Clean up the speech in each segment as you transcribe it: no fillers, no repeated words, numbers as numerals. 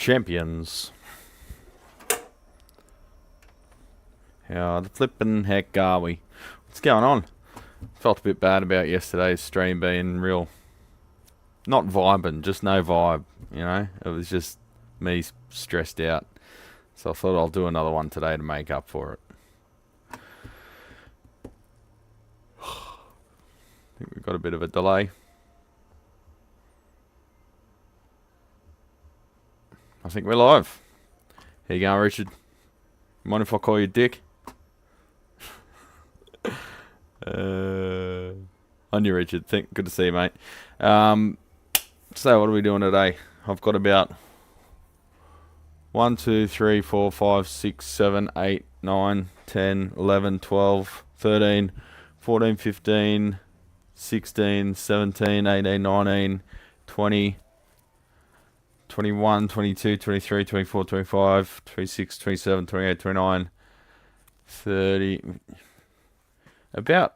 champions. How the flippin' heck are we? What's going on? Felt a bit bad about yesterday's stream being real, not vibing, just no vibe, you know? It was just me stressed out. So I thought I'll do another one today to make up for it. I think we've got a bit of a delay. I think we're live. How you going, Richard? Mind if I call you Dick? On you, Richard. Good to see you, mate. So what are we doing today? I've got about 1, 2, 3, 4, 5, 6, 7, 8, 9, 10, 11, 12, 13, 14, 15, 16, 17, 18, 19, 20, 21, 22, 23, 24, 25, 26, 27, 28, 29, 30. About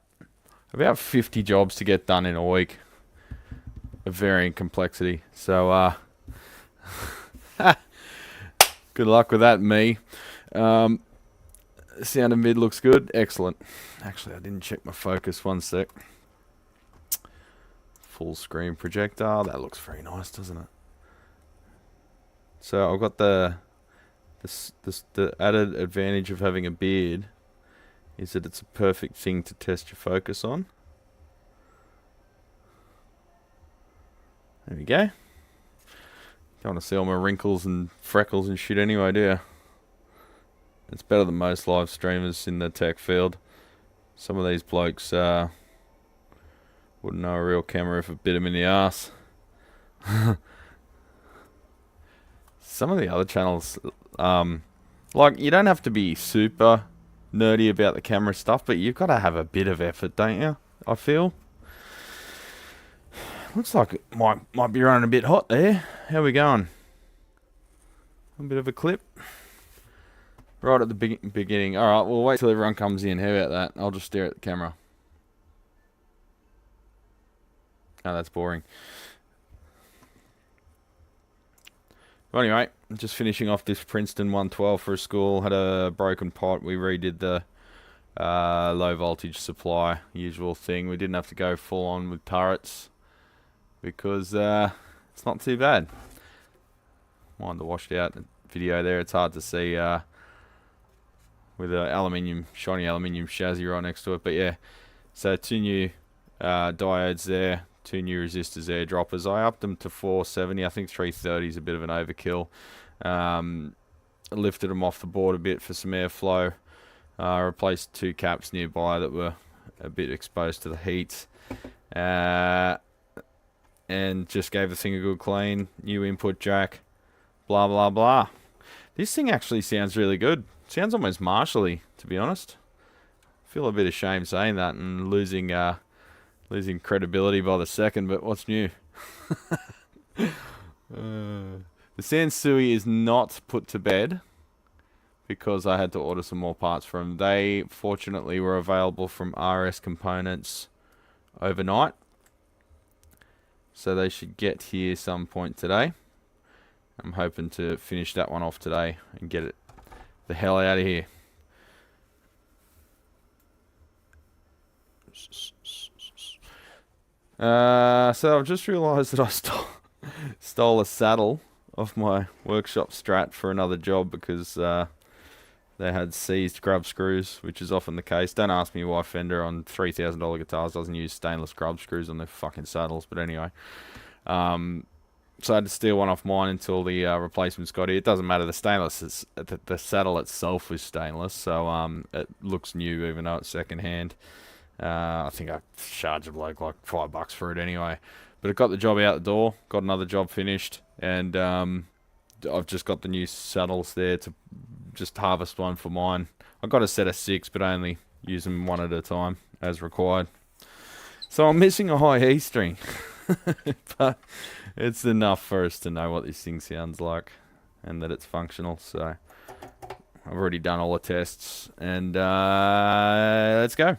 50 jobs to get done in a week of varying complexity. So, good luck with that, me. Sound and mid looks good. Excellent. Actually, I didn't check my focus. One sec. Full screen projector. That looks very nice, doesn't it? So I've got the added advantage of having a beard is that it's a perfect thing to test your focus on. There we go. Don't want to see all my wrinkles and freckles and shit anyway, do you? It's better than most live streamers in the tech field. Some of these blokes wouldn't know a real camera if it bit them in the ass. Some of the other channels, like, you don't have to be super nerdy about the camera stuff, but you've got to have a bit of effort, don't you? I feel. Looks like it might be running a bit hot there. How we going? A bit of a clip. Right at the beginning. Alright, we'll wait till everyone comes in. How about that? I'll just stare at the camera. Oh, that's boring. Well, anyway, just finishing off this Princeton 112 for a school. Had a broken pot. We redid the low voltage supply. Usual thing. We didn't have to go full on with turrets because it's not too bad. Mind the washed out video there. It's hard to see with a shiny aluminium chassis right next to it. But yeah, so 2 new diodes there. 2 new resistors there, droppers. I upped them to 470. I think 330 is a bit of an overkill. Lifted them off the board a bit for some airflow. Replaced 2 caps nearby that were a bit exposed to the heat. And just gave the thing a good clean. New input jack. Blah, blah, blah. This thing actually sounds really good. Sounds almost Marshall-y, to be honest. Feel a bit ashamed saying that and losing credibility by the second, but what's new? The Sansui is not put to bed because I had to order some more parts from them. They fortunately were available from RS Components overnight, so they should get here some point today. I'm hoping to finish that one off today and get it the hell out of here. So I've just realised that I stole a saddle off my workshop Strat for another job because they had seized grub screws, which is often the case. Don't ask me why Fender on $3,000 guitars doesn't use stainless grub screws on their fucking saddles, but anyway. So I had to steal one off mine until the replacement's got here. It doesn't matter, the stainless the saddle itself is stainless, so it looks new even though it's second hand. I think I charged a bloke like $5 for it anyway. But it got the job out the door, got another job finished, and I've just got the new saddles there to just harvest one for mine. I've got a set of 6, but I only use them one at a time as required. So I'm missing a high E string, but it's enough for us to know what this thing sounds like and that it's functional. So I've already done all the tests, and let's go.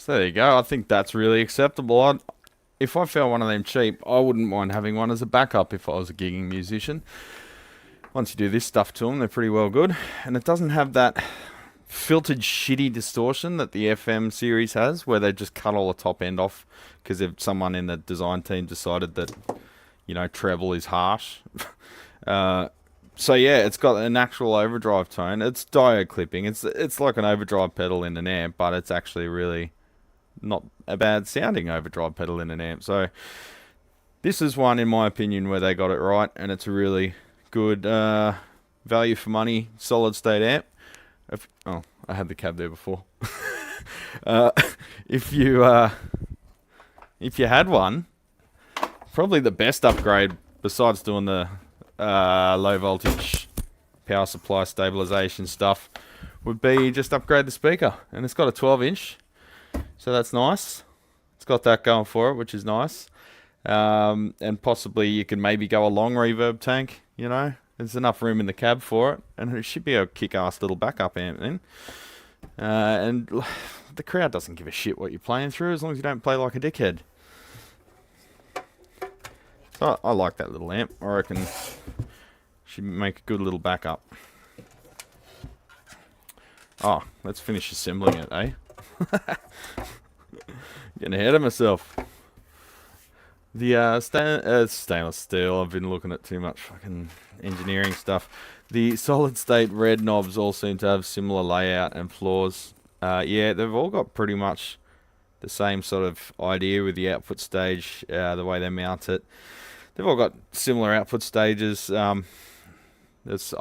So there you go. I think that's really acceptable. If I found one of them cheap, I wouldn't mind having one as a backup if I was a gigging musician. Once you do this stuff to them, they're pretty well good. And it doesn't have that filtered shitty distortion that the FM series has, where they just cut all the top end off because if someone in the design team decided that, you know, treble is harsh. So yeah, it's got a natural overdrive tone. It's diode clipping. It's like an overdrive pedal in an amp, but it's actually really not a bad sounding overdrive pedal in an amp. So this is one, in my opinion, where they got it right, and it's a really good value for money solid state amp. Oh, I had the cab there before. If you had one, probably the best upgrade besides doing the low voltage power supply stabilization stuff would be just upgrade the speaker. And it's got a 12-inch, so that's nice. It's got that going for it, which is nice. And possibly you can maybe go a long reverb tank, you know. There's enough room in the cab for it, and it should be a kick-ass little backup amp then. And the crowd doesn't give a shit what you're playing through as long as you don't play like a dickhead. So I like that little amp. I reckon should make a good little backup. Oh, let's finish assembling it, eh? Getting ahead of myself. The stainless steel, I've been looking at too much fucking engineering stuff. The solid state red knobs all seem to have similar layout and flaws. Yeah, they've all got pretty much the same sort of idea with the output stage, the way they mount it. They've all got similar output stages. I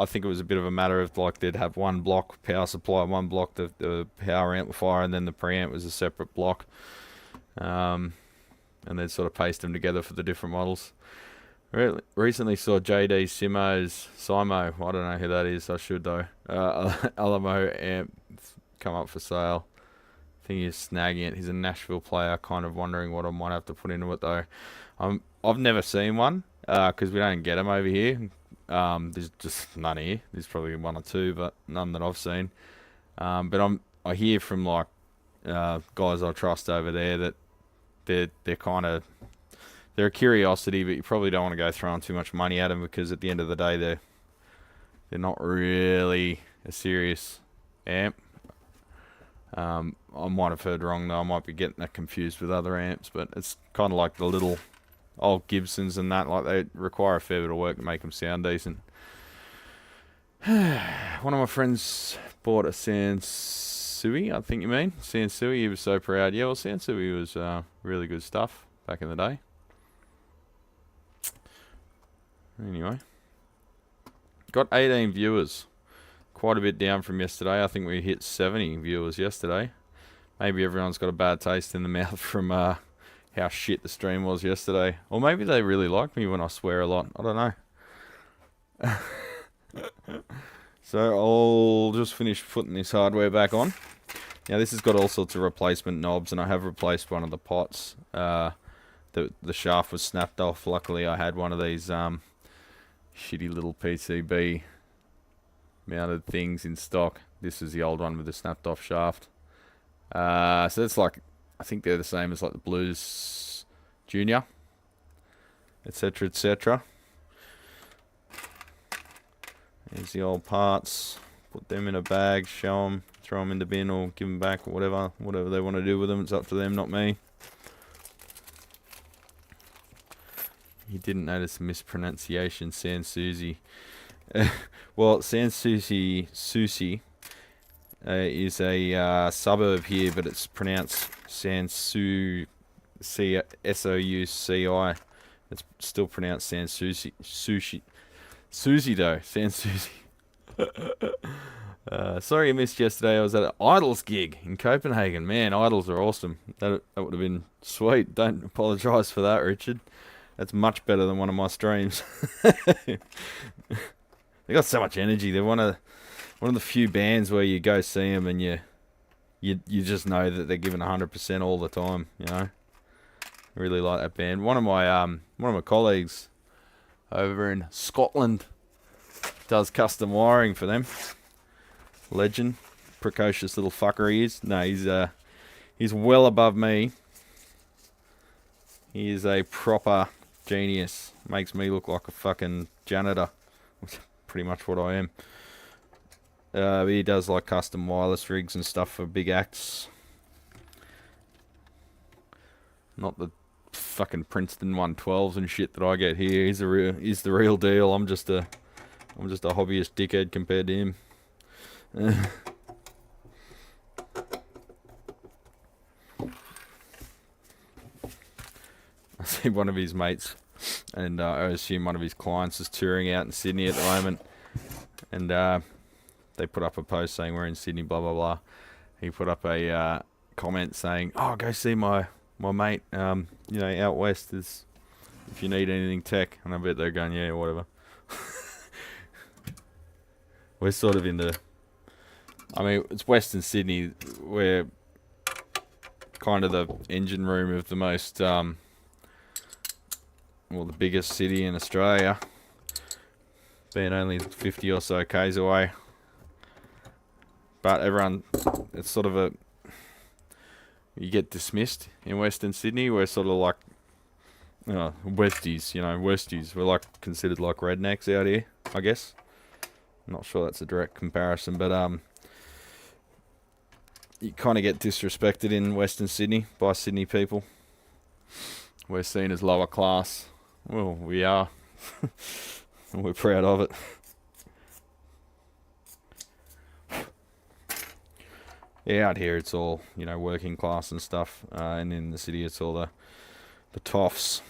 think it was a bit of a matter of like they'd have one block power supply, one block the power amplifier, and then the preamp was a separate block. And they'd sort of paste them together for the different models. Recently saw JD Simo, I don't know who that is, I should though. Alamo amp come up for sale. I think he's snagging it. He's a Nashville player, kind of wondering what I might have to put into it though. I've never seen one, because we don't get them over here. There's just none here. There's probably one or two, but none that I've seen. But I hear from like guys I trust over there that they're kind of, they're a curiosity, but you probably don't want to go throwing too much money at them because at the end of the day they're not really a serious amp. I might have heard wrong though. I might be getting that confused with other amps, but it's kind of like the little old Gibsons and that, like they require a fair bit of work to make them sound decent. One of my friends bought a Sansui, I think you mean. Sansui, he was so proud. Yeah, well, Sansui was really good stuff back in the day. Anyway. Got 18 viewers. Quite a bit down from yesterday. I think we hit 70 viewers yesterday. Maybe everyone's got a bad taste in the mouth from how shit the stream was yesterday. Or maybe they really like me when I swear a lot. I don't know. So I'll just finish putting this hardware back on. Now this has got all sorts of replacement knobs, and I have replaced one of the pots. The shaft was snapped off. Luckily I had one of these shitty little PCB mounted things in stock. This is the old one with the snapped off shaft. So that's like, I think they're the same as like the Blues Junior, etc, etc. There's the old parts. Put them in a bag, show them, throw them in the bin, or give them back, or whatever they want to do with them. It's up to them, not me. You didn't notice the mispronunciation, Sanssouci. Well, Sanssouci is a suburb here, but it's pronounced Sanssouci, S-O-U-C-I. It's still pronounced Sanssouci. Susie though, Sanssouci. Sorry you missed yesterday. I was at an Idols gig in Copenhagen. Man, Idols are awesome. That would have been sweet. Don't apologise for that, Richard. That's much better than one of my streams. They got so much energy. They're one of the few bands where you go see them and you just know that they're giving 100% all the time. You know, I really like that band. One of my colleagues over in Scotland does custom wiring for them. Legend, precocious little fucker he is. No, He's well above me. He is a proper genius. Makes me look like a fucking janitor. Which is pretty much what I am. He does like custom wireless rigs and stuff for big acts. Not the fucking Princeton 112s and shit that I get here. He's the real deal. I'm just a hobbyist dickhead compared to him. I see one of his mates, and I assume one of his clients is touring out in Sydney at the moment, and they put up a post saying we're in Sydney, blah blah blah. He put up a comment saying, "Oh, go see my mate, you know, out west is if you need anything tech." And I bet they're going, yeah, whatever. We're sort of in the, I mean, it's Western Sydney. We're kind of the engine room of the most, well, the biggest city in Australia, being only 50 or so k's away. But everyone, it's sort of a, you get dismissed in Western Sydney. We're sort of like, Westies, you know, Westies. We're like considered like rednecks out here, I guess. I'm not sure that's a direct comparison, but you kind of get disrespected in Western Sydney by Sydney people. We're seen as lower class. Well, we are. And we're proud of it. Yeah, out here it's all, you know, working class and stuff. And in the city it's all the toffs.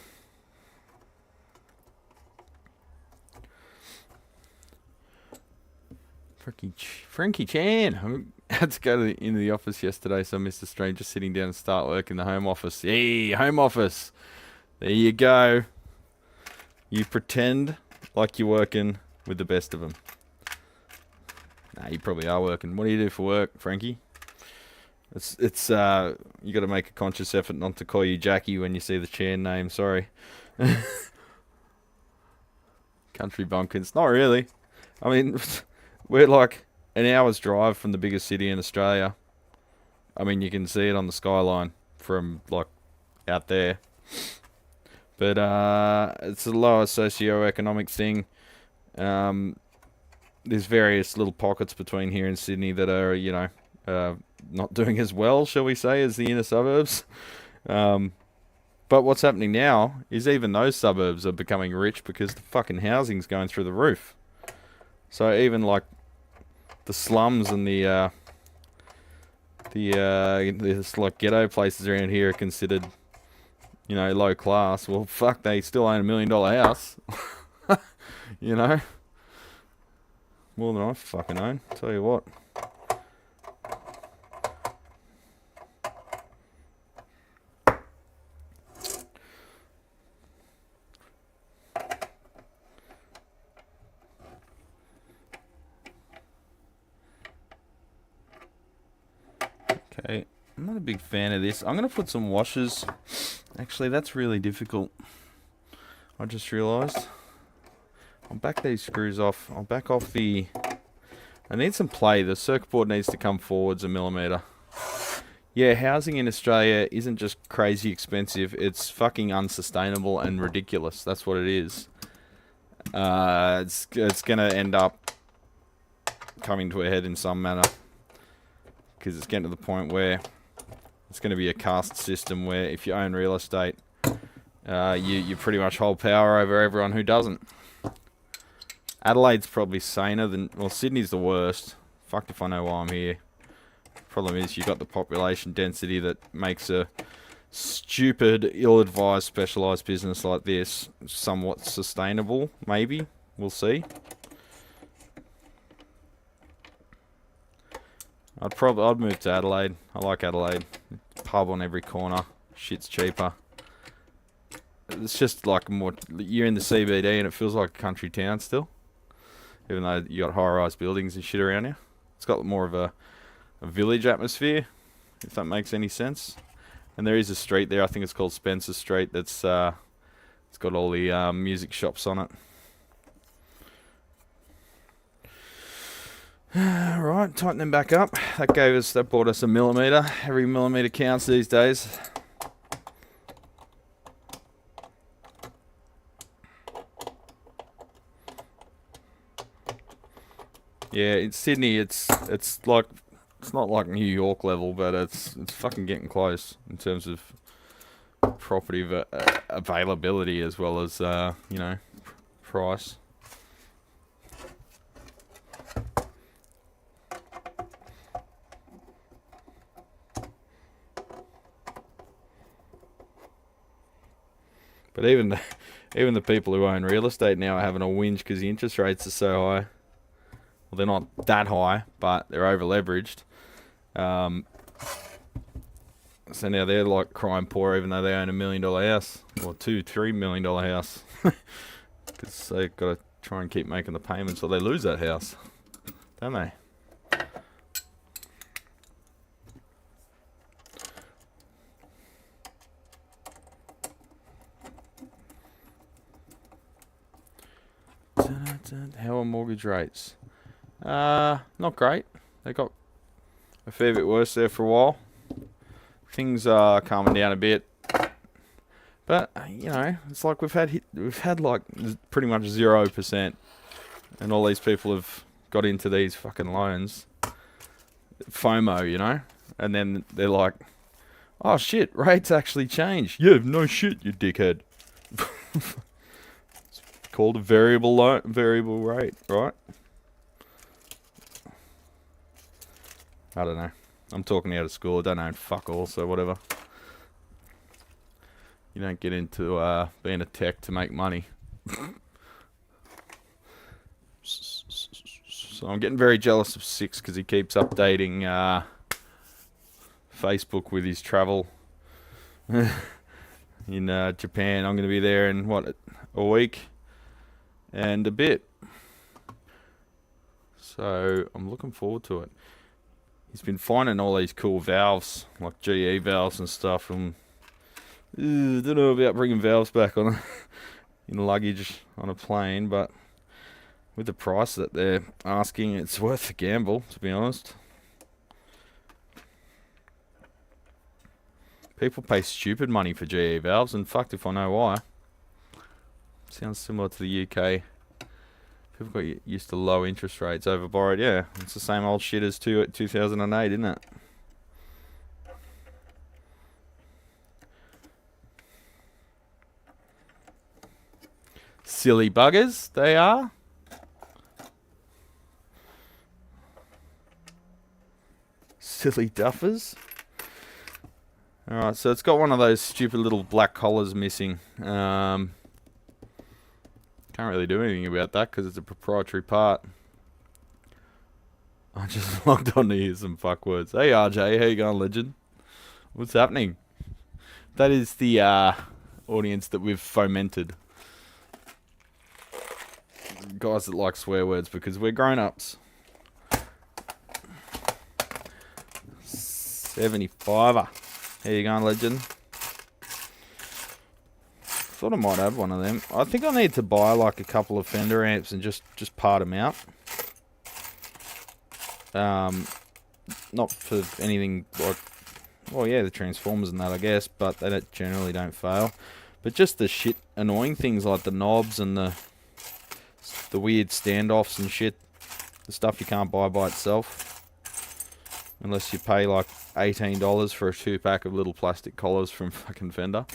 Frankie Chan. I had to go into the office yesterday, so Mr. Strange just sitting down and start work in the home office. Hey, home office. There you go. You pretend like you're working with the best of them. Nah, you probably are working. What do you do for work, Frankie? It's you got to make a conscious effort not to call you Jackie when you see the Chan name. Sorry. Country bumpkins. Not really. I mean, we're like an hour's drive from the biggest city in Australia. I mean, you can see it on the skyline from like out there. But it's a lower socio-economic thing. There's various little pockets between here and Sydney that are, you know, not doing as well, shall we say, as the inner suburbs. But what's happening now is even those suburbs are becoming rich because the fucking housing's going through the roof. So even like the slums and the like ghetto places around here are considered, you know, low class. Well, fuck, they still own $1 million house. You know, more than I fucking own. Tell you what. Okay, I'm not a big fan of this. I'm going to put some washers. Actually, that's really difficult. I just realised. I'll back these screws off. I'll back off the... I need some play. The circuit board needs to come forwards a millimetre. Yeah, housing in Australia isn't just crazy expensive. It's fucking unsustainable and ridiculous. That's what it is. It's going to end up coming to a head in some manner. Because it's getting to the point where it's going to be a caste system where if you own real estate, you pretty much hold power over everyone who doesn't. Adelaide's probably saner than... Well, Sydney's the worst. Fucked if I know why I'm here. Problem is, you've got the population density that makes a stupid, ill-advised, specialised business like this somewhat sustainable, maybe. We'll see. I'd move to Adelaide. I like Adelaide. Pub on every corner. Shit's cheaper. It's just like more... You're in the CBD and it feels like a country town still. Even though you got high-rise buildings and shit around you. It's got more of a village atmosphere, if that makes any sense. And there is a street there, I think it's called Spencer Street, that's it's got all the music shops on it. Right, tighten them back up. That bought us a millimetre. Every millimetre counts these days. Yeah, in Sydney, it's like, it's not like New York level, but it's fucking getting close in terms of property availability as well as you know, price. But even the people who own real estate now are having a whinge because the interest rates are so high. Well, they're not that high, but they're over leveraged. So now they're like crying poor, even though they own $1 million house or $2-3 million house, because they've got to try and keep making the payments, or they lose that house, don't they? How are mortgage rates? Not great. They got a fair bit worse there for a while. Things are calming down a bit, but you know, it's like we've had like pretty much 0%, and all these people have got into these fucking loans, FOMO, you know, and then they're like, "Oh shit, rates actually change." Yeah, no shit, you dickhead. It's called a variable rate, right? I don't know. I'm talking out of school. I don't know fuck all, so whatever. You don't get into being a tech to make money. So I'm getting very jealous of Six because he keeps updating Facebook with his travel in Japan. I'm going to be there in, what, a week and a bit. So I'm looking forward to it. He's been finding all these cool valves, like GE valves and stuff, and don't know about bringing valves back on in luggage on a plane, but with the price that they're asking, it's worth the gamble, to be honest. People pay stupid money for GE valves, and fucked if I know why. Sounds similar to the UK. People got used to low interest rates over borrowed. Yeah, it's the same old shit as 2008, isn't it? Silly buggers, they are. Silly duffers. Alright, so it's got one of those stupid little black collars missing. Can't really do anything about that because it's a proprietary part. I just logged on to hear some fuck words. Hey RJ, how you going, legend? What's happening? That is the audience that we've fomented. Guys that like swear words because we're grown-ups. 75er. How you going, legend? Thought I might have one of them. I think I need to buy like a couple of Fender amps and just part them out. Not for anything like, well, yeah, the transformers and that, I guess, but they generally don't fail. But just the shit annoying things like the knobs and the weird standoffs and shit. The stuff you can't buy by itself. Unless you pay like $18 for a 2-pack of little plastic collars from fucking Fender.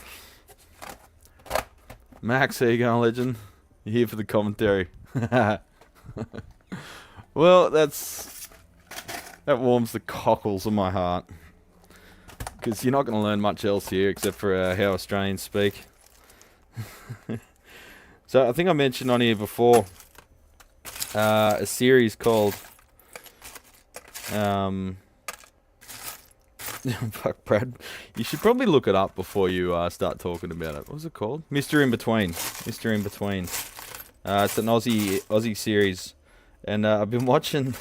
Max, how you going, legend? You're here for the commentary. Well, that warms the cockles of my heart. Because you're not going to learn much else here except for how Australians speak. So I think I mentioned on here before a series called fuck, Brad. You should probably look it up before you start talking about it. What was it called? Mr. In Between. Mr. In Between. It's an Aussie series, and I've been watching.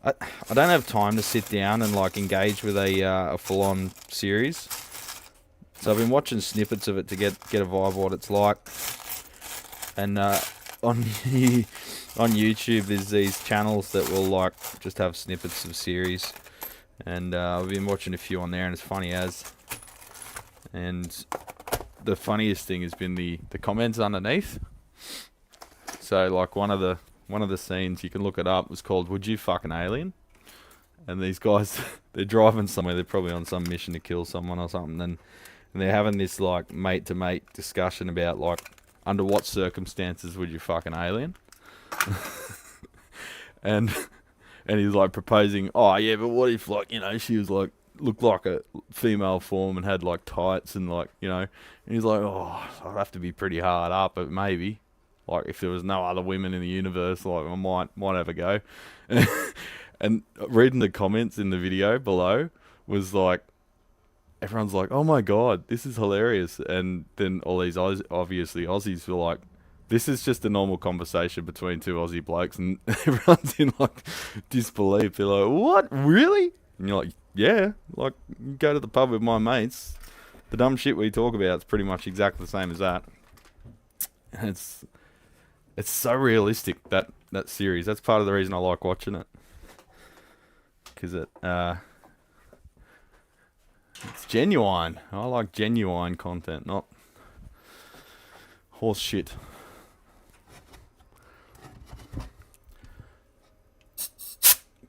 I don't have time to sit down and like engage with a full-on series, so I've been watching snippets of it to get a vibe of what it's like. And on on YouTube is these channels that will like just have snippets of series, and I've been watching a few on there, and it's funny as. And the funniest thing has been the comments underneath. So like one of the scenes, you can look it up, was called "Would You Fuck an Alien?" And these guys, they're driving somewhere, they're probably on some mission to kill someone or something, and they're having this like mate to mate discussion about like, under what circumstances would you fuck an alien? and he's like proposing, oh yeah, but what if like, you know, she was like, looked like a female form and had like tights and like, you know, and he's like, oh, I'd have to be pretty hard up, but maybe like if there was no other women in the universe, like I might have a go. And reading the comments in the video below was like, everyone's like, oh my god, this is hilarious. And then all these obviously Aussies were like, this is just a normal conversation between two Aussie blokes, and everyone's in like disbelief. They're like, what, really? And you're like, yeah, like you go to the pub with my mates, the dumb shit we talk about is pretty much exactly the same as that. And it's so realistic, that series. That's part of the reason I like watching it, because it's genuine. I like genuine content, not horse shit.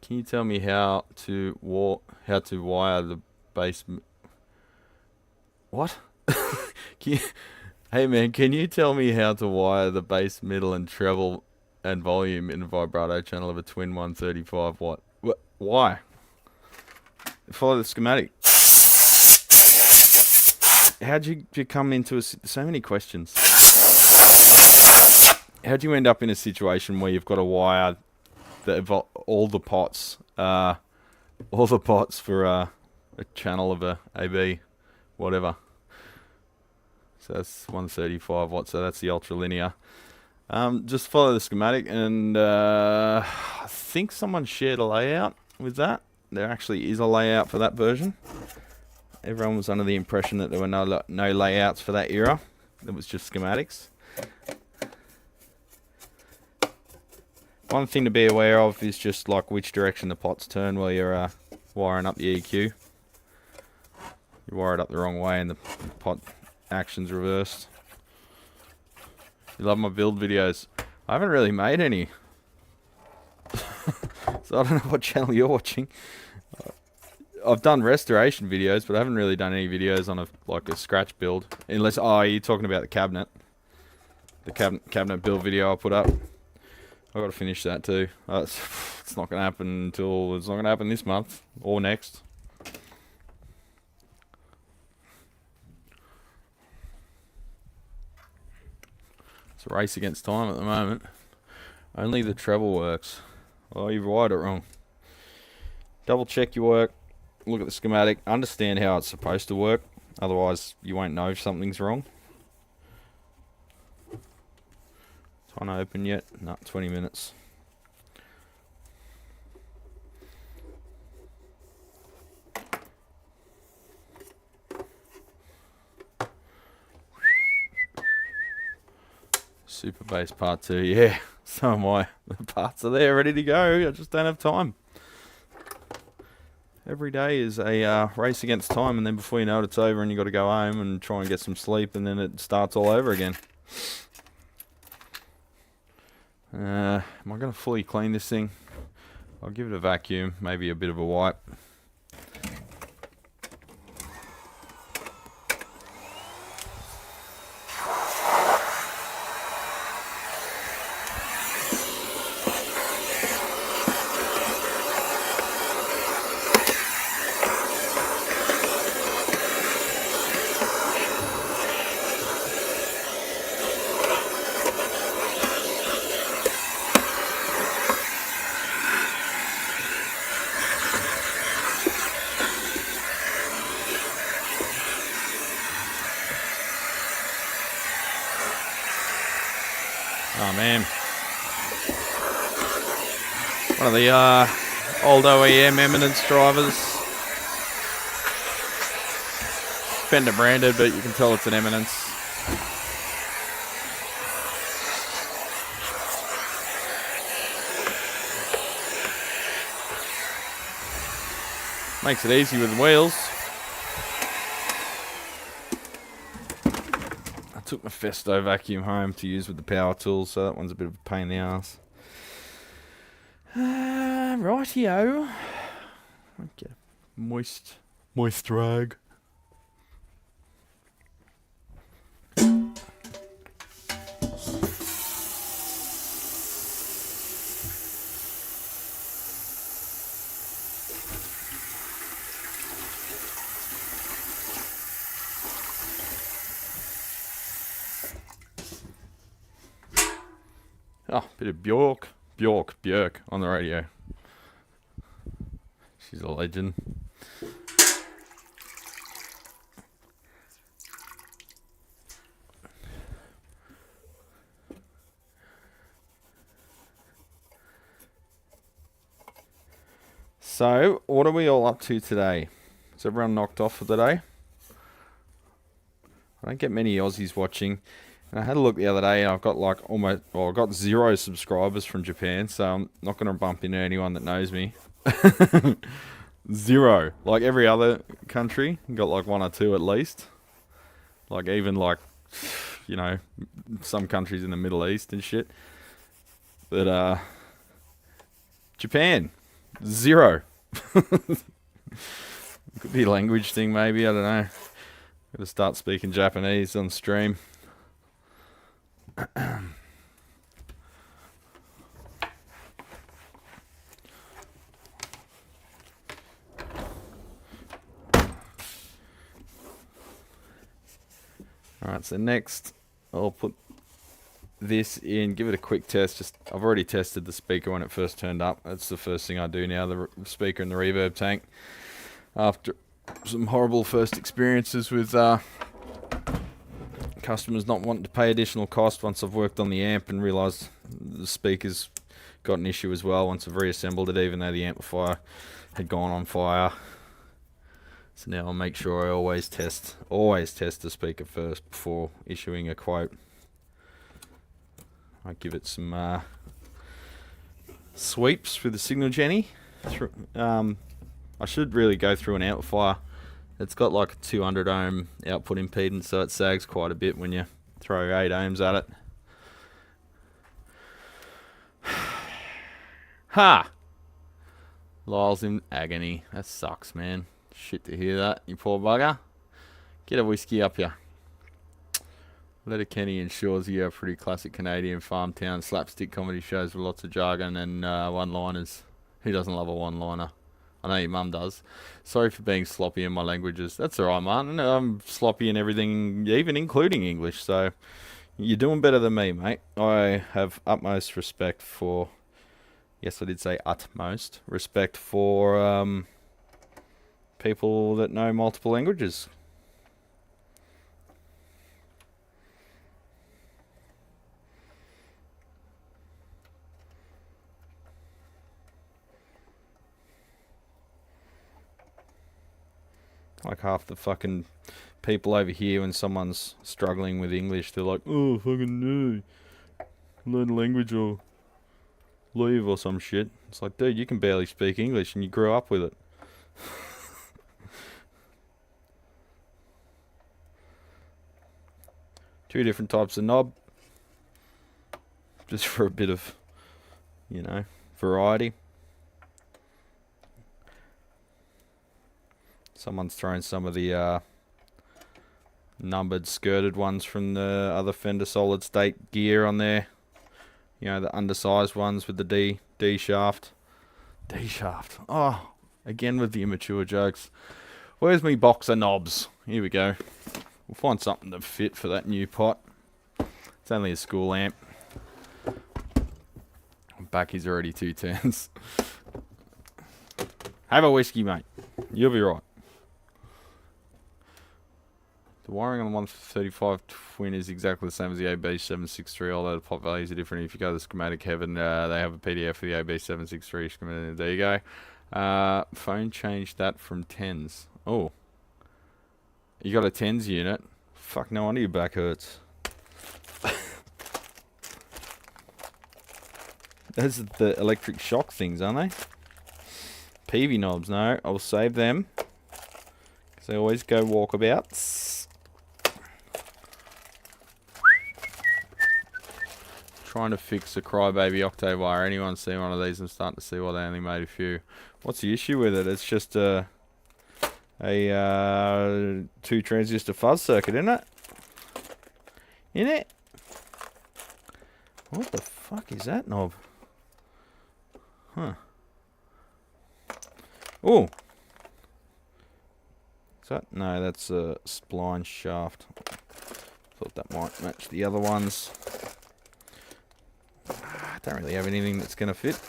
Can you tell me how to wire the bass? What? Hey man, can you tell me how to wire the bass, middle, and treble and volume in a vibrato channel of a twin 135 watt? Why? Follow the schematic. How'd you come into so many questions? How'd you end up in a situation where you've got to wire all the pots for a channel of a AB, whatever? So that's 135 watts. So that's the ultra linear. Just follow the schematic, and I think someone shared a layout with that. There actually is a layout for that version. Everyone was under the impression that there were no layouts for that era. It was just schematics. One thing to be aware of is just like which direction the pots turn while you're wiring up the EQ. You wire it up the wrong way and the pot action's reversed. You love my build videos. I haven't really made any. So I don't know what channel you're watching. I've done restoration videos, but I haven't really done any videos on a scratch build. Unless, you're talking about the cabinet. The cabinet build video I put up. I've got to finish that too. It's not going to happen it's not going to happen this month or next. It's a race against time at the moment. Only the treble works. Oh, you've wired it wrong. Double check your work. Look at the schematic. Understand how it's supposed to work. Otherwise, you won't know if something's wrong. Trying to open yet? No, 20 minutes. Super bass part 2. Yeah, so am I. The parts are there, ready to go. I just don't have time. Every day is a race against time, and then before you know it, it's over, and you got to go home and try and get some sleep, and then it starts all over again. Am I going to fully clean this thing? I'll give it a vacuum, maybe a bit of a wipe. Oh man, one of the old OEM Eminence drivers, Fender branded, but you can tell it's an Eminence. Makes it easy with the wheels. I took my Festo vacuum home to use with the power tools, so that one's a bit of a pain in the ass. Rightio. Okay. Moist rag. Oh, bit of Björk on the radio. She's a legend. So, what are we all up to today? Is everyone knocked off for the day? I don't get many Aussies watching. And I had a look the other day, and I've got like I've got 0 subscribers from Japan, so I'm not going to bump into anyone that knows me. 0. Like every other country, got like 1 or 2 at least. Like even like, you know, some countries in the Middle East and shit. But Japan, 0. Could be a language thing maybe, I don't know. Gotta start speaking Japanese on stream. Alright, so next I'll put this in, give it a quick test. I've already tested the speaker when it first turned up. That's the first thing I do now, the speaker and the reverb tank. After some horrible first experiences with customers not wanting to pay additional cost, once I've worked on the amp and realised the speaker's got an issue as well once I've reassembled it, even though the amplifier had gone on fire. So now I'll make sure I always test the speaker first before issuing a quote. I give it some sweeps with the signal Jenny. I should really go through an amplifier. It's got like a 200 ohm output impedance, so it sags quite a bit when you throw 8 ohms at it. Ha! Lyle's in agony. That sucks, man. Shit to hear that, you poor bugger. Get a whiskey up ya. Letterkenny ensures you have pretty classic Canadian farm town slapstick comedy shows with lots of jargon and one-liners. Who doesn't love a one-liner? I know your mum does. Sorry for being sloppy in my languages. That's alright, man. I'm sloppy in everything, even including English, so you're doing better than me, mate. I have utmost respect for... Yes, I did say utmost respect for people that know multiple languages. Like half the fucking people over here, when someone's struggling with English, they're like, oh, fucking no. Learn a language or leave or some shit. It's like, dude, you can barely speak English and you grew up with it. Two different types of knob. Just for a bit of, you know, variety. Someone's thrown some of the numbered skirted ones from the other Fender solid state gear on there. You know, the undersized ones with the D shaft. D shaft. Oh, again with the immature jokes. Where's me boxer knobs? Here we go. We'll find something to fit for that new pot. It's only a school amp. Back is already 210s. Have a whiskey, mate. You'll be right. The wiring on the 135 twin is exactly the same as the AB763, although the pot values are different. If you go to the schematic heaven, they have a PDF for the AB763 schematic. There you go. Phone changed that from 10s. Oh. You got a 10s unit? Fuck, no wonder your back hurts. Those are the electric shock things, aren't they? PV knobs. No, I'll save them. Because they always go walkabouts. Trying to fix a crybaby octave wire. Anyone see one of these? I'm starting to see why they only made a few. What's the issue with it? It's just a 2 transistor fuzz circuit, isn't it? What the fuck is that knob? Huh. Oh. Is that? No, that's a spline shaft. Thought that might match the other ones. I don't really have anything that's going to fit.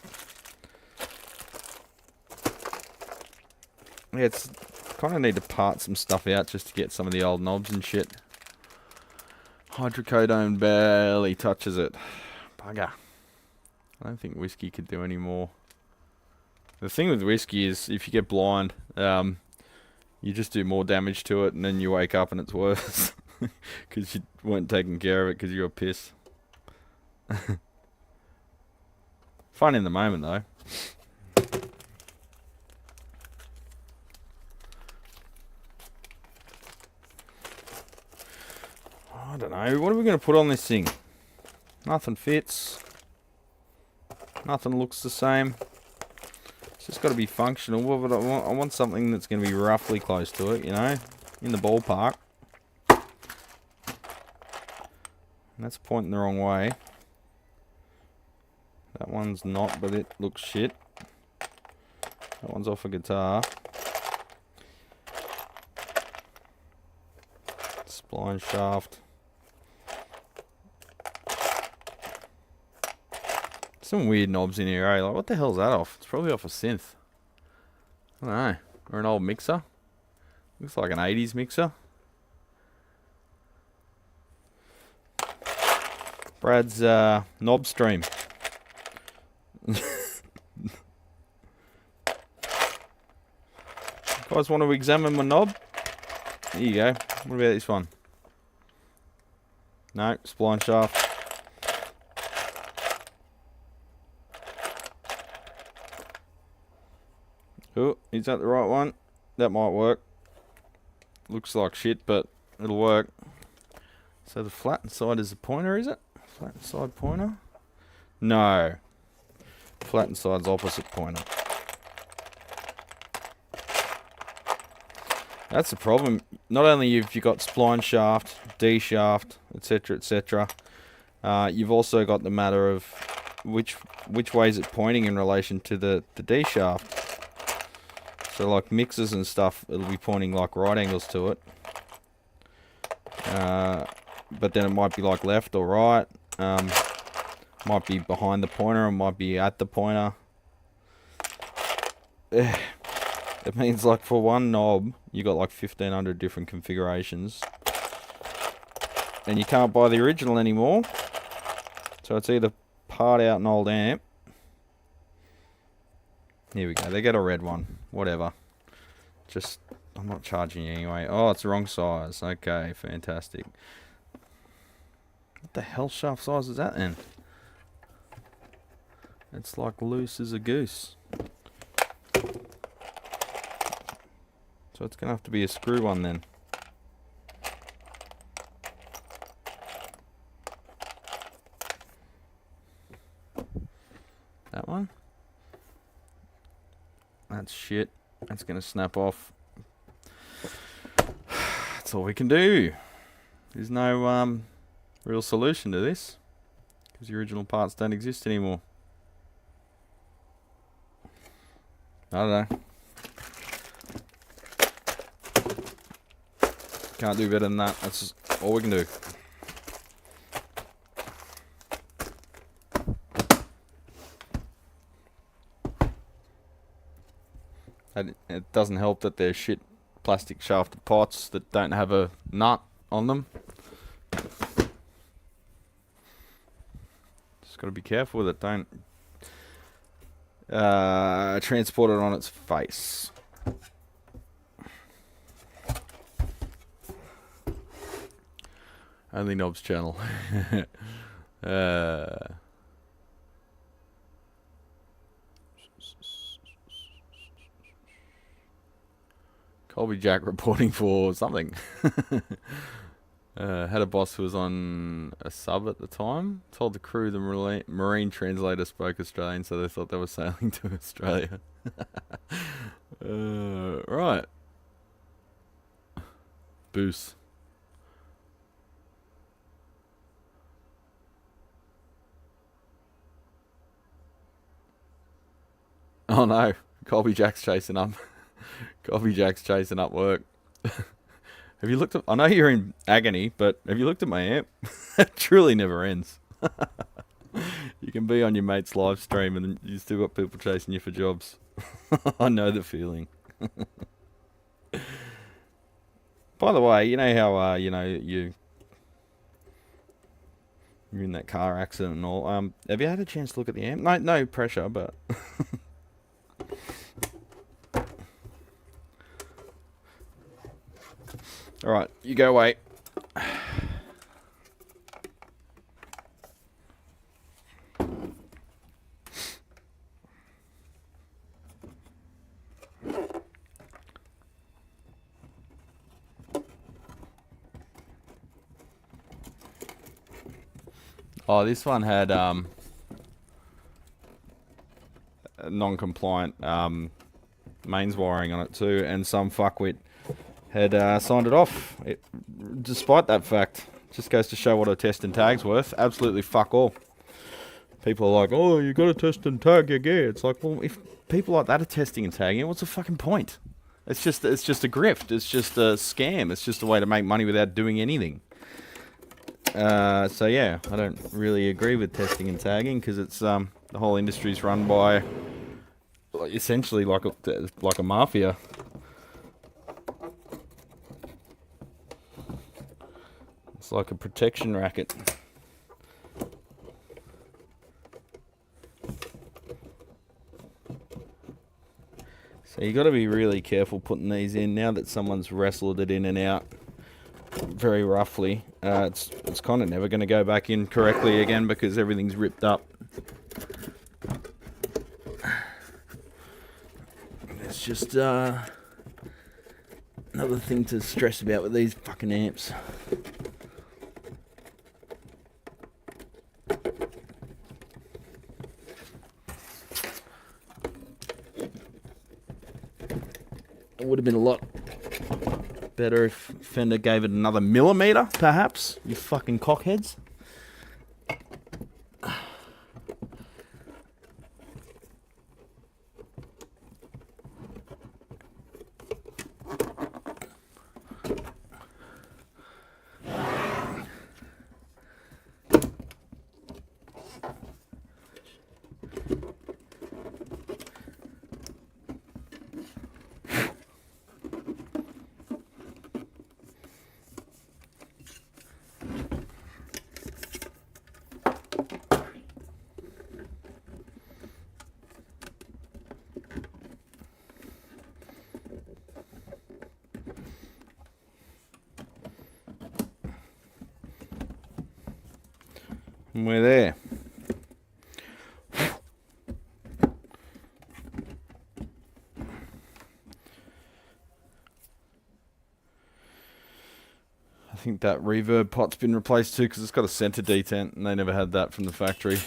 Yeah, it's kind of need to part some stuff out just to get some of the old knobs and shit. Hydrocodone barely touches it. Bugger. I don't think whiskey could do any more. The thing with whiskey is if you get blind, you just do more damage to it and then you wake up and it's worse. Because you weren't taking care of it because you were pissed. Fun in the moment though. I don't know. What are we going to put on this thing? Nothing fits. Nothing looks the same. It's just got to be functional. But I want something that's going to be roughly close to it, you know, in the ballpark. And that's pointing the wrong way. That one's not, but it looks shit. That one's off a guitar. Spline shaft. Some weird knobs in here, eh? Like, what the hell's that off? It's probably off a synth. I don't know. Or an old mixer. Looks like an 80s mixer. Brad's knob stream. Guys want to examine my knob? There you go. What about this one? No, spline shaft. Oh, is that the right one? That might work. Looks like shit, but it'll work. So the flattened side is the pointer, is it? Flattened side pointer? No. Flattened side's opposite pointer. That's the problem. Not only have you got spline shaft, D shaft, etc., etc. You've also got the matter of which way is it pointing in relation to the D shaft. So like mixers and stuff, it'll be pointing like right angles to it. But then it might be like left or right. Might be behind the pointer, or might be at the pointer. It means like for one knob, you got like 1,500 different configurations. And you can't buy the original anymore. So it's either part out an old amp. Here we go, they get a red one. Whatever. Just, I'm not charging you anyway. Oh, it's the wrong size. Okay, fantastic. What the hell shaft size is that then? It's like loose as a goose. So it's going to have to be a screw one then. That one? That's shit. That's going to snap off. That's all we can do. There's no real solution to this. Because the original parts don't exist anymore. I don't know. Can't do better than that. That's all we can do. And it doesn't help that they're shit plastic shafted pots that don't have a nut on them. Just got to be careful with it. Don't transport it on its face. Only Knobs channel. Kobby Jack reporting for something. Had a boss who was on a sub at the time. Told the crew the marine translator spoke Australian, so they thought they were sailing to Australia. Right. Boost. Oh no, Kobby Jack's chasing up. Kobby Jack's chasing up work. Have you looked at... I know you're in agony, but have you looked at my amp? It truly never ends. You can be on your mate's live stream and you still got people chasing you for jobs. I know the feeling. By the way, you know how, you know, you're in that car accident and all. Have you had a chance to look at the amp? No pressure, but... Alright, you go wait. Oh, this one had non-compliant mains wiring on it too, and some fuckwit had signed it off. Despite that fact, just goes to show what a test and tag's worth. Absolutely fuck all. People are like, oh, you got to test and tag your gear. It's like, well, if people like that are testing and tagging, what's the fucking point? It's just a grift. It's just a scam. It's just a way to make money without doing anything. So yeah, I don't really agree with testing and tagging because it's the whole industry's run by essentially like a mafia. It's like a protection racket. So you got to be really careful putting these in now that someone's wrestled it in and out very roughly. It's kind of never going to go back in correctly again because everything's ripped up. It's just another thing to stress about with these fucking amps. It would have been a lot better if Fender gave it another millimeter, perhaps. You fucking cockheads. And we're there. I think that reverb pot's been replaced too because it's got a center detent and they never had that from the factory.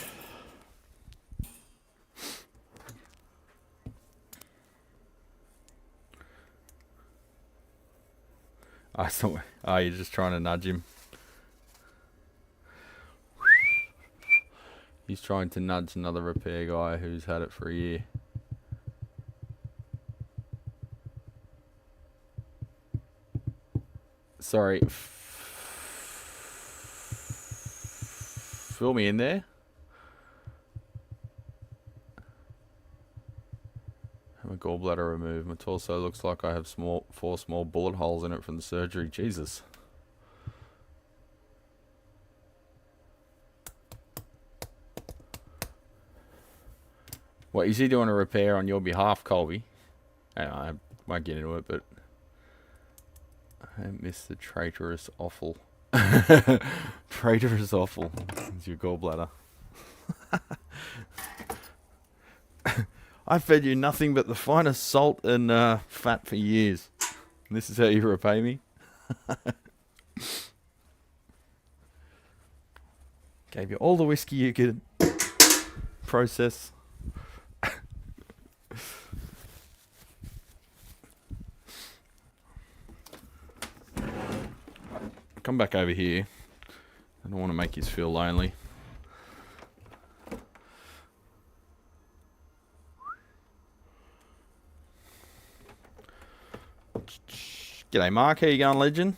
I thought, oh, you're just trying to nudge him. He's trying to nudge another repair guy who's had it for a year. Sorry. Fill me in there. Have a gallbladder removed. My torso looks like I have 4 small bullet holes in it from the surgery. Jesus. What, is he doing a repair on your behalf, Colby? I won't get into it, but I miss the traitorous offal. Traitorous offal. It's your gallbladder. I fed you nothing but the finest salt and fat for years. This is how you repay me? Gave you all the whiskey you could process. Come back over here. I don't want to make you feel lonely. G'day Mark, how you going, legend?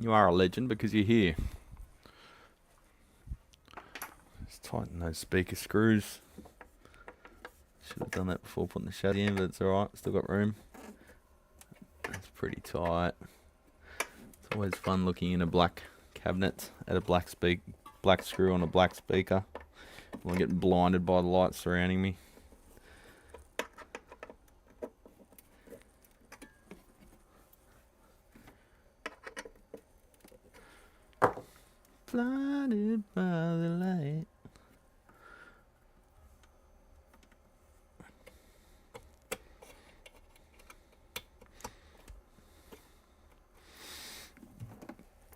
You are a legend because you're here. Just tighten those speaker screws. Should have done that before putting the shadow in, but it's alright, still got room. That's pretty tight. It's always fun looking in a black cabinet at a black screw on a black speaker. I'm getting blinded by the lights surrounding me. Blinded by the light.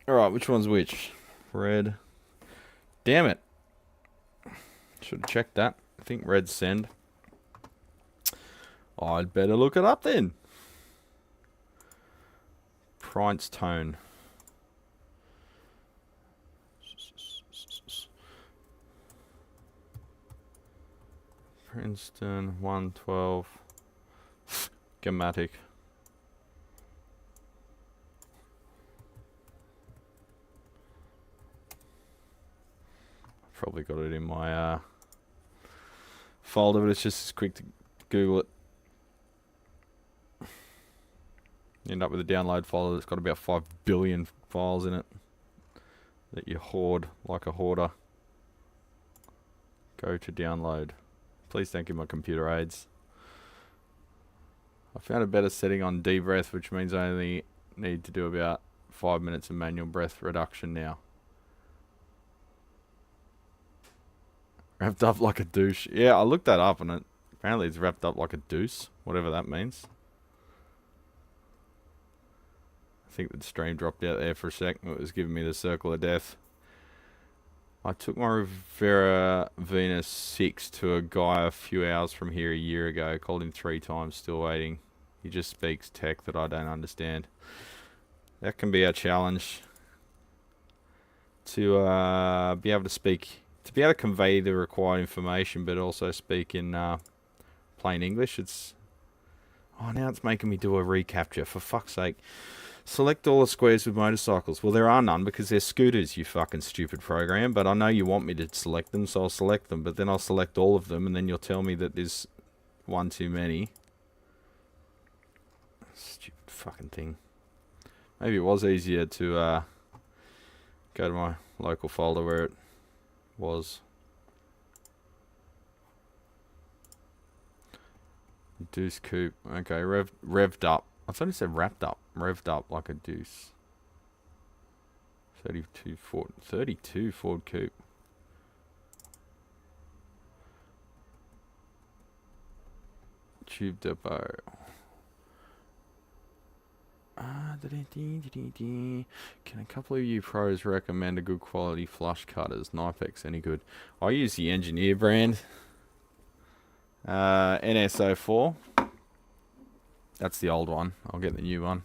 Alright, which one's which? Red. Damn it. Should have checked that. I think red's send. I'd better look it up then. Price tone. Princeton 112 Schematic. Probably got it in my folder, but it's just as quick to Google it. You end up with a download folder that's got about 5 billion files in it that you hoard like a hoarder. Go to download. Please don't give my computer aids. I found a better setting on D-breath, which means I only need to do about 5 minutes of manual breath reduction now. Wrapped up like a douche. Yeah, I looked that up and apparently it's wrapped up like a deuce, whatever that means. I think the stream dropped out there for a sec. It was giving me the circle of death. I took my Rivera Venus 6 to a guy a few hours from here a year ago. Called him 3 times, still waiting. He just speaks tech that I don't understand. That can be a challenge. To be able to speak, to be able to convey the required information, but also speak in plain English. It's... Oh, now it's making me do a recapture, for fuck's sake. Select all the squares with motorcycles. Well, there are none because they're scooters, you fucking stupid program. But I know you want me to select them, so I'll select them. But then I'll select all of them, and then you'll tell me that there's one too many. Stupid fucking thing. Maybe it was easier to go to my local folder where it was. Deuce coupe. Okay, revved up. I thought it said wrapped up. Revved up like a deuce. 32 Ford coupe. Tube depot. Can a couple of you pros recommend a good quality flush cutters? Knipex any good? I use the Engineer brand. NSO4. That's the old one. I'll get the new one.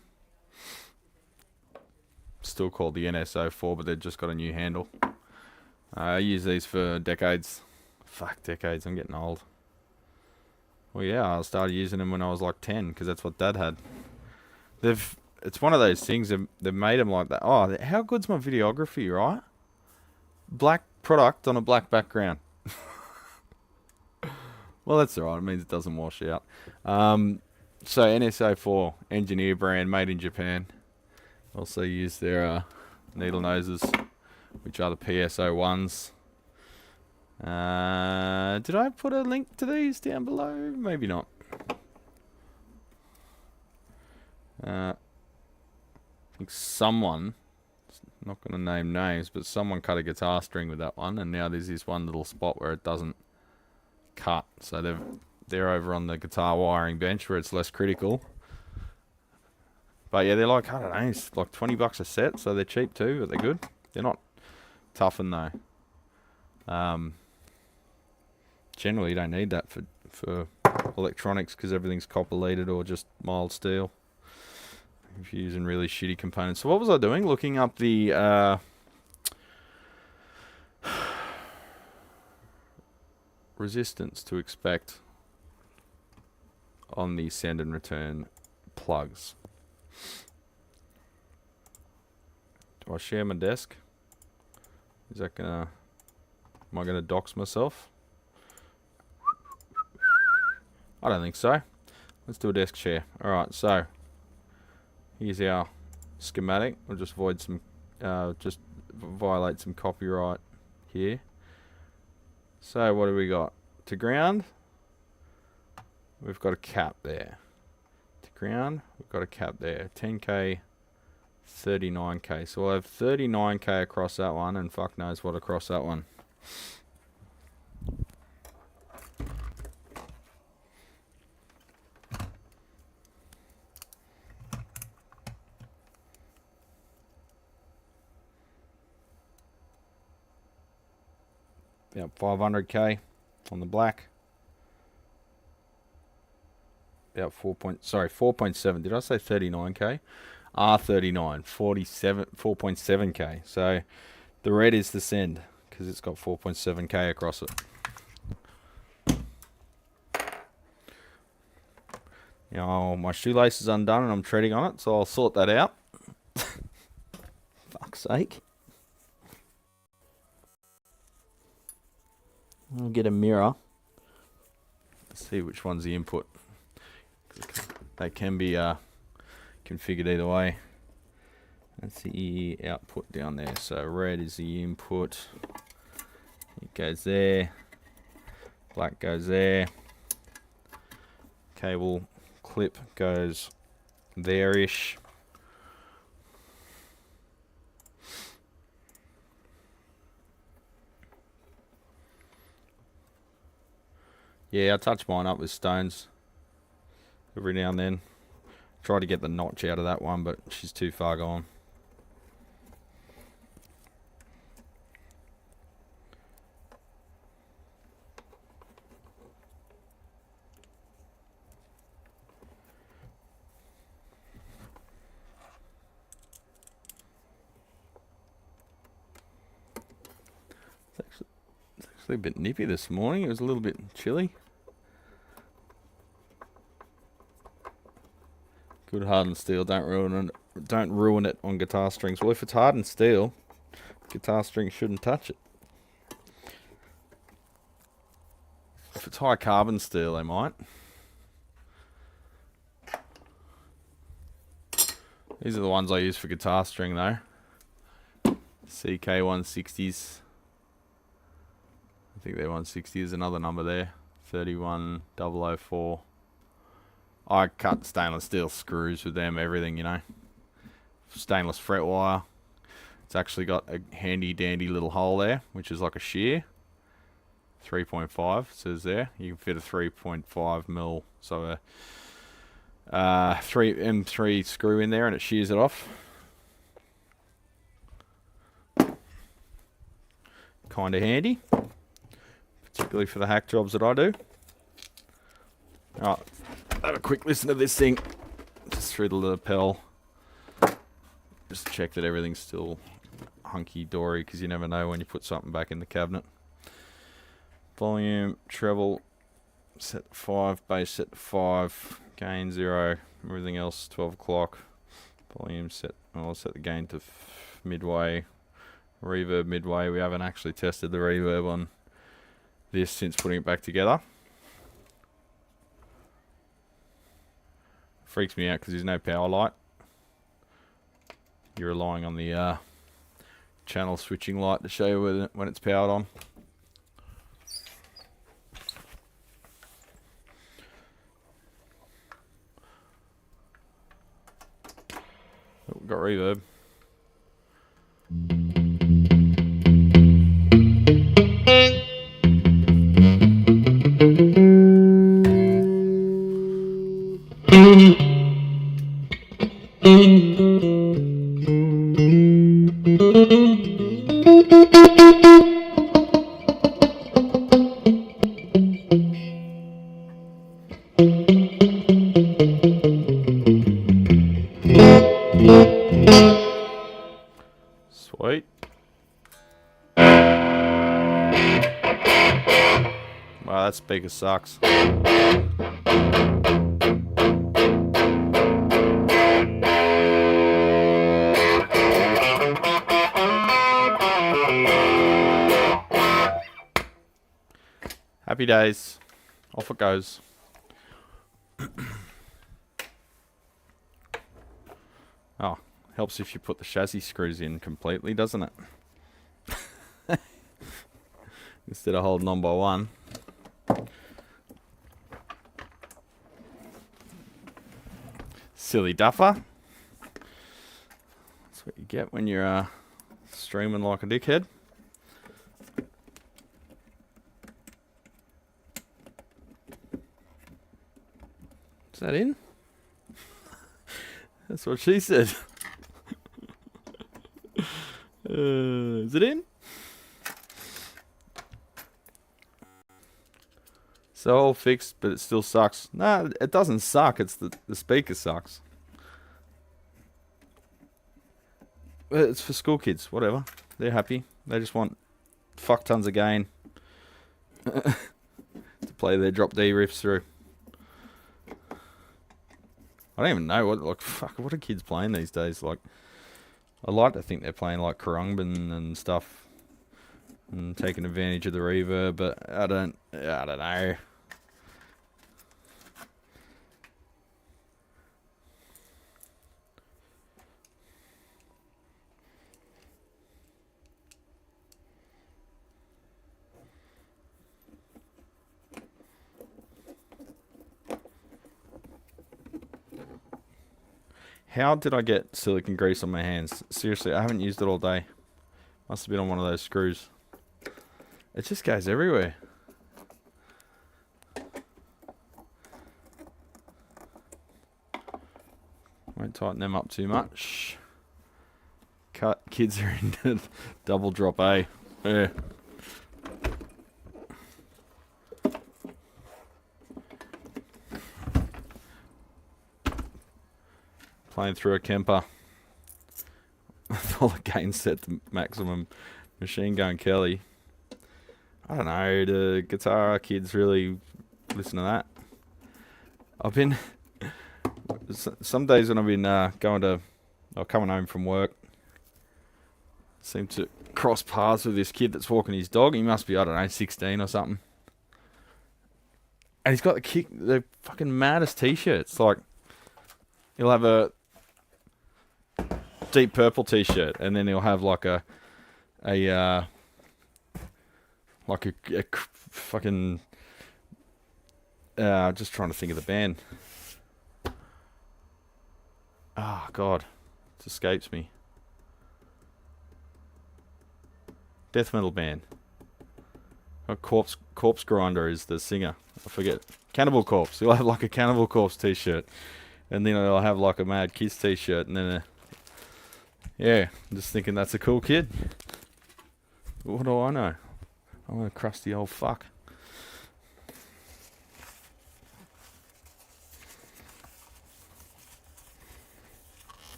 Still called the NSO4, but they've just got a new handle. I use these for decades. Fuck, decades. I'm getting old. Well, yeah, I started using them when I was like 10, because that's what Dad had. It's one of those things, they've made them like that. Oh, how good's my videography, right? Black product on a black background. Well, that's alright. It means it doesn't wash out. So NSO4, Engineer brand, made in Japan. Also use their needle noses, which are the PSO1s. Did I put a link to these down below? Maybe not. I think someone, not going to name names, but someone cut a guitar string with that one, and now there's this one little spot where it doesn't cut. So they're over on the guitar wiring bench where it's less critical. But yeah, they're like, I don't know, it's like $20 a set, so they're cheap too, but they're good. They're not toughened though. Generally, you don't need that for electronics because everything's copper leaded or just mild steel. If you're using really shitty components. So what was I doing? Looking up the resistance to expect on the send and return plugs. Do I share my desk? Is that gonna... Am I gonna dox myself? I don't think so. Let's do a desk share. Alright, so here's our schematic. We'll just void some just violate some copyright here. So what do we got? To ground, we've got a cap there. To ground, we've got a cap there. 10K, 39K. So we'll have 39K across that one, and fuck knows what across that one. About 500K on the black. About 4.7. Did I say 39K? R39, 4.7K. So the red is the send because it's got 4.7K across it. Now my shoelace is undone and I'm treading on it, so I'll sort that out. Fuck's sake. I'll get a mirror. See which one's the input. They can be configured either way. That's the output down there. So red is the input. It goes there. Black goes there. Cable clip goes there-ish. Yeah, I touch mine up with stones every now and then. Try to get the notch out of that one, but she's too far gone. It's actually a bit nippy this morning. It was a little bit chilly. Good hardened steel. Don't ruin it on guitar strings. Well, if it's hardened steel, guitar strings shouldn't touch it. If it's high carbon steel, they might. These are the ones I use for guitar string, though. CK160s. I think they're 160. There's another number there. 31004. I cut stainless steel screws with them, everything, you know. Stainless fret wire. It's actually got a handy dandy little hole there, which is like a shear. 3.5 says there. You can fit a 3.5 mil, so a M3 screw in there, and it shears it off. Kind of handy, particularly for the hack jobs that I do. Alright, have a quick listen to this thing, just through the lapel. Just check that everything's still hunky-dory, because you never know when you put something back in the cabinet. Volume, treble, set to 5, bass set to 5, gain 0, everything else 12 o'clock. Volume set, I'll set the gain to midway. Reverb midway. We haven't actually tested the reverb on this since putting it back together. Freaks me out because there's no power light. You're relying on the channel switching light to show you when it's powered on. Oh, we've got reverb. Sweet. Wow, that speaker sucks. Happy days. Off it goes. Oh, helps if you put the chassis screws in completely, doesn't it? Instead of holding on by one. Silly duffer. That's what you get when you're streaming like a dickhead. Is that in? That's what she said. Is it in? So all fixed, but it still sucks. Nah, it doesn't suck. It's the speaker sucks. It's for school kids. Whatever. They're happy. They just want fuck tons of gain to play their drop D riffs through. I don't even know what are kids playing these days. Like, I like to think they're playing like Khruangbin and stuff, and taking advantage of the reverb, but I don't know. How did I get silicone grease on my hands? Seriously, I haven't used it all day. Must have been on one of those screws. It just goes everywhere. Won't tighten them up too much. Kids are into double drop A. Yeah. Playing through a Kemper. With all the gain set to maximum. Machine Gun Kelly. I don't know, the guitar kids really listen to that. I've been... some days when I've been coming home from work, seem to cross paths with this kid that's walking his dog. He must be, I don't know, 16 or something. And he's got the fucking maddest t-shirts. Like, he'll have a deep purple t-shirt, and then he'll have like a fucking just trying to think of the band. Oh god, it escapes me. Death metal band. Corpse Grinder is the singer. I forget. Cannibal Corpse. He'll have like a Cannibal Corpse t-shirt, and then I'll have like a Mad Kiss t-shirt, and then yeah, I'm just thinking that's a cool kid. What do I know? I'm a crusty old fuck.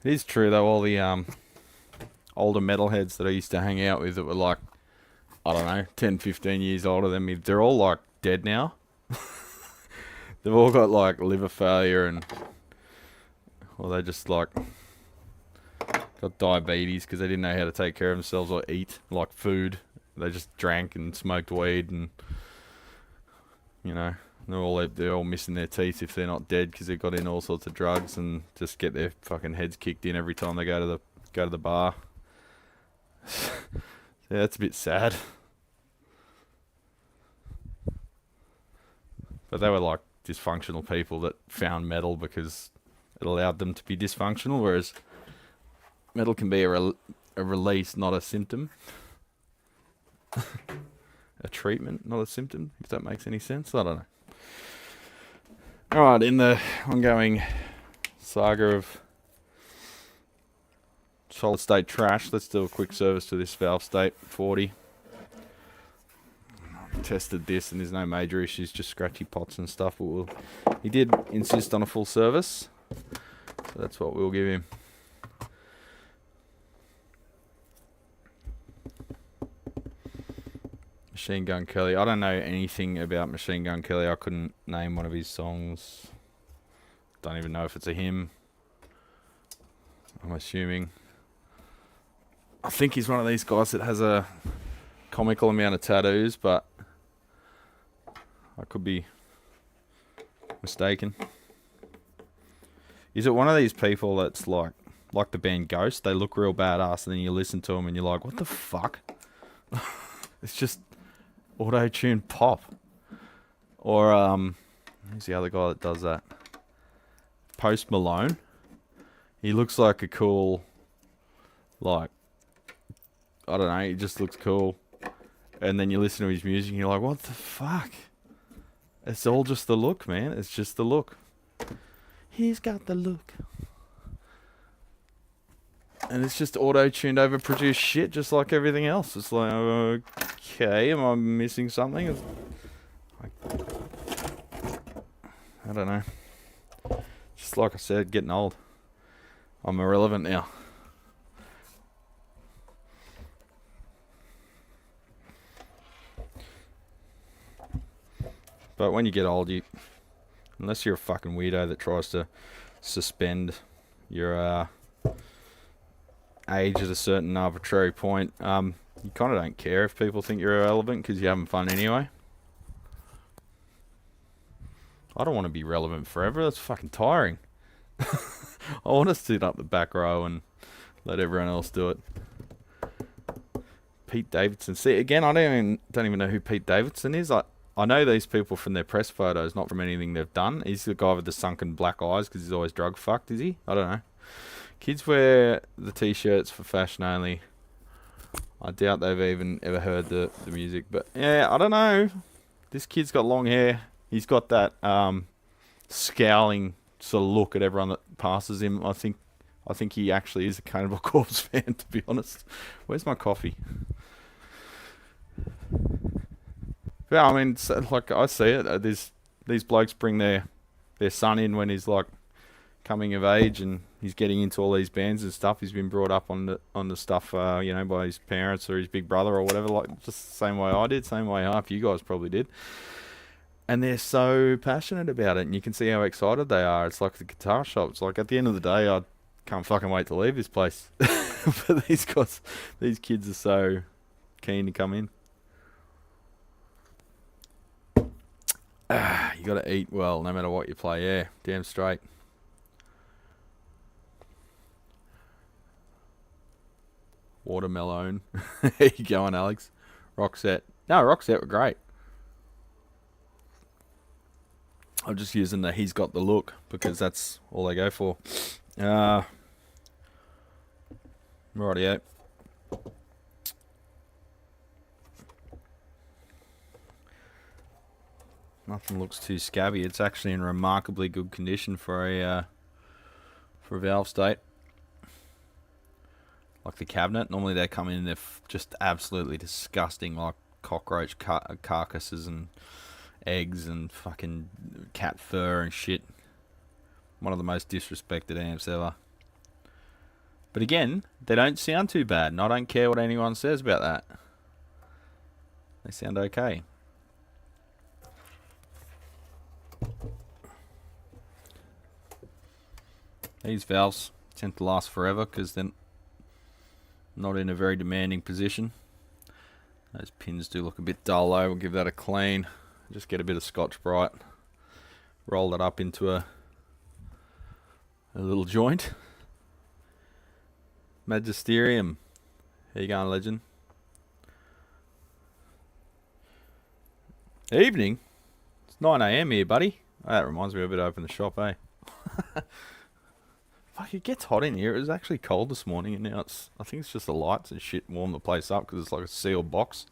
It is true though, all the older metalheads that I used to hang out with that were like, I don't know, 10, 15 years older than me, they're all like dead now. They've all got like liver failure and... or they just like got diabetes because they didn't know how to take care of themselves or eat like food. They just drank and smoked weed, and you know, they're all missing their teeth if they're not dead because they've got in all sorts of drugs and just get their fucking heads kicked in every time they go to the bar. Yeah, that's a bit sad. But they were like dysfunctional people that found metal because it allowed them to be dysfunctional, whereas metal can be a release, not a symptom. A treatment, not a symptom, if that makes any sense. I don't know. Alright, in the ongoing saga of solid state trash. Let's do a quick service to this valve state 40. Tested this and there's no major issues, just scratchy pots and stuff. But he did insist on a full service, so that's what we'll give him. Machine Gun Kelly. I don't know anything about Machine Gun Kelly. I couldn't name one of his songs. Don't even know if it's a hymn. I'm assuming. I think he's one of these guys that has a comical amount of tattoos, but I could be mistaken. Is it one of these people that's like the band Ghost? They look real badass, and then you listen to them and you're like, what the fuck? It's just auto-tuned pop. Or who's the other guy that does that? Post Malone. He looks like a cool, like, I don't know, he just looks cool. And then you listen to his music and you're like, what the fuck? It's all just the look, man. It's just the look. He's got the look. And it's just auto-tuned, overproduced shit, just like everything else. It's like, okay, am I missing something? It's like, I don't know. Just like I said, getting old. I'm irrelevant now. But when you get old, unless you're a fucking weirdo that tries to suspend your age at a certain arbitrary point, you kind of don't care if people think you're irrelevant because you're having fun anyway. I don't want to be relevant forever. That's fucking tiring. I want to sit up the back row and let everyone else do it. Pete Davidson. See, again, I don't even know who Pete Davidson is. I know these people from their press photos, not from anything they've done. He's the guy with the sunken black eyes because he's always drug fucked, is he? I don't know. Kids wear the t-shirts for fashion only. I doubt they've even ever heard the music. But yeah, I don't know. This kid's got long hair. He's got that scowling sort of look at everyone that passes him. I think he actually is a Cannibal Corpse fan, to be honest. Where's my coffee? Yeah, I mean, so, like, I see it. These blokes bring their son in when he's like coming of age and he's getting into all these bands and stuff. He's been brought up on the stuff, you know, by his parents or his big brother or whatever. Like, just the same way I did, same way half you guys probably did. And they're so passionate about it, and you can see how excited they are. It's like the guitar shop. It's like, at the end of the day, I can't fucking wait to leave this place. But these kids are so keen to come in. You got to eat well, no matter what you play. Yeah, damn straight. Watermelon. How you going, Alex? Roxette. No, Roxette were great. I'm just using the he's got the look because that's all they go for. Rightio. Nothing looks too scabby. It's actually in remarkably good condition for a valve state. Like the cabinet, normally they come in and they're just absolutely disgusting, like cockroach carcasses and eggs and fucking cat fur and shit. One of the most disrespected amps ever. But again, they don't sound too bad, and I don't care what anyone says about that. They sound okay. These valves tend to last forever because they're not in a very demanding position. Those pins do look a bit dull though. We'll give that a clean. Just get a bit of Scotch-Brite, roll that up into a little joint. Magisterium. How you going, legend? Evening? It's 9 AM here, buddy. Oh, that reminds me of a bit open the shop, eh? Fuck, it gets hot in here. It was actually cold this morning, and now I think it's just the lights and shit warm the place up because it's like a sealed box.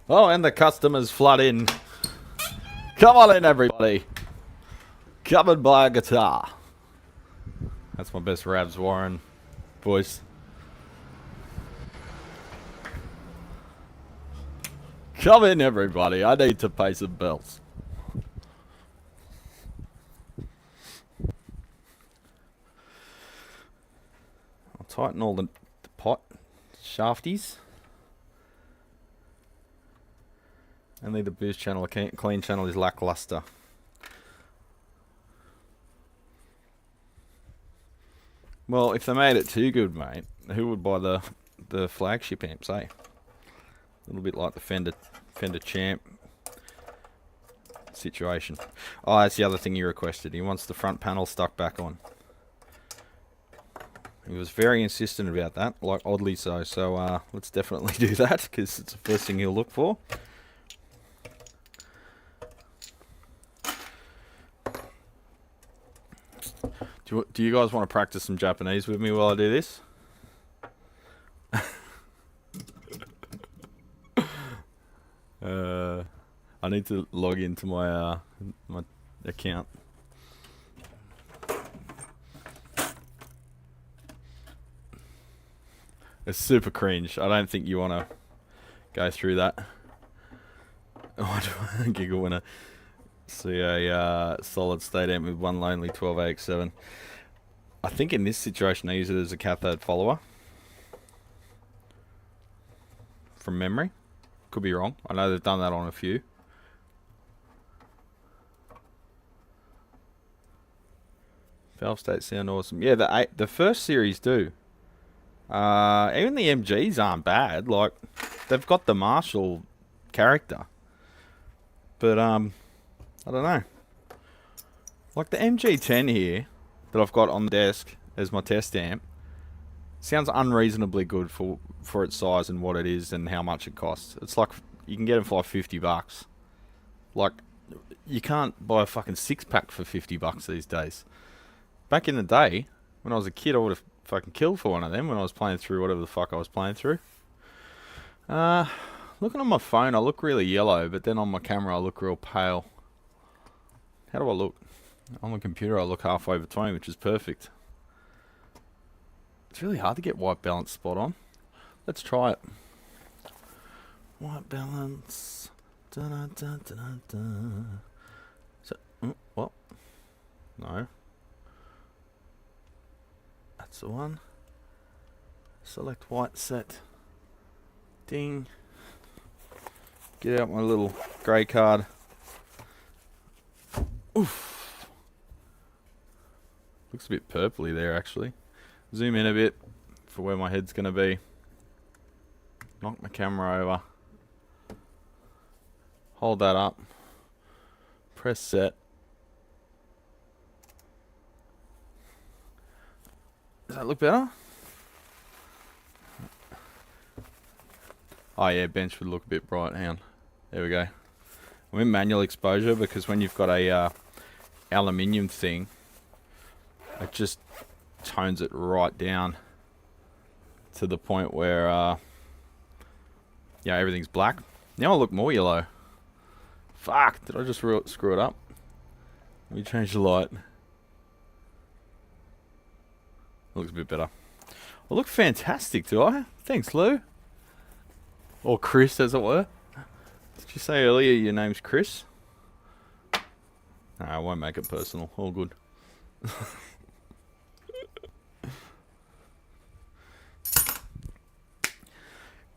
Oh, and the customers flood in. Come on in, everybody. Come and buy a guitar. That's my best Rabs Warren voice. Come in, everybody. I need to pay some bills. I'll tighten all the pot shafties. Only the boost channel, clean channel is lackluster. Well, if they made it too good, mate, who would buy the flagship amps, eh? A little bit like the Fender Champ situation. Oh, that's the other thing he requested. He wants the front panel stuck back on. He was very insistent about that, like oddly so. So let's definitely do that, because it's the first thing he'll look for. Do you guys want to practice some Japanese with me while I do this? I need to log into my my account. It's super cringe. I don't think you want to go through that. Why do I giggle when I see a solid state amp with one lonely 12AX7? I think in this situation I use it as a cathode follower. From memory. Could be wrong. I know they've done that on a few. Valve state sound awesome. Yeah, the first series do. Even the MGs aren't bad. Like, they've got the Marshall character. But, I don't know. Like the MG10 here that I've got on the desk as my test amp sounds unreasonably good for its size and what it is and how much it costs. It's like you can get them for like $50. Like, you can't buy a fucking 6-pack for $50 these days. Back in the day, when I was a kid, I would have fucking killed for one of them when I was playing through whatever the fuck I was playing through. Looking on my phone, I look really yellow, but then on my camera, I look real pale. How do I look? On the computer, I look halfway between, which is perfect. It's really hard to get white balance spot on. Let's try it. White balance. Da, da, da, da, da. So, what? No. That's the one. Select white set. Ding. Get out my little grey card. Oof. Looks a bit purpley there, actually. Zoom in a bit for where my head's going to be. Knock my camera over. Hold that up. Press set. Does that look better? Oh yeah, bench would look a bit bright. Hang on. There we go. I'm in manual exposure because when you've got a aluminium thing, it just tones it right down to the point where yeah, everything's black. Now I look more yellow. Fuck, did I just screw it up? Let me change the light. Looks a bit better. I look fantastic, do I? Thanks, Lou. Or Chris, as it were. Did you say earlier your name's Chris? No, I won't make it personal. All good.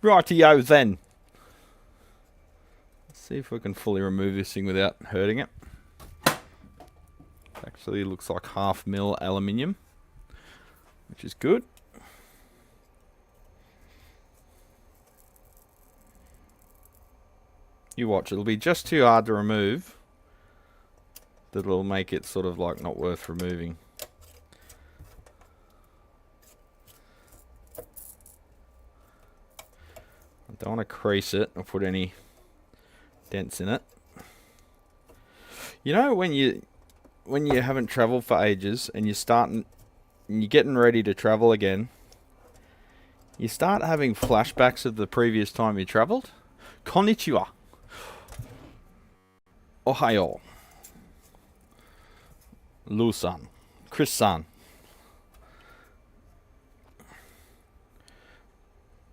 Rightio then. Let's see if we can fully remove this thing without hurting it. Actually, looks like 0.5 mil aluminium, which is good. You watch, it'll be just too hard to remove. That'll make it sort of like not worth removing. I don't want to crease it or put any dents in it. You know when you haven't travelled for ages and you're getting ready to travel again, you start having flashbacks of the previous time you travelled. Konnichiwa. Ohio. Lou-san. Chris-san.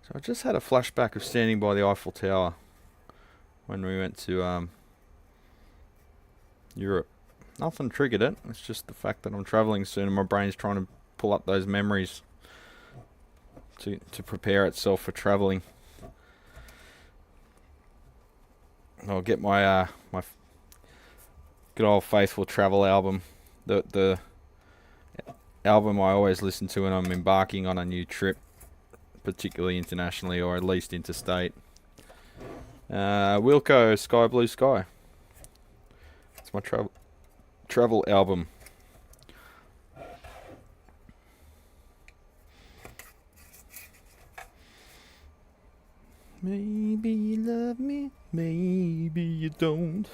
So I just had a flashback of standing by the Eiffel Tower when we went to Europe. Nothing triggered it. It's just the fact that I'm traveling soon and my brain's trying to pull up those memories to prepare itself for traveling. I'll get my my good old faithful travel album, the album I always listen to when I'm embarking on a new trip, particularly internationally or at least interstate. Wilco, Sky Blue Sky. It's my travel album. Maybe you love me, maybe you don't.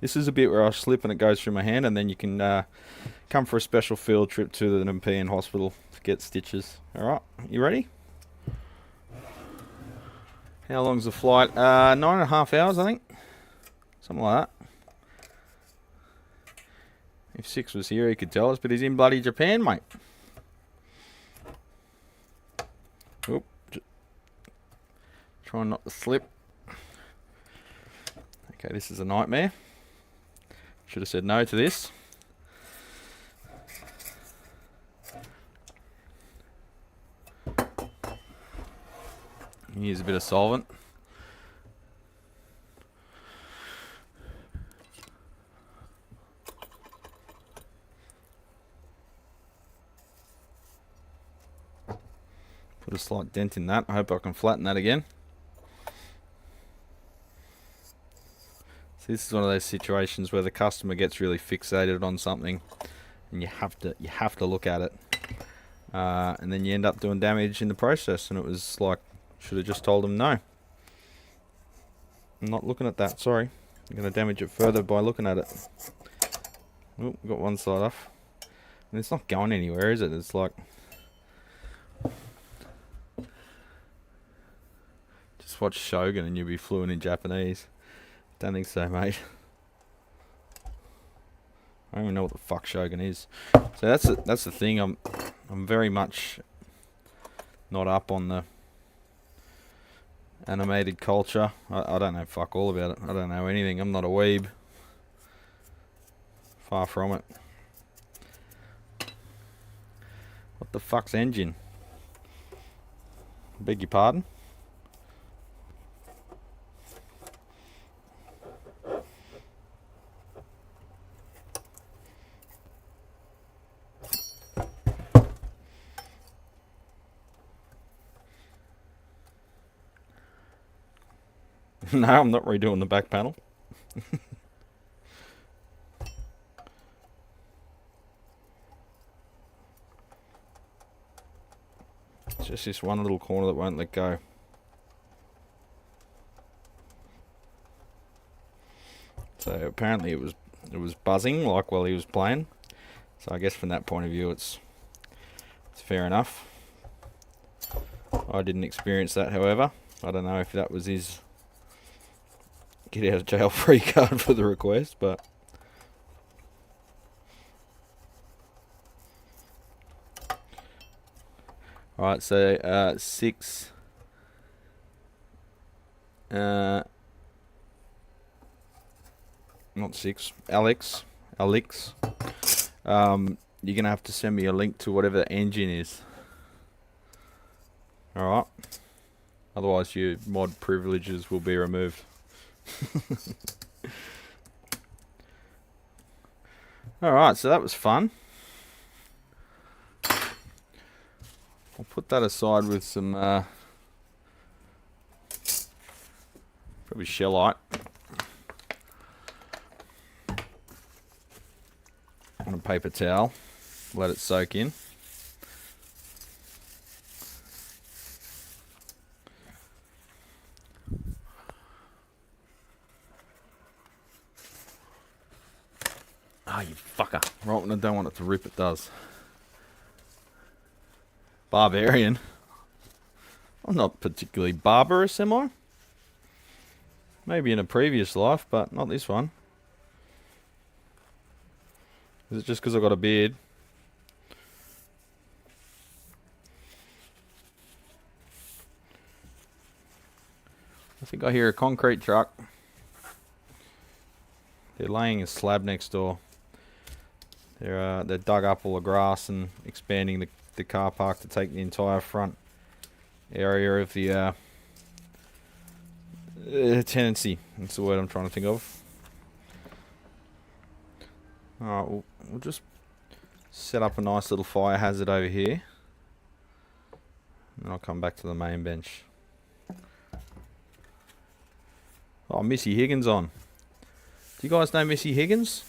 This is a bit where I slip and it goes through my hand, and then you can come for a special field trip to the Nepean hospital to get stitches. Alright, you ready? How long's the flight? 9.5 hours, I think. Something like that. If Six was here, he could tell us, but he's in bloody Japan, mate. Oop. Trying not to slip. Okay, this is a nightmare. Should have said no to this. Here's a bit of solvent. Put a slight dent in that. I hope I can flatten that again. So this is one of those situations where the customer gets really fixated on something, and you have to look at it, and then you end up doing damage in the process. And it was like, should have just told them no. I'm not looking at that. Sorry, I'm going to damage it further by looking at it. Oh, got one side off, and it's not going anywhere, is it? It's like, just watch Shogun and you'll be fluent in Japanese. Don't think so, mate. I don't even know what the fuck Shogun is. So that's the thing. I'm very much not up on the animated culture. I don't know fuck all about it. I don't know anything. I'm not a weeb. Far from it. What the fuck's engine? Beg your pardon? No, I'm not redoing the back panel. It's just this one little corner that won't let go. So apparently it was buzzing like while he was playing. So I guess from that point of view it's fair enough. I didn't experience that, however. I don't know if that was his get out of jail free card for the request, but alright, so 6 not 6 Alex you're gonna have to send me a link to whatever the engine is. Alright, otherwise your mod privileges will be removed. Alright, so that was fun. I'll put that aside with some probably shellite on a paper towel. Let it soak in. Ah, you fucker. Right when I don't want it to rip, it does. Barbarian. I'm not particularly barbarous, am I? Maybe in a previous life, but not this one. Is it just because I've got a beard? I think I hear a concrete truck. They're laying a slab next door. They're dug up all the grass and expanding the car park to take the entire front area of the tenancy. That's the word I'm trying to think of. Alright, we'll just set up a nice little fire hazard over here. And I'll come back to the main bench. Oh, Missy Higgins on. Do you guys know Missy Higgins?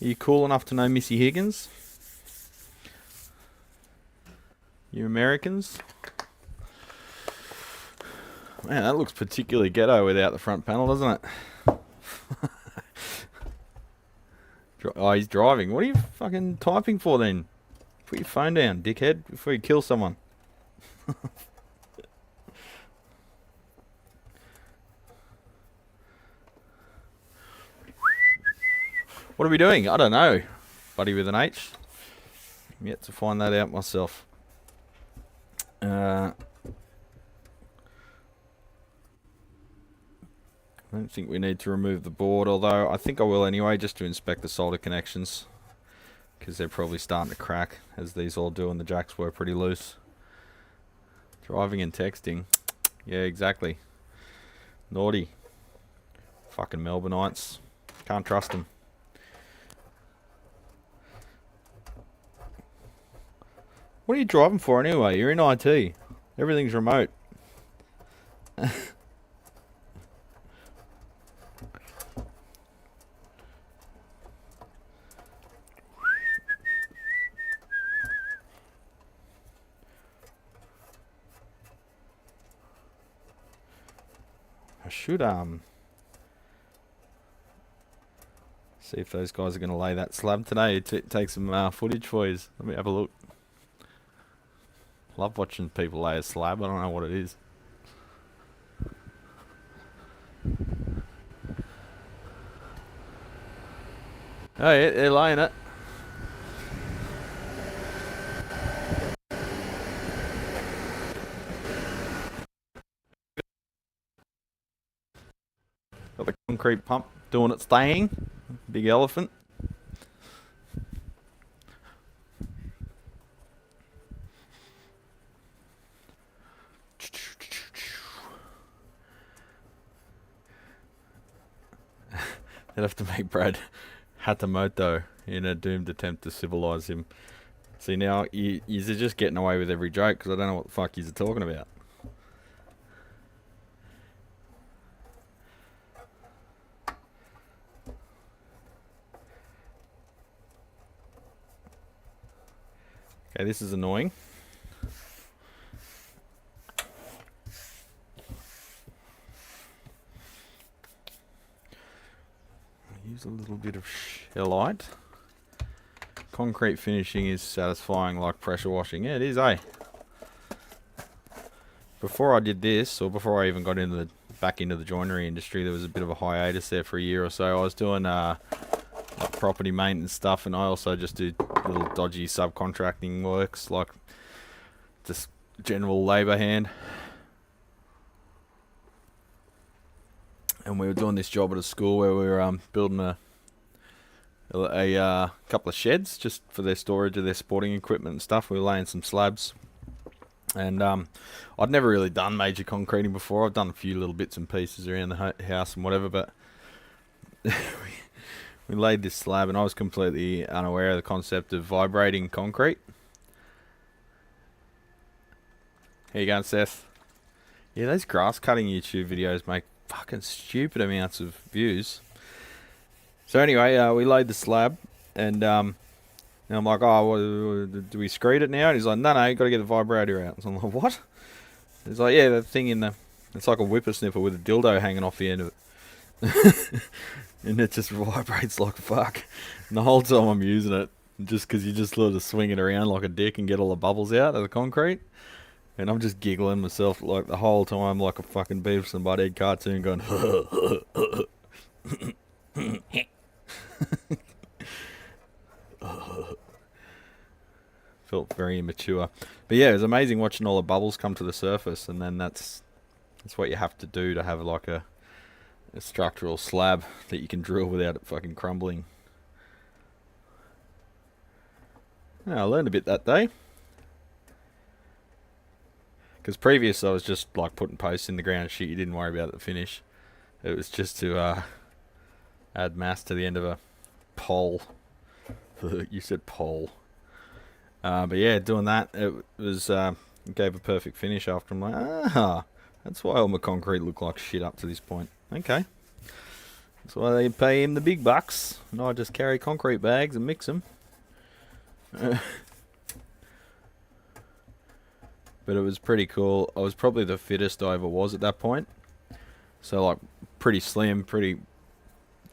Are you cool enough to know Missy Higgins? You Americans? Man, that looks particularly ghetto without the front panel, doesn't it? Oh, he's driving. What are you fucking typing for then? Put your phone down, dickhead, before you kill someone. What are we doing? I don't know. Buddy with an H. I'm yet to find that out myself. I don't think we need to remove the board, although I think I will anyway, just to inspect the solder connections, because they're probably starting to crack, as these all do, and the jacks were pretty loose. Driving and texting. Yeah, exactly. Naughty. Fucking Melbourneites. Can't trust them. What are you driving for anyway? You're in IT. Everything's remote. I should see if those guys are going to lay that slab today. Take some footage for you. Let me have a look. Love watching people lay a slab. I don't know what it is. Oh yeah, they're laying it. Got the concrete pump doing its thing. Big elephant. They'd have to make Brad Hatamoto in a doomed attempt to civilise him. See, now you're just getting away with every joke because I don't know what the fuck you're talking about. Okay, this is annoying. Use a little bit of shellite. Concrete finishing is satisfying like pressure washing. Yeah, it is, eh? Before I did this, or before I even got into back into the joinery industry, there was a bit of a hiatus there for a year or so. I was doing like property maintenance stuff, and I also just do little dodgy subcontracting works, like just general labour hand. And we were doing this job at a school where we were building a couple of sheds just for their storage of their sporting equipment and stuff. We were laying some slabs, and I'd never really done major concreting before. I've done a few little bits and pieces around the house and whatever, but we laid this slab, and I was completely unaware of the concept of vibrating concrete. How you going, Seth? Yeah, those grass cutting YouTube videos make fucking stupid amounts of views. So anyway, we laid the slab, and I'm like, oh, do we screed it now? And he's like, no, you got to get the vibrator out. So I'm like, what? He's like, yeah, the thing in the, it's like a whippersnipper with a dildo hanging off the end of it. And it just vibrates like fuck. And the whole time I'm using it, just because you just sort of swing it around like a dick and get all the bubbles out of the concrete. And I'm just giggling myself like the whole time, like a fucking Beavis and Butthead cartoon going. Felt very immature. But yeah, it was amazing watching all the bubbles come to the surface, and then that's what you have to do to have like a structural slab that you can drill without it fucking crumbling. Yeah, I learned a bit that day. Because previous I was just like putting posts in the ground and shit, you didn't worry about the finish. It was just to add mass to the end of a pole. You said pole. But yeah, doing that, it was gave a perfect finish after. I'm like, that's why all my concrete looked like shit up to this point. Okay. That's why they pay him the big bucks, and I just carry concrete bags and mix them. But it was pretty cool. I was probably the fittest I ever was at that point. So like pretty slim, pretty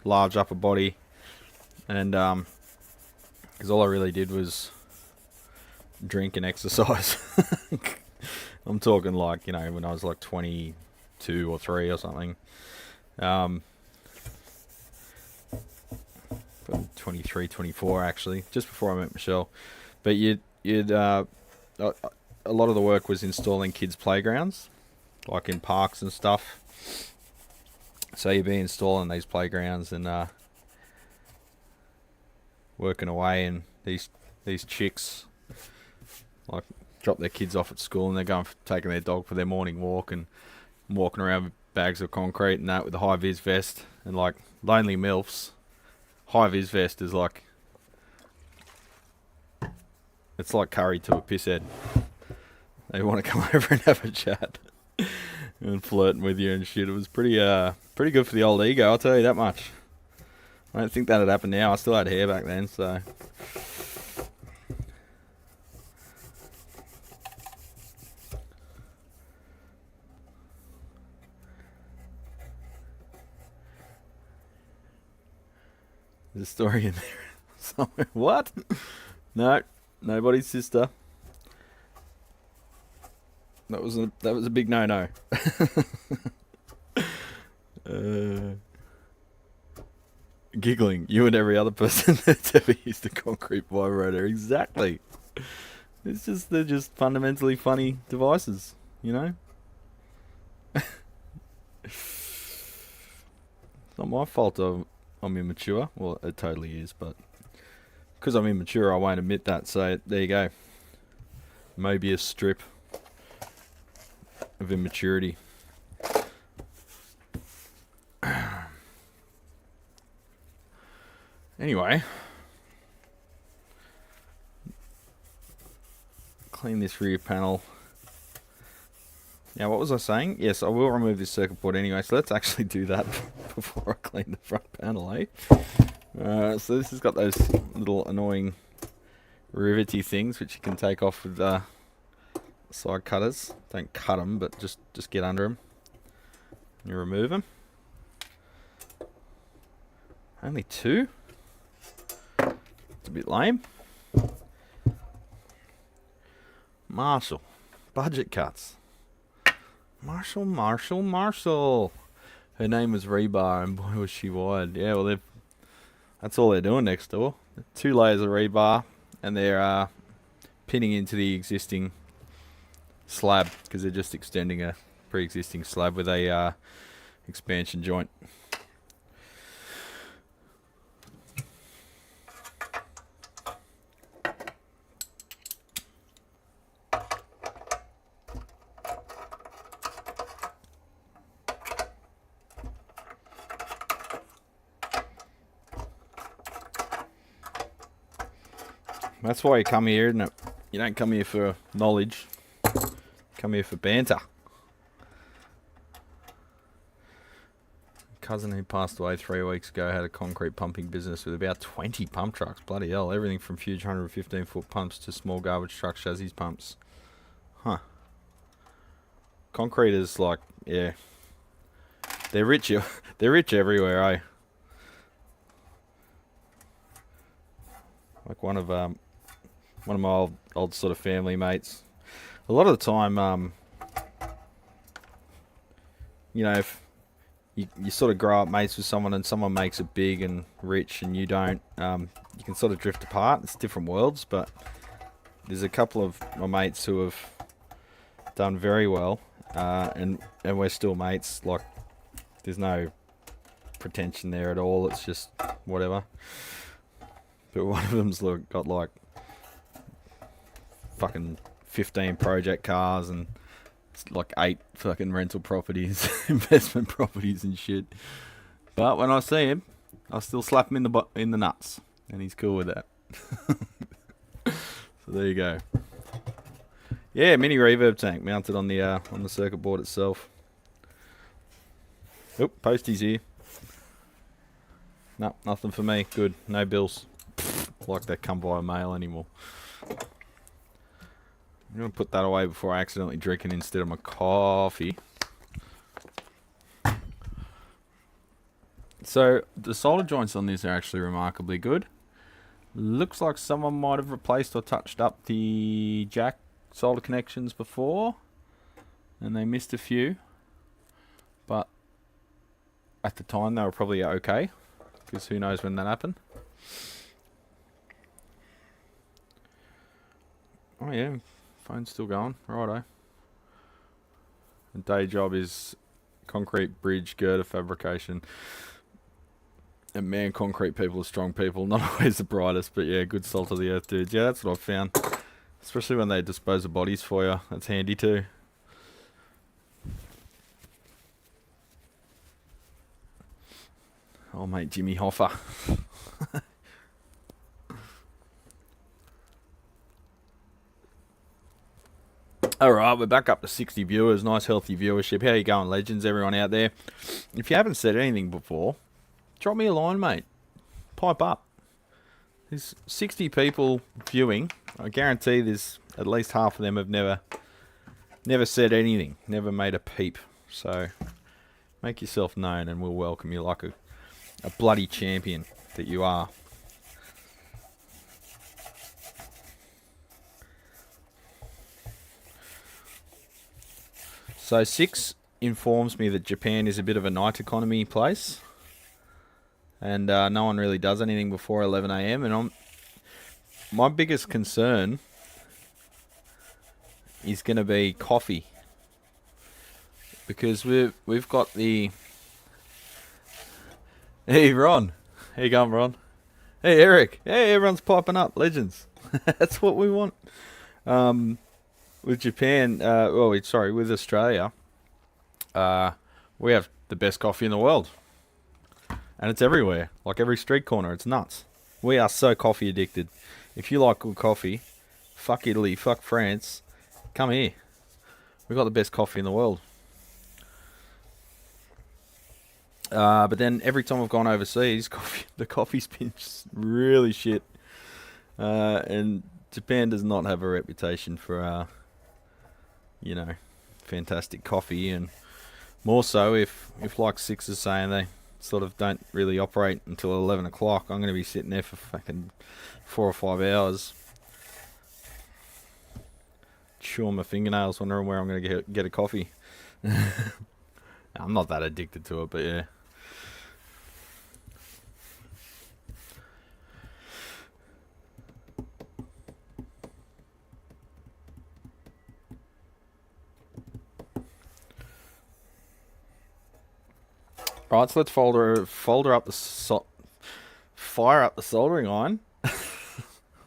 large upper body, and because all I really did was drink and exercise. I'm talking like, you know, when I was like 22 or 3 or something. 23, 24 actually, just before I met Michelle. But you'd a lot of the work was installing kids' playgrounds, like in parks and stuff. So you'd be installing these playgrounds and working away, and these chicks like drop their kids off at school and they're going taking their dog for their morning walk and walking around with bags of concrete and that with a high vis vest, and like lonely milfs. High vis vest is like, it's like curry to a pisshead. They want to come over and have a chat and flirting with you and shit. It was pretty good for the old ego, I'll tell you that much. I don't think that'd happen now. I still had hair back then, so. There's a story in there somewhere. What? No, nobody's sister. That was a big no-no. Giggling. You and every other person that's ever used a concrete vibrator. Exactly. They're just fundamentally funny devices, you know? It's not my fault I'm immature. Well, it totally is, but because I'm immature, I won't admit that. So there you go. Mobius strip of immaturity. Anyway, clean this rear panel. Now, what was I saying? Yes, I will remove this circuit board anyway, so let's actually do that before I clean the front panel, eh? So this has got those little annoying rivety things which you can take off with side cutters. Don't cut them, but just get under them. You remove them. Only 2? It's a bit lame. Marshall. Budget cuts. Marshall. Her name was Rebar, and boy was she wide. Yeah, well, that's all they're doing next door. 2 layers of rebar, and they're pinning into the existing slab, because they're just extending a pre-existing slab with a expansion joint. That's why you come here, isn't it? You don't come here for knowledge. You come here for banter. Cousin who passed away 3 weeks ago had a concrete pumping business with about 20 pump trucks. Bloody hell. Everything from huge 115-foot pumps to small garbage truck chassis pumps. Huh. Concrete is like, yeah. They're rich. They're rich everywhere, eh? Like one of my old sort of family mates. A lot of the time, you know, if you sort of grow up mates with someone and someone makes it big and rich and you don't, you can sort of drift apart. It's different worlds, but there's a couple of my mates who have done very well, and we're still mates. Like, there's no pretension there at all. It's just whatever. But one of them's got like fucking 15 project cars and like 8 fucking rental properties, investment properties and shit. But when I see him, I'll still slap him in the nuts, and he's cool with that. So there you go. Yeah, mini reverb tank mounted on the circuit board itself. Oop, posties here. No, nothing for me. Good, no bills. Like that come via mail anymore. I'm gonna put that away before I accidentally drink it instead of my coffee. So the solder joints on this are actually remarkably good. Looks like someone might have replaced or touched up the jack solder connections before, and they missed a few. But at the time they were probably okay, because who knows when that happened. Oh yeah, phone's still going. Righto. The day job is concrete bridge girder fabrication. And man, concrete people are strong people. Not always the brightest, but yeah, good salt of the earth dudes. Yeah, that's what I've found. Especially when they dispose of bodies for you. That's handy too. Oh mate, Jimmy Hoffa. Alright, we're back up to 60 viewers. Nice healthy viewership. How you going, legends, everyone out there? If you haven't said anything before, drop me a line, mate. Pipe up. There's 60 people viewing. I guarantee there's at least half of them have never said anything, never made a peep. So make yourself known and we'll welcome you like a bloody champion that you are. So 6 informs me that Japan is a bit of a night economy place. And no one really does anything before 11 AM. And my biggest concern is going to be coffee, because we've got the. Hey Ron, how you going, Ron? Hey Eric, hey, everyone's piping up, legends. That's what we want. With Japan, with Australia, we have the best coffee in the world. And it's everywhere, like every street corner. It's nuts. We are so coffee addicted. If you like good coffee, fuck Italy, fuck France, come here. We've got the best coffee in the world. But then every time I've gone overseas, the coffee's been just really shit. And Japan does not have a reputation for, fantastic coffee. And more so if like Six is saying they sort of don't really operate until 11 o'clock. I'm going to be sitting there for fucking 4 or 5 hours, chewing my fingernails, wondering where I'm going to get a coffee. I'm not that addicted to it, but yeah. Right, so let's fire up the soldering iron.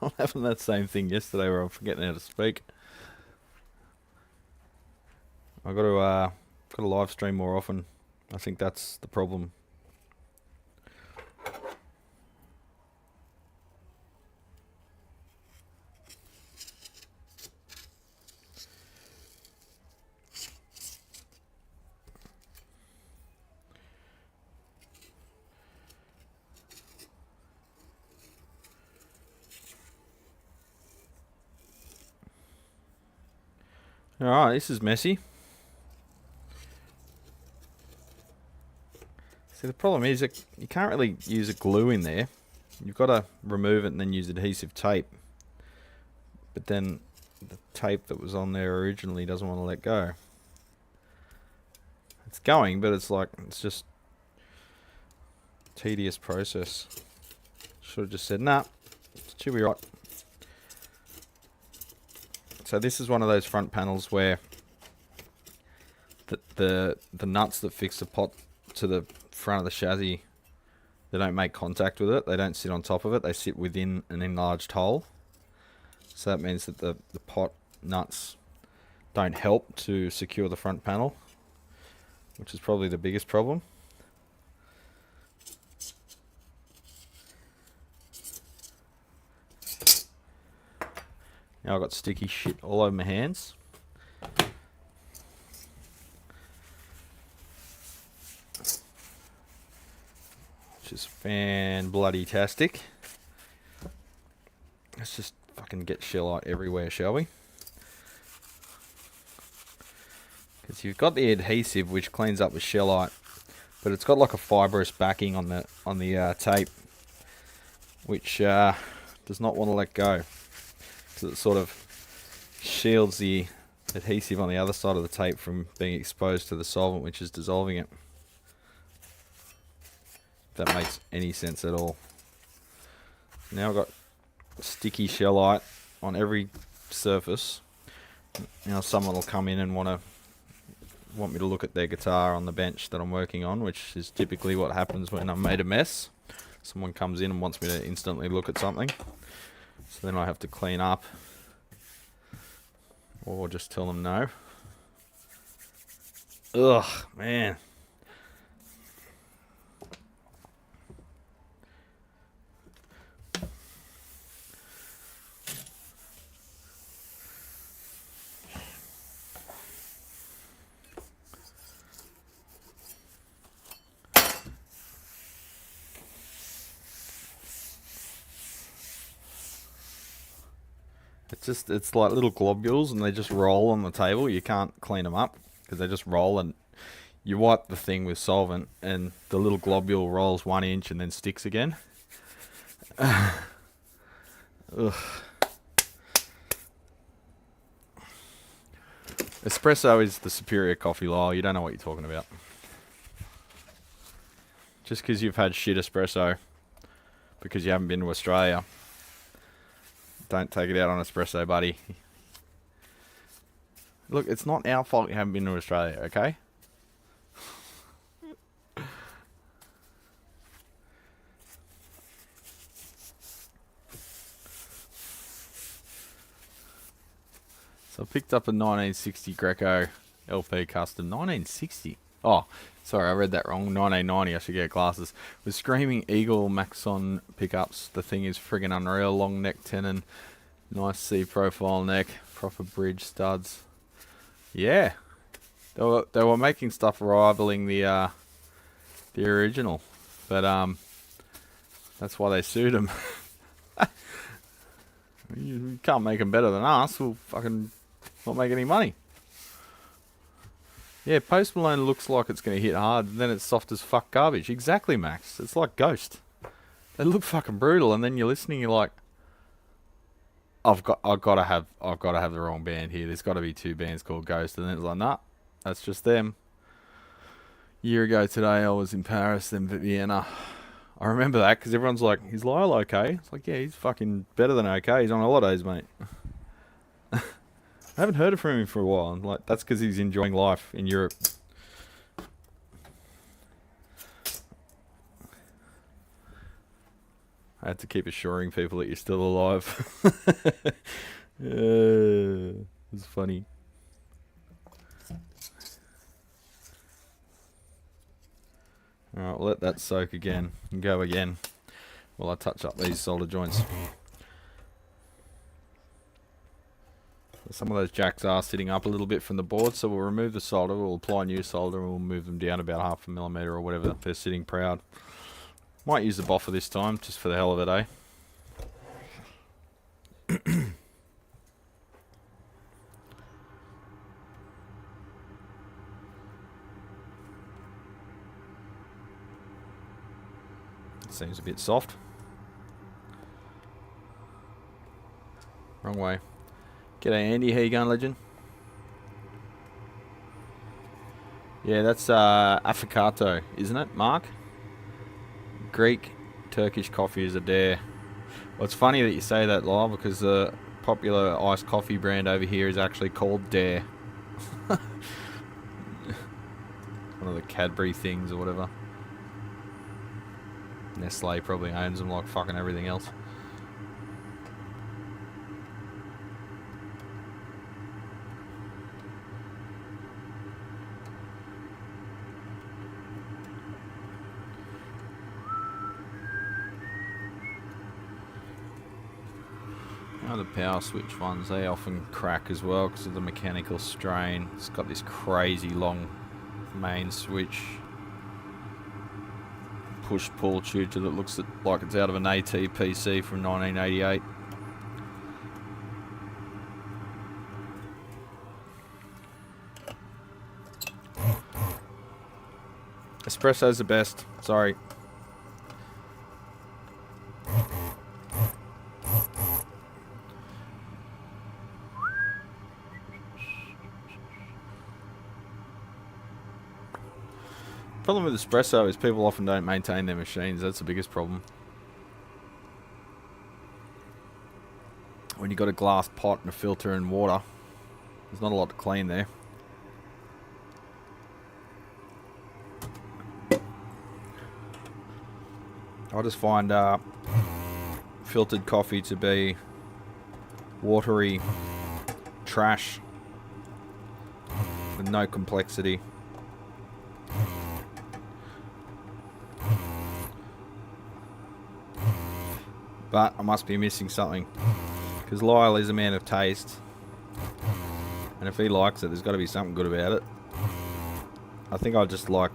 I'm having that same thing yesterday where I'm forgetting how to speak. I got to live stream more often. I think that's the problem. Alright, this is messy. See, the problem is that you can't really use a glue in there. You've got to remove it and then use adhesive tape. But then the tape that was on there originally doesn't want to let go. It's going, but it's just a tedious process. Should have just said, nah, it should be right. So this is one of those front panels where the nuts that fix the pot to the front of the chassis, they don't make contact with it. They don't sit on top of it. They sit within an enlarged hole. So that means that the pot nuts don't help to secure the front panel, which is probably the biggest problem. Now I've got sticky shit all over my hands. Which is fan-bloody-tastic. Let's just fucking get shellite everywhere, shall we? Because you've got the adhesive which cleans up with shellite, but it's got like a fibrous backing on the tape, which does not want to let go. So it sort of shields the adhesive on the other side of the tape from being exposed to the solvent which is dissolving it. If that makes any sense at all. Now I've got sticky shellite on every surface. Now someone will come in and want me to look at their guitar on the bench that I'm working on, which is typically what happens when I've made a mess. Someone comes in and wants me to instantly look at something. So then I have to clean up, or just tell them no. Ugh, man. It's like little globules and they just roll on the table. You can't clean them up because they just roll, and you wipe the thing with solvent and the little globule rolls 1 inch and then sticks again. Ugh. Espresso is the superior coffee, Lyle. You don't know what you're talking about. Just because you've had shit espresso because you haven't been to Australia, don't take it out on espresso, buddy. Look, it's not our fault you haven't been to Australia, okay? So I picked up a 1960 Greco LP custom. 1960? Oh, sorry, I read that wrong. 1990, I should get glasses. With screaming Eagle Maxon pickups. The thing is friggin' unreal. Long neck tenon, nice C profile neck, proper bridge studs. Yeah, they were making stuff rivaling the original, but that's why they sued them. You can't make them better than us. We'll fucking not make any money. Yeah, Post Malone looks like it's going to hit hard, and then it's soft as fuck garbage. Exactly, Max. It's like Ghost. They look fucking brutal, and then you're listening, you're like, I've got to have the wrong band here. There's got to be two bands called Ghost, and then it's like, nah, that's just them. A year ago today, I was in Paris, then Vienna. I remember that because everyone's like, "Is Lyle okay?" It's like, yeah, he's fucking better than okay. He's on holidays, mate. I haven't heard from him for a while. I'm like, that's because he's enjoying life in Europe. I had to keep assuring people that you're still alive. It's funny. Alright, we'll let that soak again and go again while I touch up these solder joints. Some of those jacks are sitting up a little bit from the board, so we'll remove the solder, we'll apply new solder, and we'll move them down about 0.5 millimeter or whatever if they're sitting proud. Might use the BOFA this time, just for the hell of it, eh? Seems a bit soft. Wrong way. G'day Andy, how you going, legend? Yeah, that's affogato, isn't it, Mark? Greek Turkish coffee is a dare. Well, it's funny that you say that, Lyle, because popular iced coffee brand over here is actually called Dare. One of the Cadbury things or whatever. Nestle probably owns them like fucking everything else. Now the power switch ones, they often crack as well because of the mechanical strain. It's got this crazy long main switch. Push-pull tutor that looks like it's out of an AT PC from 1988. Espresso's the best. Sorry. Problem with espresso is people often don't maintain their machines. That's the biggest problem. When you've got a glass pot and a filter and water, there's not a lot to clean there. I just find filtered coffee to be watery trash with no complexity. But I must be missing something, because Lyle is a man of taste, and if he likes it, there's got to be something good about it. I think I just like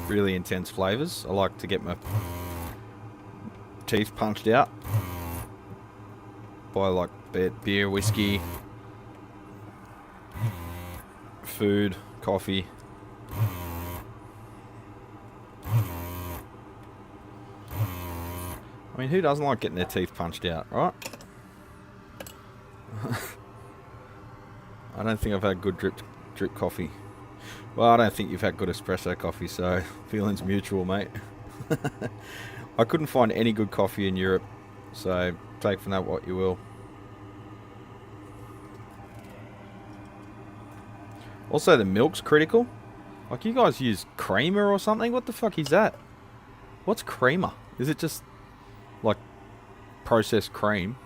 really intense flavours. I like to get my teeth punched out by like beer, whiskey, food, coffee. I mean, who doesn't like getting their teeth punched out, right? I don't think I've had good drip coffee. Well, I don't think you've had good espresso coffee, so feeling's mutual, mate. I couldn't find any good coffee in Europe, so take from that what you will. Also, the milk's critical. Like, you guys use creamer or something? What the fuck is that? What's creamer? Is it just like processed cream?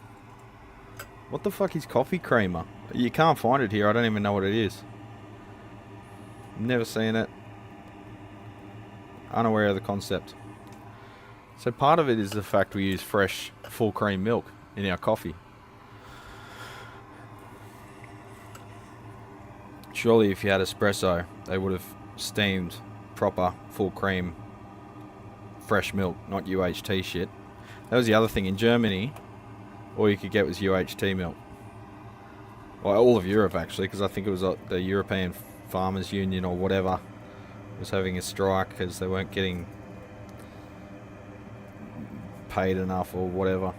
What the fuck is coffee creamer? You can't find it here. I don't even know what it is. Never seen it. Unaware of the concept. So part of it is the fact we use fresh full cream milk in our coffee. Surely if you had espresso, they would have steamed proper full cream fresh milk, not UHT shit. That was the other thing. In Germany, all you could get was UHT milk. Well, all of Europe, actually, because I think it was the European Farmers Union or whatever was having a strike because they weren't getting paid enough or whatever.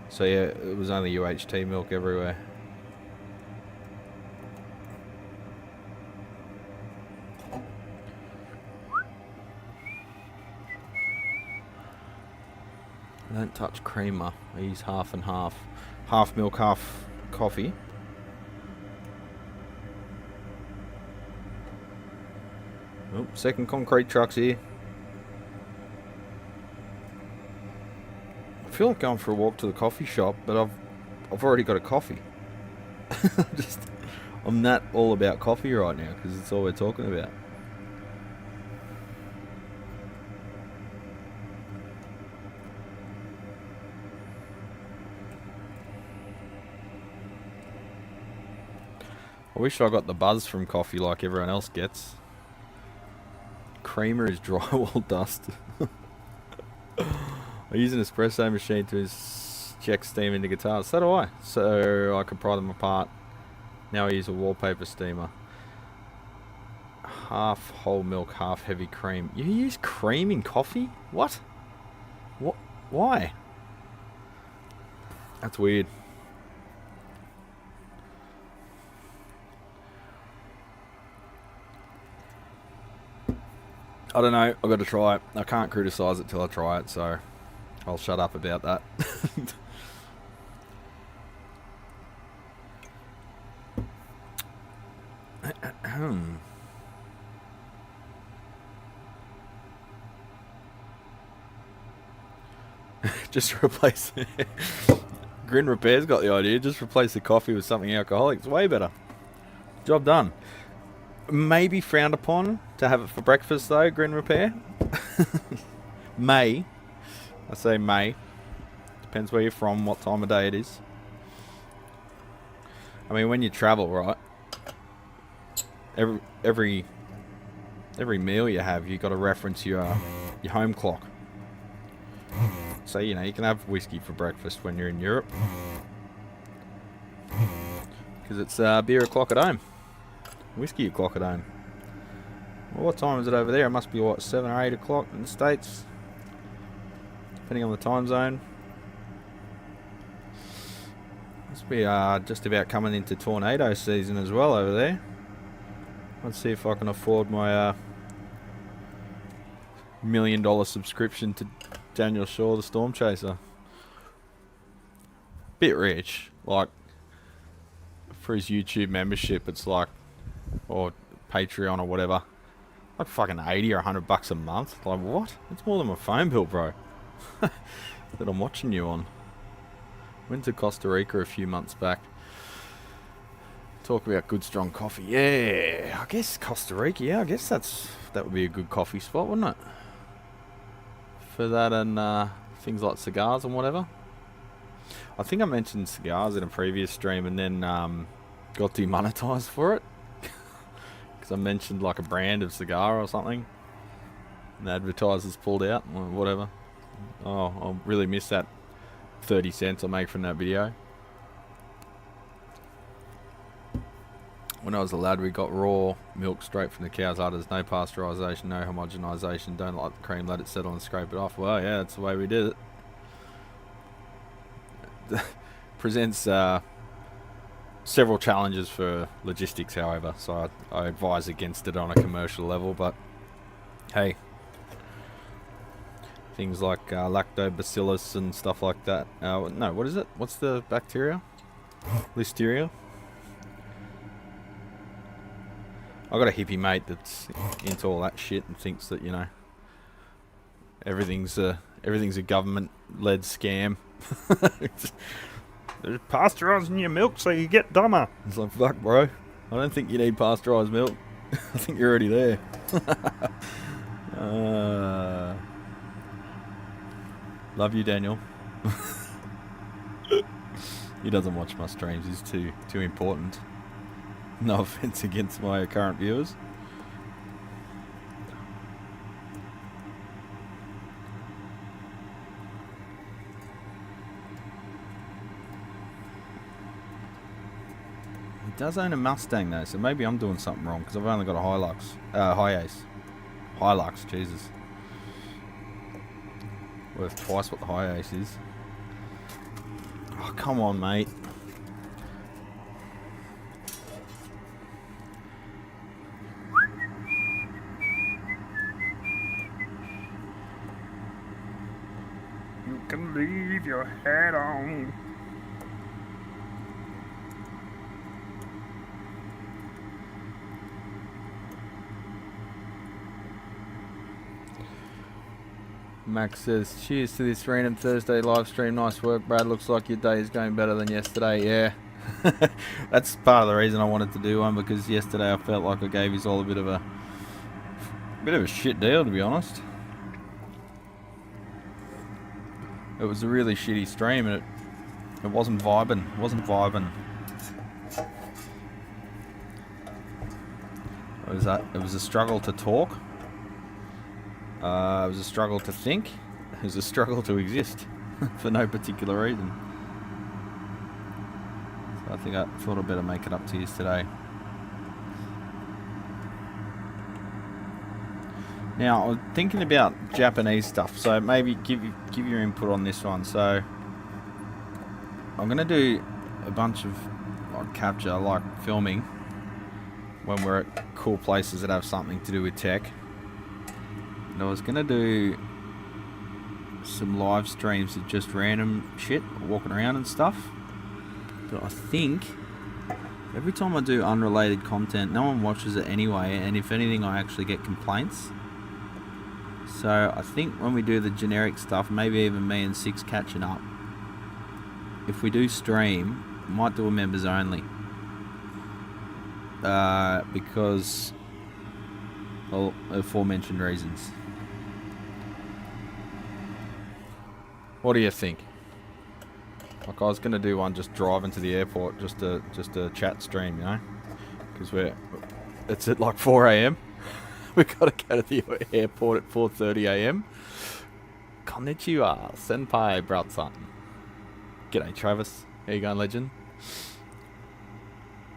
So yeah, it was only UHT milk everywhere. I don't touch creamer. I use half and half. Half milk, half coffee. Oh, second concrete truck's here. I feel like going for a walk to the coffee shop, but I've already got a coffee. I'm not all about coffee right now because it's all we're talking about. I wish I got the buzz from coffee like everyone else gets. Creamer is drywall dust. I use an espresso machine to inject steam into guitars. So do I. So I can pry them apart. Now I use a wallpaper steamer. Half whole milk, half heavy cream. You use cream in coffee? What? What? Why? That's weird. I don't know. I've got to try it. I can't criticise it till I try it, so I'll shut up about that. Just replace Grin Repair's got the idea. Just replace the coffee with something alcoholic. It's way better. Job done. Maybe frowned upon to have it for breakfast though, Grin Repair. May. I say may. Depends where you're from, what time of day it is. I mean, when you travel, right? Every meal you have, you got to reference your home clock. So, you know, you can have whiskey for breakfast when you're in Europe. Because it's beer o'clock at home. Whiskey o'clock at home. Well, what time is it over there? It must be, what, 7 or 8 o'clock in the States? Depending on the time zone. Must be just about coming into tornado season as well over there. Let's see if I can afford my $1 million subscription to Daniel Shaw, the Storm Chaser. Bit rich, like for his YouTube membership, it's like, or Patreon or whatever, like fucking 80 or $100 a month. Like what? It's more than my phone bill, bro. That I'm watching you on. Went to Costa Rica a few months back. Talk about good strong coffee. Yeah, I guess Costa Rica. Yeah, I guess that would be a good coffee spot, wouldn't it? For that and things like cigars and whatever. I think I mentioned cigars in a previous stream and then got demonetized for it. Because I mentioned like a brand of cigar or something. And the advertisers pulled out or whatever. Oh, I'll really miss that 30 cents I made from that video. When I was a lad, we got raw milk straight from the cow's udders. No pasteurisation, no homogenisation. Don't like the cream, let it settle and scrape it off. Well, yeah, that's the way we did it. Presents several challenges for logistics, however, so I advise against it on a commercial level, but hey, things like lactobacillus and stuff like that. No, what is it? What's the bacteria? Listeria? I got a hippie mate that's into all that shit and thinks that, you know, everything's a government-led scam. There's pasteurising in your milk so you get dumber. It's like, fuck, bro. I don't think you need pasteurised milk. I think you're already there. Love you, Daniel. He doesn't watch my streams. He's too important. No offense against my current viewers. He does own a Mustang though, so maybe I'm doing something wrong because I've only got a Hilux, Jesus. Worth twice what the Hi-Ace is. Oh, come on, mate. You can leave your hat on. Max says, cheers to this random Thursday live stream. Nice work, Brad. Looks like your day is going better than yesterday. Yeah. That's part of the reason I wanted to do one, because yesterday I felt like I gave you all a bit of a shit deal, to be honest. It was a really shitty stream and it wasn't vibing. It wasn't vibing. It was a struggle to talk. It was a struggle to think. It was a struggle to exist for no particular reason. So I thought I'd better make it up to you today. Now, I'm thinking about Japanese stuff, so maybe give your input on this one. So I'm going to do a bunch of like capture, like filming, when we're at cool places that have something to do with tech. And I was going to do some live streams of just random shit, walking around and stuff. But I think every time I do unrelated content, no one watches it anyway, and if anything, I actually get complaints. So I think when we do the generic stuff, maybe even me and Six catching up, if we do stream, I might do a members only. Because of aforementioned reasons. What do you think? Like, I was gonna do one just driving to the airport, just a chat stream, you know, because it's at like 4 a.m. We gotta go to the airport at 4:30 a.m. Konnichiwa, senpai, bratsan. G'day, Travis. How you going, legend?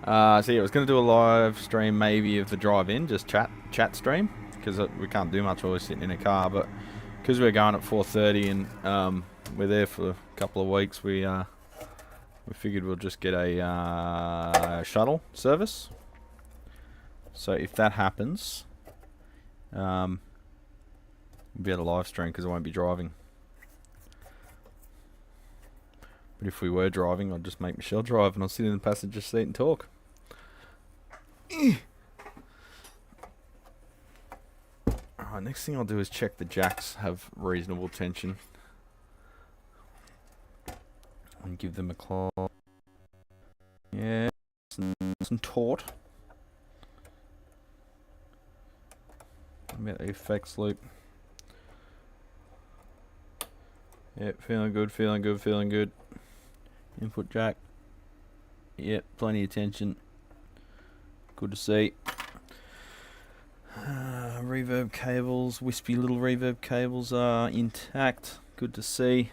So yeah, I was gonna do a live stream maybe of the drive-in, just chat stream, because we can't do much while we're sitting in a car, but because we're going at 4:30 and we're there for a couple of weeks, we figured we'll just get a shuttle service. So if that happens, we'll be able to live stream because I won't be driving. But if we were driving, I'd just make Michelle drive and I'll sit in the passenger seat and talk. Alright, next thing I'll do is check the jacks have reasonable tension. And give them a claw. Yeah, some taut. About the effects loop. Yep, feeling good, feeling good, feeling good. Input jack. Yep, plenty of tension. Good to see. Reverb cables, wispy little reverb cables are intact. Good to see.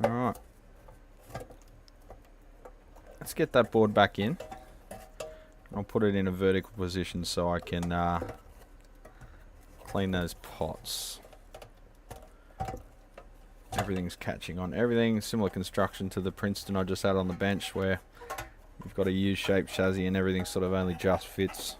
Alright. Let's get that board back in. I'll put it in a vertical position so I can clean those pots. Everything's catching on. Everything similar construction to the Princeton I just had on the bench, where you've got a U-shaped chassis and everything sort of only just fits.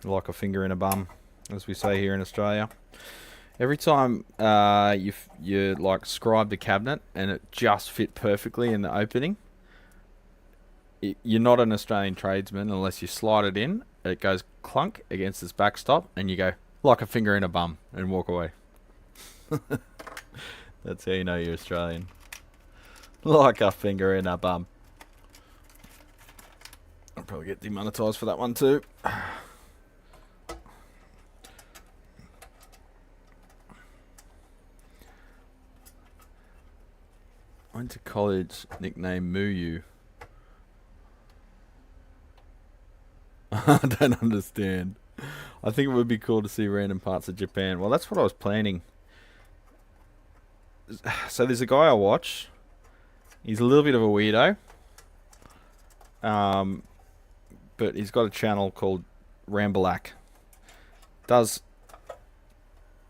Like a finger in a bum, as we say here in Australia. Every time you like scribe the cabinet and it just fit perfectly in the opening, you're not an Australian tradesman unless you slide it in, it goes clunk against its backstop, and you go like a finger in a bum and walk away. That's how you know you're Australian. Like a finger in a bum. I'll probably get demonetised for that one too. Went to college, nickname Muyu. I don't understand. I think it would be cool to see random parts of Japan. Well, that's what I was planning. So there's a guy I watch. He's a little bit of a weirdo. But he's got a channel called Rambleack. Does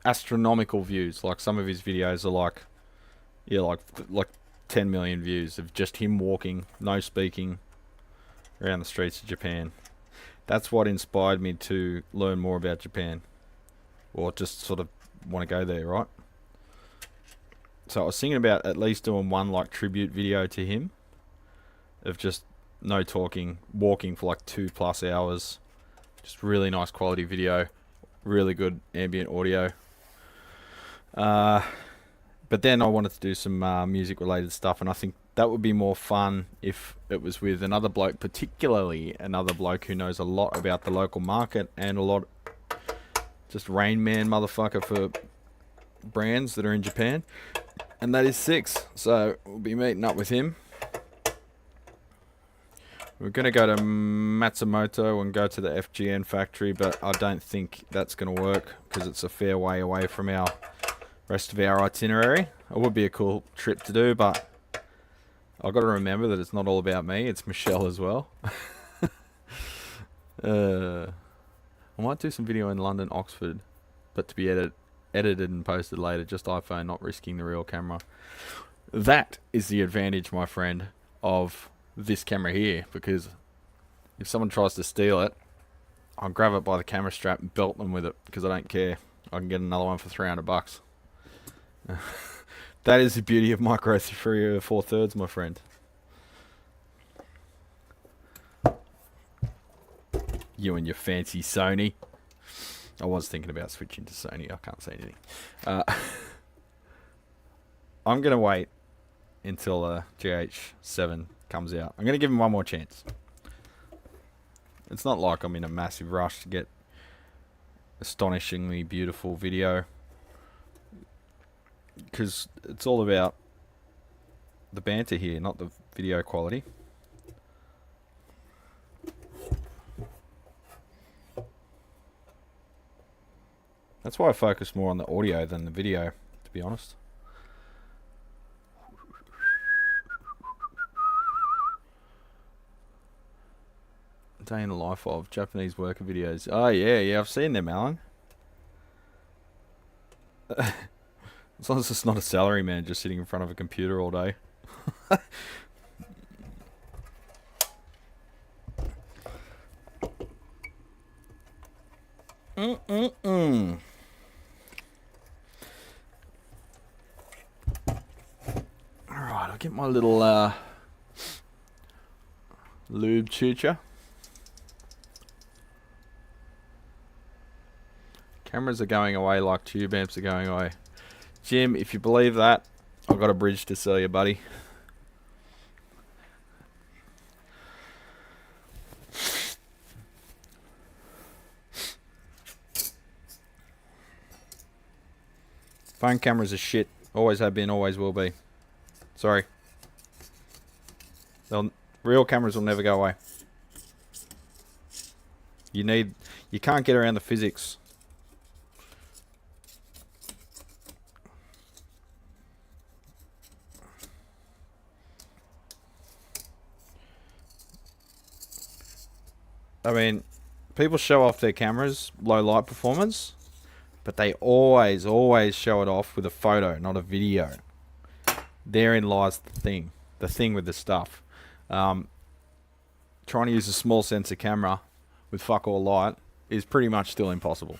astronomical views. Like, some of his videos are like, yeah, like 10 million views of just him walking, no speaking, around the streets of Japan. That's what inspired me to learn more about Japan, or just sort of want to go there, right? So I was thinking about at least doing one like tribute video to him, of just no talking, walking for like 2+ hours, just really nice quality video, really good ambient audio. But then I wanted to do some music related stuff, and I think that would be more fun if it was with another bloke, particularly another bloke who knows a lot about the local market and a lot, just Rain Man motherfucker for brands that are in Japan, and that is Six. So we'll be meeting up with him. We're going to go to Matsumoto and go to the FGN factory, but I don't think that's going to work because it's a fair way away from our rest of our itinerary. It would be a cool trip to do, but I've got to remember that it's not all about me, it's Michelle as well. I might do some video in London, Oxford, but to be edited and posted later, just iPhone, not risking the real camera. That is the advantage, my friend, of this camera here, because if someone tries to steal it, I'll grab it by the camera strap and belt them with it, because I don't care. I can get another one for $300. That is the beauty of micro 3 4/3, my friend. You and your fancy Sony. I was thinking about switching to Sony. I can't say anything. I'm going to wait until GH7 comes out. I'm going to give him one more chance. It's not like I'm in a massive rush to get astonishingly beautiful video, because it's all about the banter here, not the video quality. That's why I focus more on the audio than the video, to be honest. Day in the life of Japanese worker videos. Oh yeah, I've seen them, Alan. As long as it's not a salary man just sitting in front of a computer all day. Alright, I'll get my little lube chucher. Cameras are going away like tube amps are going away. Jim, if you believe that, I've got a bridge to sell you, buddy. Phone cameras are shit. Always have been, always will be. Sorry. Real cameras will never go away. You can't get around the physics. I mean, people show off their cameras, low light performance, but they always show it off with a photo, not a video. Therein lies the thing with the stuff. Trying to use a small sensor camera with fuck all light is pretty much still impossible.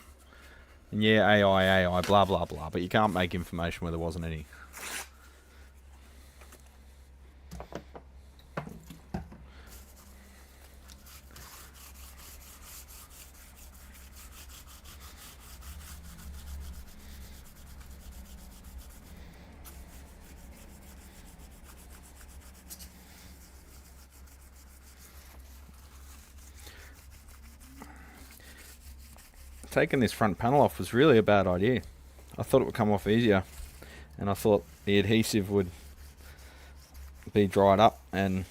And yeah, AI, blah blah blah, but you can't make information where there wasn't any. Taking this front panel off was really a bad idea. I thought it would come off easier, and I thought the adhesive would be dried up and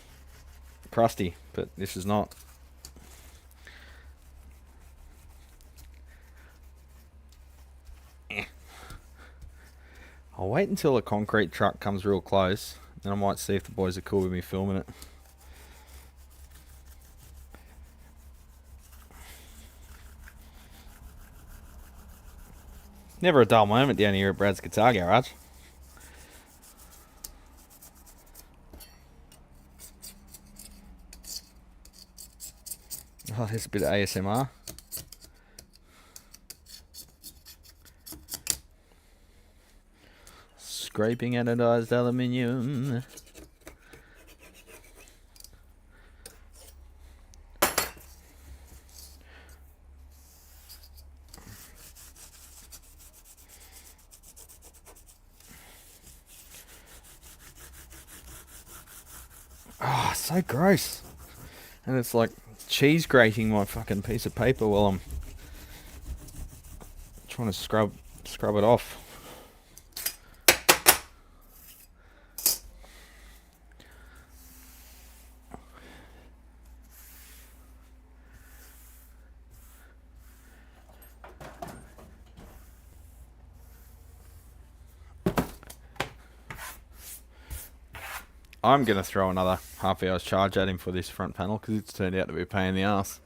crusty, but this is not. I'll wait until a concrete truck comes real close, then I might see if the boys are cool with me filming it. Never a dull moment down here at Brad's Guitar Garage. Oh, there's a bit of ASMR. Scraping anodized aluminium. Oh, so gross. And it's like cheese grating my fucking piece of paper while I'm trying to scrub it off. I'm going to throw another half hour's charge at him for this front panel because it's turned out to be a pain in the ass.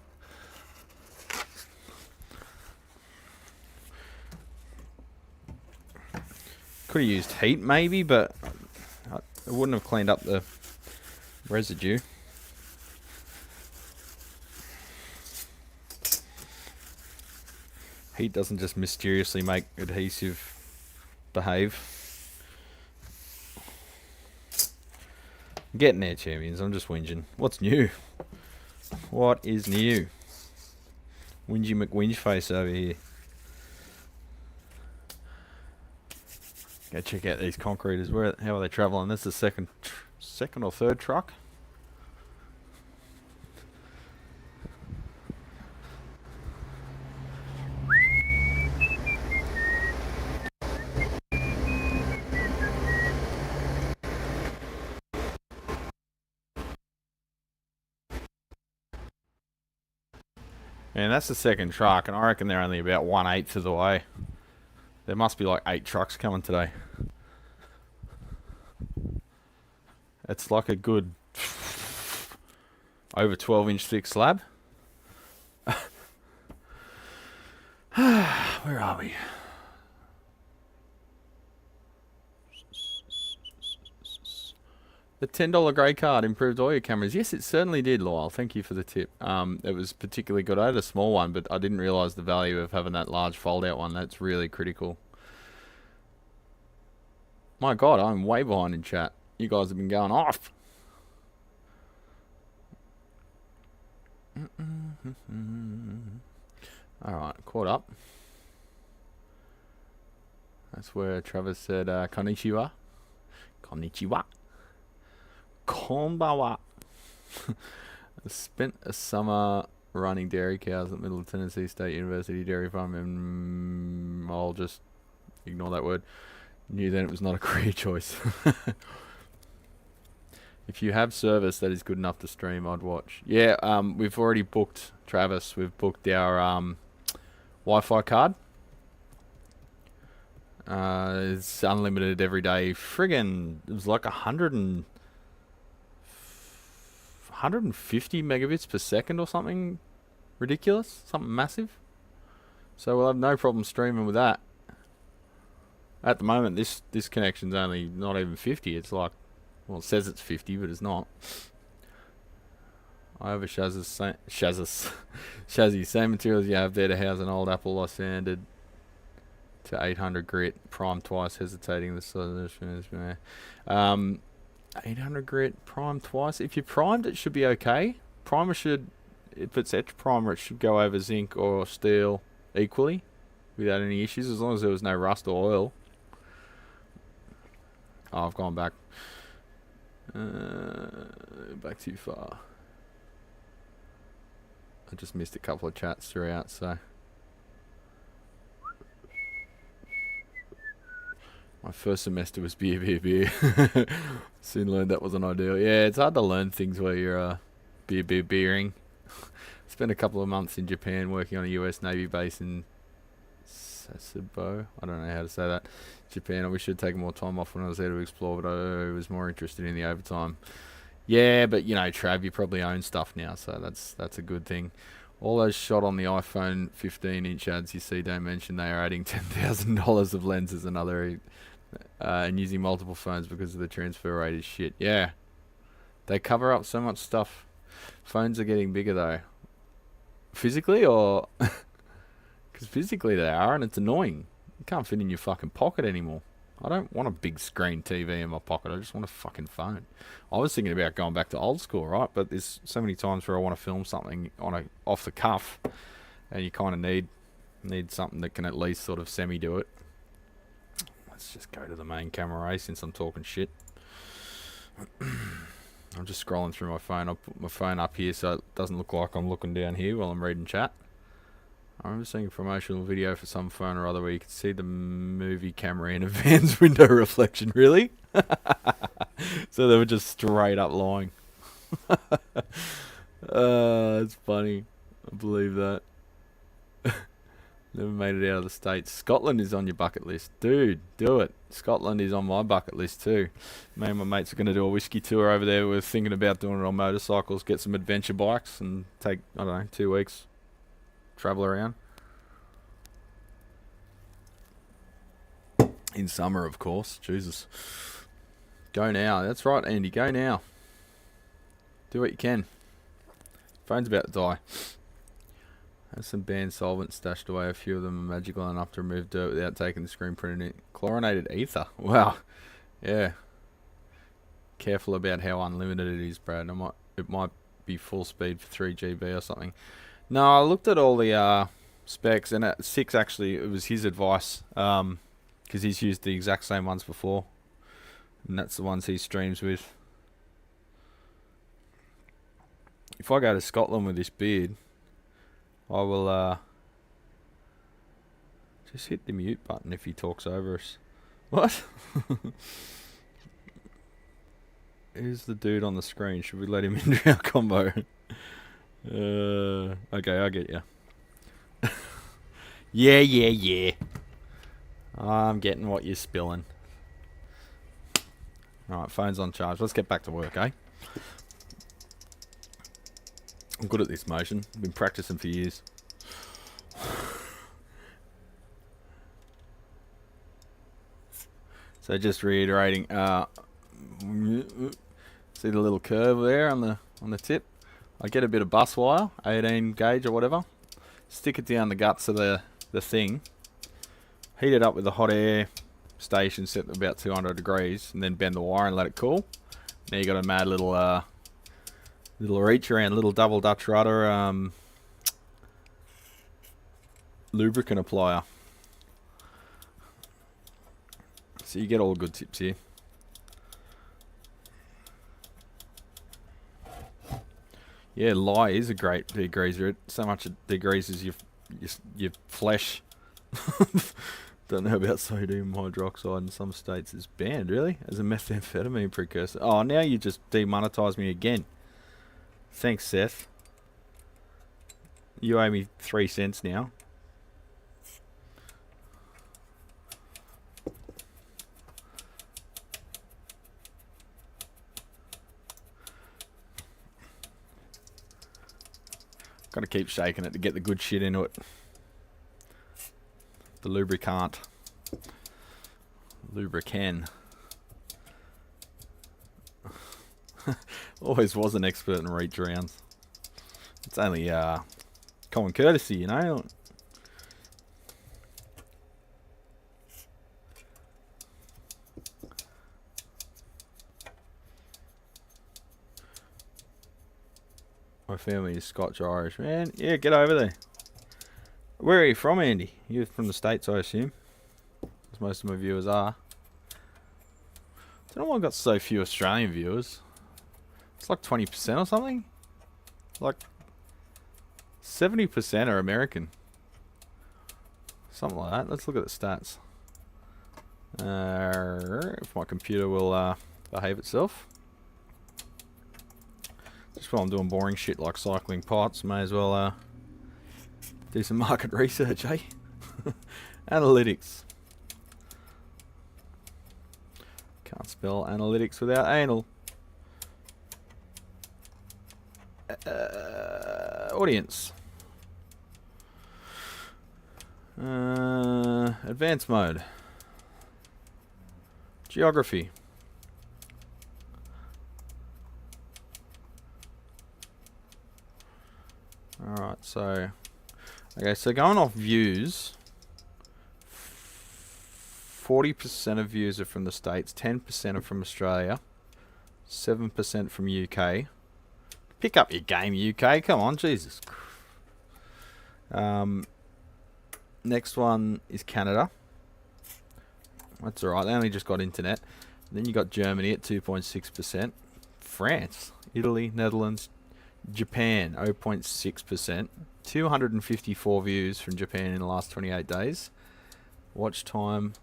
Could have used heat maybe, but it wouldn't have cleaned up the residue. Heat doesn't just mysteriously make adhesive behave. I'm getting there, champions. I'm just whinging. What's new? What is new? Whingy McWhingeface over here. Go check out these concreters. How are they travelling? This is the second or third truck. And that's the second truck, and I reckon they're only about 1/8 of the way. There must be like 8 trucks coming today. It's like a good over 12-inch thick slab. Where are we? The $10 grey card improved all your cameras. Yes, it certainly did, Lyle. Thank you for the tip. It was particularly good. I had a small one, but I didn't realise the value of having that large fold-out one. That's really critical. My God, I'm way behind in chat. You guys have been going off. Alright, caught up. That's where Travis said, konnichiwa. Konnichiwa. Konbawa. I spent a summer running dairy cows at Middle Tennessee State University Dairy Farm, and I'll just ignore that word. Knew then it was not a career choice. If you have service that is good enough to stream, I'd watch. Yeah, we've already booked, Travis. We've booked our Wi-Fi card. It's unlimited every day. Friggin', it was like 150 megabits per second or something ridiculous, something massive. So we'll have no problem streaming with that. At the moment, this connection's only not even 50. It's like, well, it says it's 50, but it's not. I have a chassis, same materials you have there to house an old Apple. I sanded to 800 grit, primed twice, hesitating the solution. 800 grit, primed twice. If you primed, it should be okay. Primer should, if it's etch primer, it should go over zinc or steel equally without any issues, as long as there was no rust or oil. Oh, I've gone back. Back too far. I just missed a couple of chats throughout, so. My first semester was beer. Soon learned that wasn't ideal. Yeah, it's hard to learn things where you're beering. Spent a couple of months in Japan working on a US Navy base in Sasebo. I don't know how to say that. Japan. I wish I'd taken more time off when I was there to explore, but I was more interested in the overtime. Yeah, but you know, Trav, you probably own stuff now, so that's a good thing. All those shot on the iPhone 15-inch ads you see don't mention they are adding $10,000 of lenses and other and using multiple phones because of the transfer rate is shit. Yeah, they cover up so much stuff. Phones are getting bigger though. Physically, or because physically they are, and it's annoying. You can't fit in your fucking pocket anymore. I don't want a big screen TV in my pocket. I just want a fucking phone. I was thinking about going back to old school, right? But there's so many times where I want to film something on a off the cuff, and you kind of need something that can at least sort of semi do it. Let's just go to the main camera race since I'm talking shit. I'm just scrolling through my phone. I'll put my phone up here so it doesn't look like I'm looking down here while I'm reading chat. I remember seeing a promotional video for some phone or other where you could see the movie camera in a van's window reflection. Really? So they were just straight up lying. It's funny. I believe that. Never made it out of the States. Scotland is on your bucket list. Dude, do it. Scotland is on my bucket list too. Me and my mates are going to do a whiskey tour over there. We're thinking about doing it on motorcycles, get some adventure bikes and take, I don't know, 2 weeks. Travel around. In summer, of course. Jesus. Go now. That's right, Andy. Go now. Do what you can. Phone's about to die. Have some banned solvents stashed away. A few of them are magical enough to remove dirt without taking the screen printer in. Chlorinated ether. Wow. Yeah. Careful about how unlimited it is, Brad. It might be full speed for 3 GB or something. No, I looked at all the specs, and at 6 actually, it was his advice, because he's used the exact same ones before, and that's the ones he streams with. If I go to Scotland with this beard, I will just hit the mute button if he talks over us. What? Who's the dude on the screen? Should we let him into our combo? Okay, I get you. Yeah. I'm getting what you're spilling. Alright, phone's on charge. Let's get back to work, eh? I'm good at this motion. I've been practicing for years. So just reiterating, see the little curve there on the tip? I get a bit of bus wire, 18 gauge or whatever, stick it down the guts of the thing, heat it up with a hot air station set at about 200 degrees, and then bend the wire and let it cool. Now you got a mad little reach around, little double Dutch rudder lubricant applier. So you get all the good tips here. Yeah, lye is a great degreaser. It so much it degreases your flesh. Don't know about sodium hydroxide in some states. It's banned, really, as a methamphetamine precursor. Oh, now you just demonetized me again. Thanks, Seth. You owe me 3 cents now. Gotta keep shaking it to get the good shit into it. The lubricant. Lubricant. Always was an expert in reach rounds. It's only common courtesy, you know. My family is Scotch-Irish. Man, yeah, get over there. Where are you from, Andy? You're from the States, I assume. As most of my viewers are. I don't know why I've got so few Australian viewers. It's like 20% or something. Like 70% are American. Something like that. Let's look at the stats. If my computer will behave itself. Just while I'm doing boring shit like cycling pots, may as well do some market research, eh? Analytics. Can't spell analytics without anal. Audience. Advanced mode. Geography. Alright, so going off views, 40% of views are from the States, 10% are from Australia, 7% from UK. Pick up your game, UK, come on, Jesus. Next one is Canada. That's alright, they only just got internet. Then you got Germany at 2.6%, France, Italy, Netherlands, Japan 0.6%, 254 views from Japan in the last 28 days. Watch time,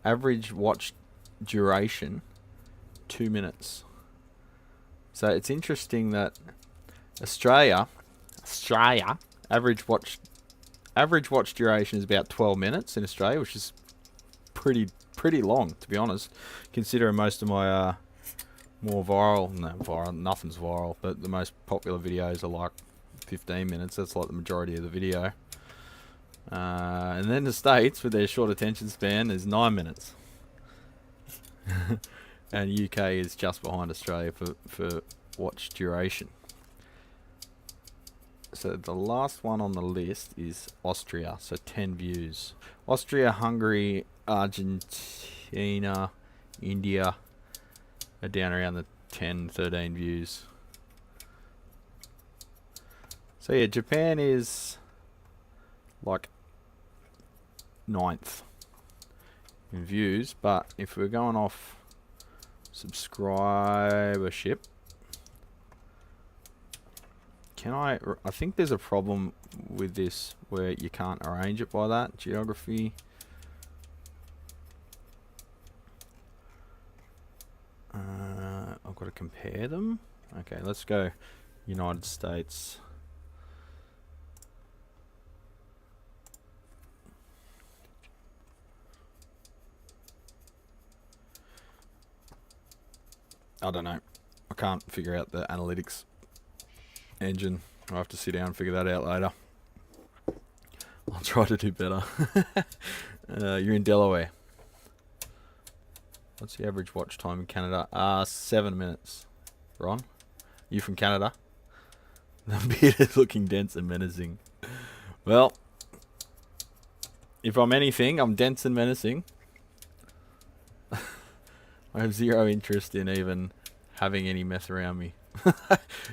average watch duration 2 minutes. So it's interesting that Australia average watch duration is about 12 minutes in Australia, which is pretty long, to be honest, considering most of my nothing's viral, but the most popular videos are like 15 minutes. That's like the majority of the video. And then the States, with their short attention span, is 9 minutes. And UK is just behind Australia for watch duration. So the last one on the list is Austria, so 10 views. Austria, Hungary, Argentina, India are down around the 10, 13 views. So yeah, Japan is like 9th in views, but if we're going off subscribership, I think there's a problem with this where you can't arrange it by that. Geography. I've got to compare them. Okay, let's go United States. I don't know. I can't figure out the analytics engine. I'll have to sit down and figure that out later. I'll try to do better. You're in Delaware. What's the average watch time in Canada? 7 minutes. Ron? You from Canada? The beard is looking dense and menacing. Well, if I'm anything, I'm dense and menacing. I have zero interest in even having any mess around me.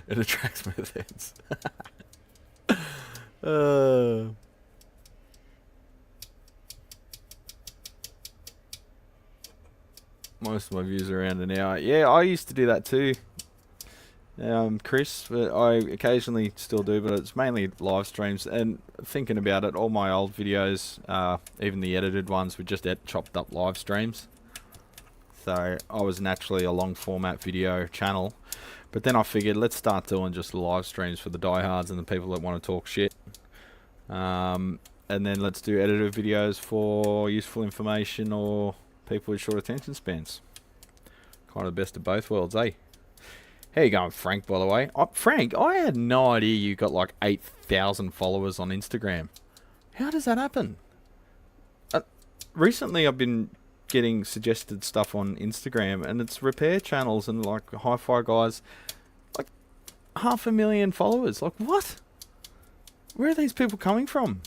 It attracts methods. Most of my views are around an hour. Yeah, I used to do that too, Chris. But I occasionally still do, but it's mainly live streams. And thinking about it, all my old videos, even the edited ones, were just chopped up live streams. So I was naturally a long format video channel. But then I figured, let's start doing just live streams for the diehards and the people that want to talk shit. And then let's do edited videos for useful information or people with short attention spans. Kind of the best of both worlds, eh? How you going, Frank, by the way? Frank, I had no idea you got like 8,000 followers on Instagram. How does that happen? Recently I've been getting suggested stuff on Instagram, and it's repair channels and like hi-fi guys, like 500,000 followers. Like, what? Where are these people coming from?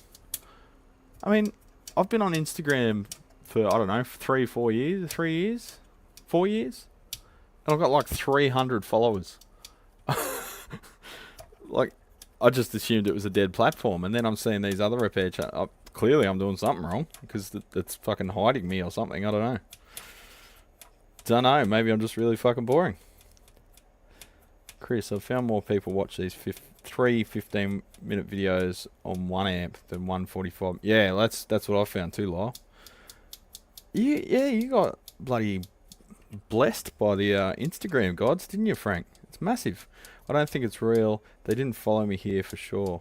I mean, I've been on Instagram for, I don't know, 4 years, 4 years, and I've got like 300 followers. Like, I just assumed it was a dead platform, and then I'm seeing these other repair channels. Clearly I'm doing something wrong, because that's fucking hiding me or something. I don't know. Maybe I'm just really fucking boring. Chris, I've found more people watch these 3 15-minute videos on 1 amp than 145. Yeah, that's what I found too, Lyle. You got bloody blessed by the Instagram gods, didn't you, Frank? It's massive. I don't think it's real. They didn't follow me here for sure.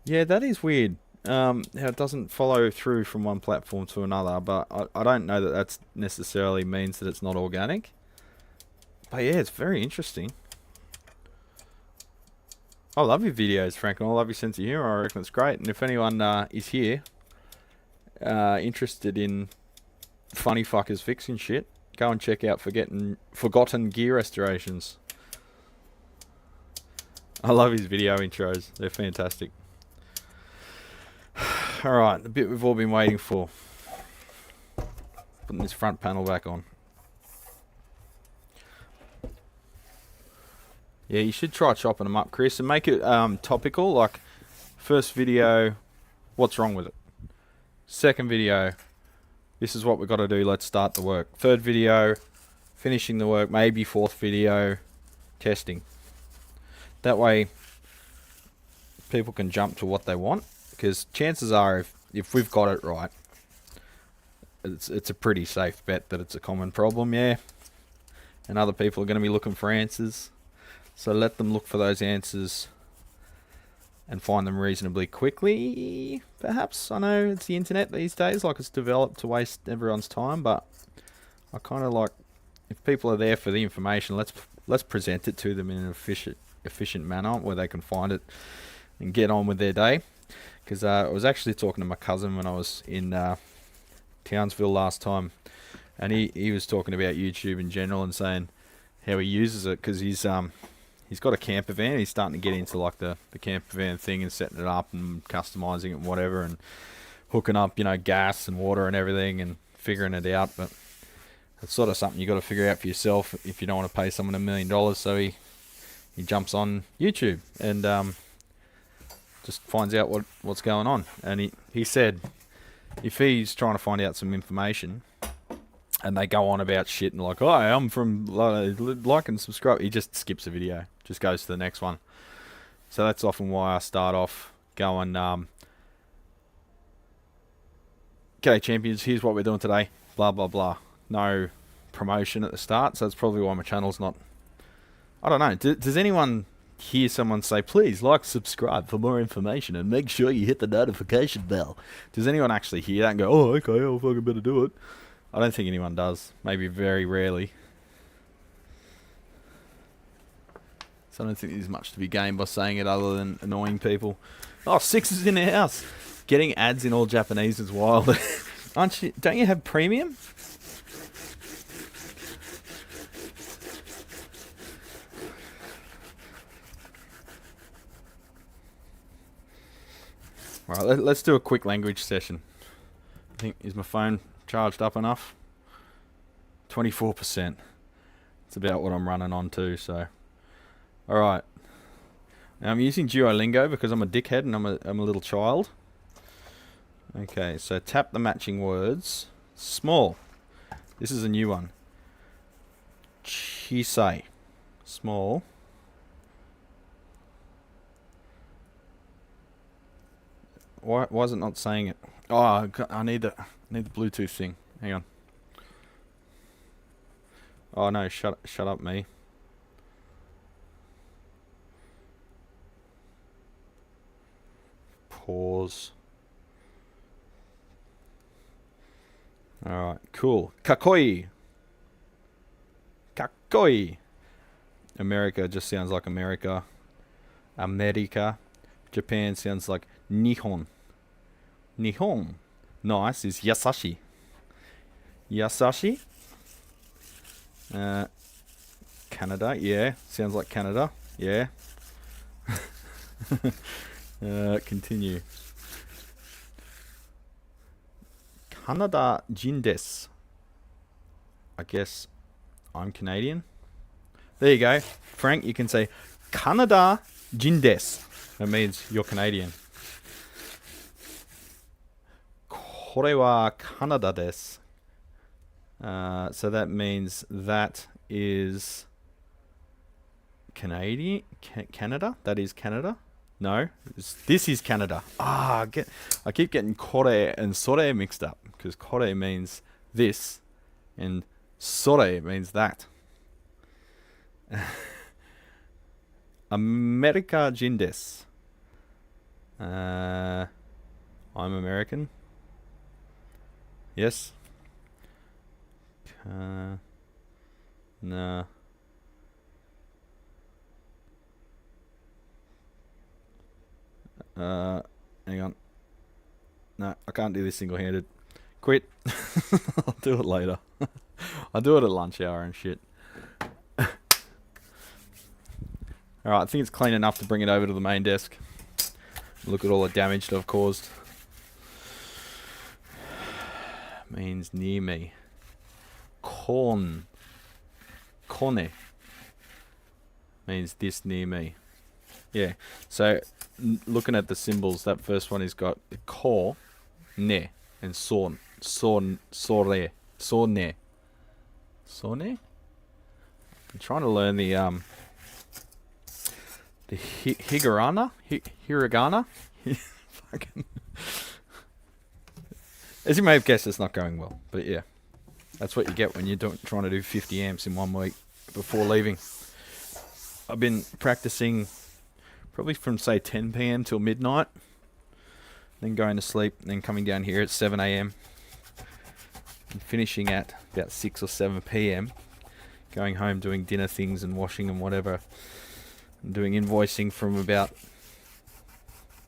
Yeah, that is weird. How it doesn't follow through from one platform to another, but I don't know that that's necessarily means that it's not organic. But yeah, it's very interesting. I love your videos, Frank, and I love your sense of humor. I reckon it's great. And if anyone is here interested in funny fuckers fixing shit, go and check out Forgotten Gear Restorations. I love his video intros. They're fantastic. Alright, the bit we've all been waiting for. Putting this front panel back on. Yeah, you should try chopping them up, Chris, and make it topical. Like, first video, what's wrong with it? Second video, this is what we've got to do, let's start the work. Third video, finishing the work. Maybe fourth video, testing. That way, people can jump to what they want. Because chances are, if we've got it right, it's a pretty safe bet that it's a common problem, yeah. And other people are going to be looking for answers. So let them look for those answers and find them reasonably quickly, perhaps. I know it's the internet these days, like it's developed to waste everyone's time, but I kind of like, if people are there for the information, let's present it to them in an efficient manner where they can find it and get on with their day. Because I was actually talking to my cousin when I was in Townsville last time, and he was talking about YouTube in general and saying how he uses it, because he's got a camper van. He's starting to get into like the camper van thing and setting it up and customizing it and whatever, and hooking up, you know, gas and water and everything and figuring it out. But it's sort of something you got to figure out for yourself if you don't want to pay someone $1 million. So he jumps on YouTube and just finds out what's going on. And he said if he's trying to find out some information and they go on about shit and like, oh, I'm from like and subscribe, he just skips the video, just goes to the next one. So that's often why I start off going, okay, champions, here's what we're doing today, blah, blah, blah. No promotion at the start, so that's probably why my channel's not... I don't know, does anyone hear someone say, please like, subscribe for more information and make sure you hit the notification bell? Does anyone actually hear that and go, oh, okay, I'll fucking better do it? I don't think anyone does. Maybe very rarely. So I don't think there's much to be gained by saying it other than annoying people. Oh, Six is in the house. Getting ads in all Japanese is wild. Don't you have premium? Right, let's do a quick language session. I think, is my phone charged up enough? 24%. It's about what I'm running on too, so. Alright. Now I'm using Duolingo because I'm a dickhead and I'm a little child. Okay, so tap the matching words. Small. This is a new one. Chisai. Small. Why is it not saying it? Oh, I need the Bluetooth thing. Hang on. Oh no, shut up me. Pause. Alright, cool. Kakoi. Kakoi. America just sounds like America. America. Japan sounds like Nihon. Nihon. Nice is Yasashi. Yasashi. Canada, yeah. Sounds like Canada. Yeah. Continue. Canada Jin desu. I guess I'm Canadian. There you go. Frank, you can say Canada Jin desu. That means you're Canadian. Kore wa Canada desu. So that means that is Canadian, Canada. That is Canada. No, this is Canada. I keep getting kore and sore mixed up because kore means this, and sore means that. America Jin desu. I'm American. Yes. No. Hang on. No, I can't do this single-handed. Quit. I'll do it later. I'll do it at lunch hour and shit. Alright, I think it's clean enough to bring it over to the main desk. Look at all the damage that I've caused. Means near me. Kone means this near me. Yeah. So looking at the symbols, that first one has got ko, ne, and son, sore. I'm trying to learn the hiragana. Fucking. As you may have guessed, it's not going well, but yeah. That's what you get when you're trying to do 50 amps in 1 week before leaving. I've been practicing probably from, say, 10 p.m. till midnight. Then going to sleep, then coming down here at 7 a.m. and finishing at about 6 or 7 p.m. Going home, doing dinner things and washing and whatever. And doing invoicing from about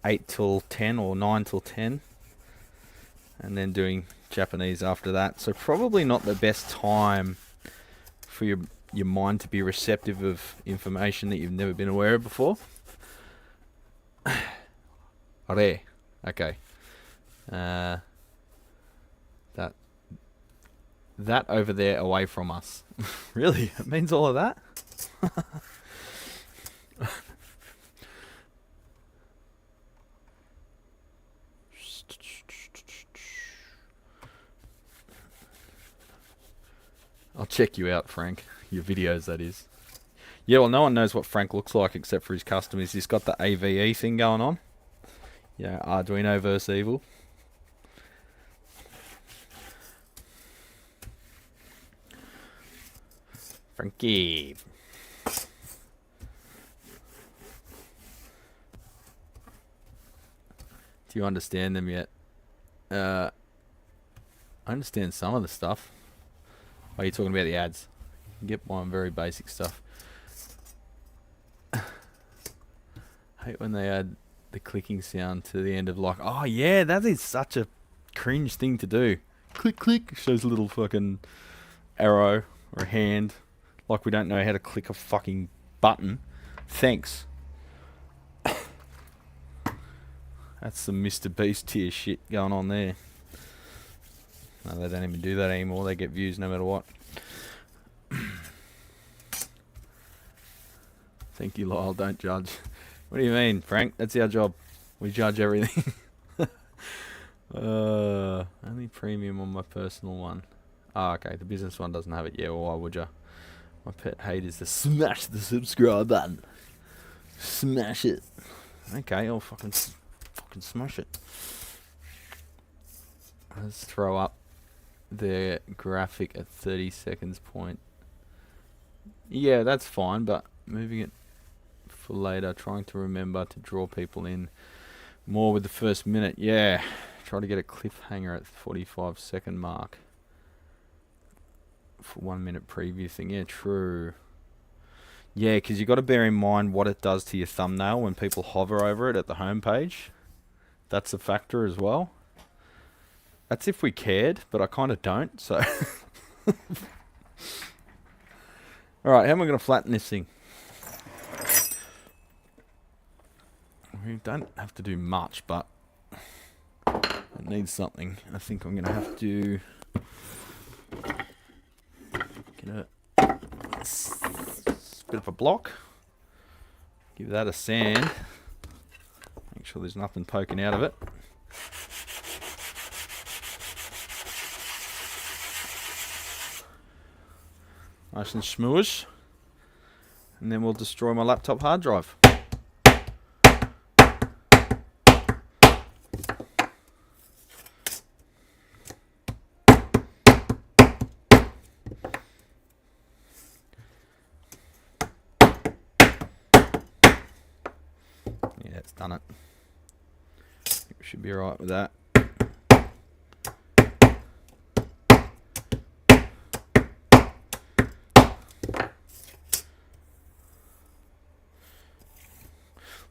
8 till 10 or 9 till 10. And then doing Japanese after that. So probably not the best time for your mind to be receptive of information that you've never been aware of before. Are. Okay. That over there away from us. Really? It means all of that? I'll check you out, Frank. Your videos, that is. Yeah, well, no one knows what Frank looks like except for his customers. He's got the AVE thing going on. Yeah, Arduino versus Evil. Frankie. Do you understand them yet? I understand some of the stuff. Oh, you're talking about the ads. You can get one very basic stuff. I hate when they add the clicking sound to the end of like, oh yeah, that is such a cringe thing to do. Click, click. Shows a little fucking arrow or a hand. Like we don't know how to click a fucking button. Thanks. That's some Mr. Beast tier shit going on there. No, they don't even do that anymore. They get views no matter what. Thank you, Lyle. Don't judge. What do you mean, Frank? That's our job. We judge everything. Only premium on my personal one. Ah, okay. The business one doesn't have it yet. Well, why would ya? My pet hate is to smash the subscribe button. Smash it. Okay, I'll fucking smash it. Let's throw up the graphic at 30 seconds point. Yeah, that's fine, but moving it for later, trying to remember to draw people in more with the first minute. Yeah, try to get a cliffhanger at 45-second mark for 1 minute preview thing. Yeah, true. Yeah, because you got to bear in mind what it does to your thumbnail when people hover over it at the home page. That's a factor as well. That's if we cared, but I kind of don't, so. Alright, how am I going to flatten this thing? We don't have to do much, but it needs something. I think I'm going to have to get a bit of a block. Give that a sand. Make sure there's nothing poking out of it. Nice and smoosh. And then we'll destroy my laptop hard drive. Yeah, it's done it. I think we should be alright with that.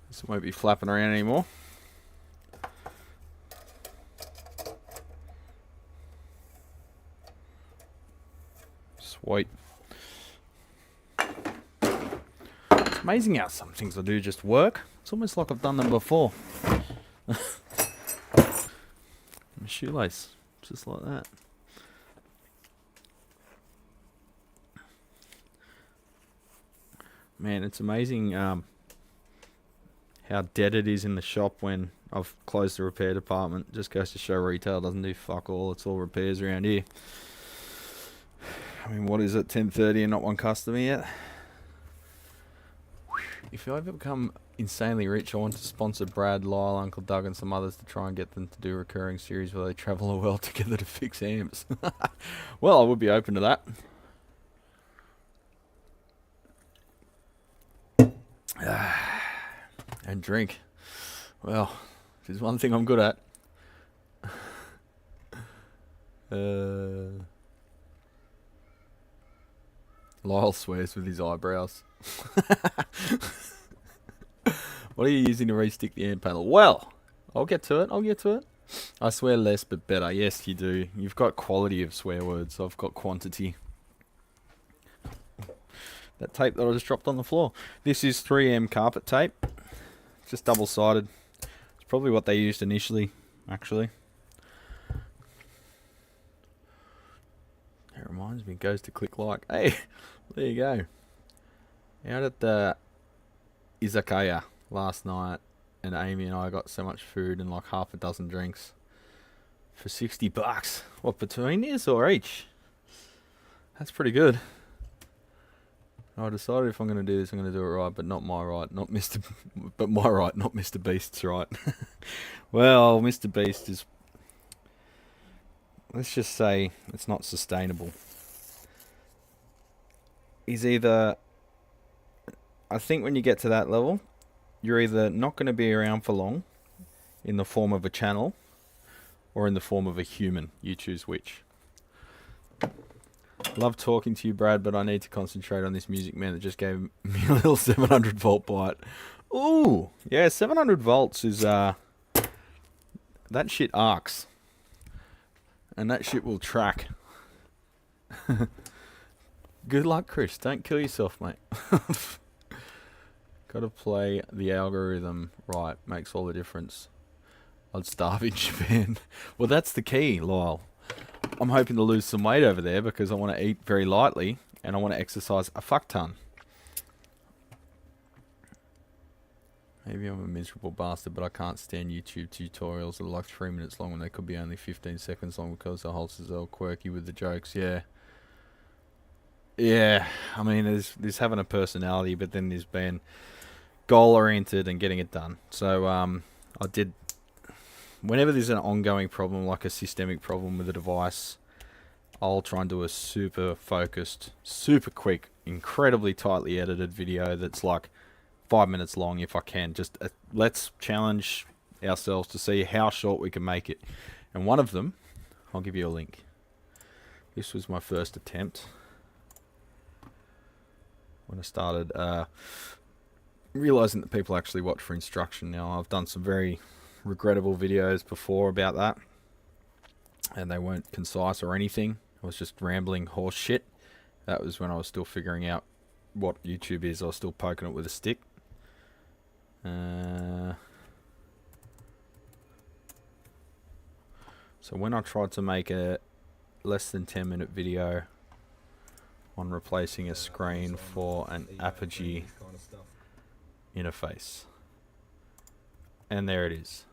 This won't be flapping around anymore. Sweet. It's amazing how some things I do just work. It's almost like I've done them before. My shoelace, just like that. Man, it's amazing how dead it is in the shop when I've closed the repair department. Just goes to show retail doesn't do fuck all. It's all repairs around here. I mean, what is it, 10:30 and not one customer yet? If I ever become insanely rich, I want to sponsor Brad, Lyle, Uncle Doug and some others to try and get them to do a recurring series where they travel the world together to fix amps. Well, I would be open to that. And drink. Well, there's one thing I'm good at. Lyle swears with his eyebrows. What are you using to re-stick the amp panel? Well, I'll get to it. I swear less but better. Yes, you do. You've got quality of swear words. I've got quantity. That tape that I just dropped on the floor. This is 3M carpet tape. Just double-sided. It's probably what they used initially, actually. It reminds me, goes to click like. Hey, there you go. Out at the izakaya last night, and Amy and I got so much food and like half a dozen drinks for $60. What, between this or each? That's pretty good. I decided if I'm going to do this, I'm going to do it right, but not my right, not Mr. but my right, not Mr. Beast's right. Well, Mr. Beast is, let's just say, it's not sustainable. He's either, I think when you get to that level, you're either not going to be around for long, in the form of a channel, or in the form of a human. You choose which. Love talking to you, Brad, but I need to concentrate on this music man that just gave me a little 700 volt bite. Ooh, yeah, 700 volts is, that shit arcs. And that shit will track. Good luck, Chris. Don't kill yourself, mate. Gotta play the algorithm right. Makes all the difference. I'd starve in Japan. Well, that's the key, Lyle. I'm hoping to lose some weight over there because I want to eat very lightly and I want to exercise a fuck ton. Maybe I'm a miserable bastard, but I can't stand YouTube tutorials that are like 3 minutes long when they could be only 15 seconds long because the hosts are all quirky with the jokes. Yeah. Yeah, I mean, there's having a personality, but then there's being goal-oriented and getting it done. So, I did... Whenever there's an ongoing problem, like a systemic problem with a device, I'll try and do a super focused, super quick, incredibly tightly edited video that's like 5 minutes long if I can. Just let's challenge ourselves to see how short we can make it. And one of them, I'll give you a link. This was my first attempt. When I started realizing that people actually watch for instruction now. I've done some very regrettable videos before about that, and they weren't concise or anything. I was just rambling horse shit. That was when I was still figuring out what YouTube is. I was still poking it with a stick. So when I tried to make a less than 10-minute video on replacing a screen for an Apogee interface, and there it is.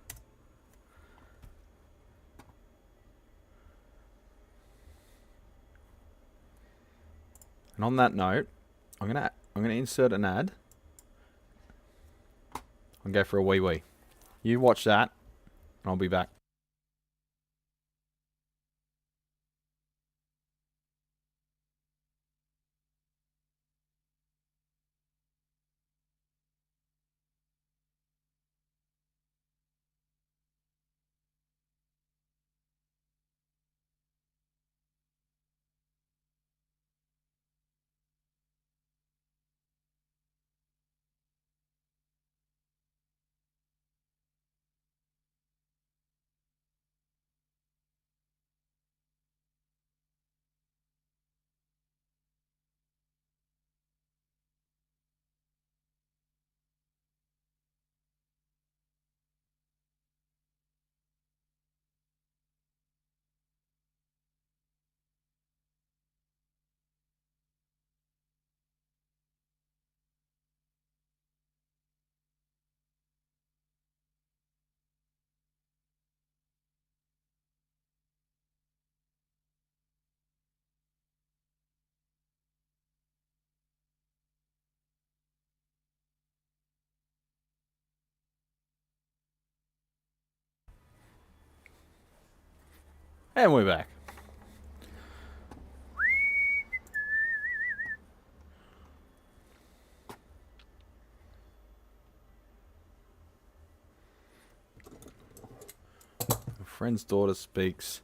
And on that note, I'm gonna insert an ad and go for a wee wee. You watch that, and I'll be back. And we're back. A friend's daughter speaks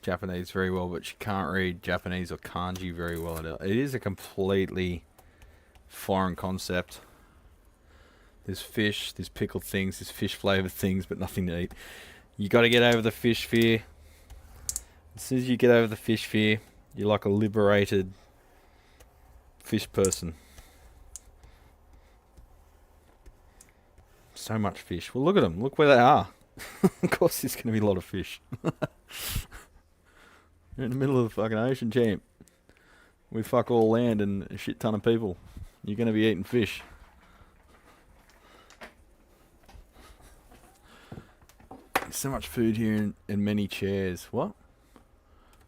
Japanese very well, but she can't read Japanese or kanji very well at all. It is a completely foreign concept. There's fish, there's pickled things, there's fish flavored things, but nothing to eat. You got to get over the fish fear. As soon as you get over the fish fear, you're like a liberated fish person. So much fish. Well, look at them. Look where they are. Of course there's going to be a lot of fish. You're in the middle of the fucking ocean, champ. We fuck all land and a shit ton of people. You're going to be eating fish. There's so much food here and many chairs. What?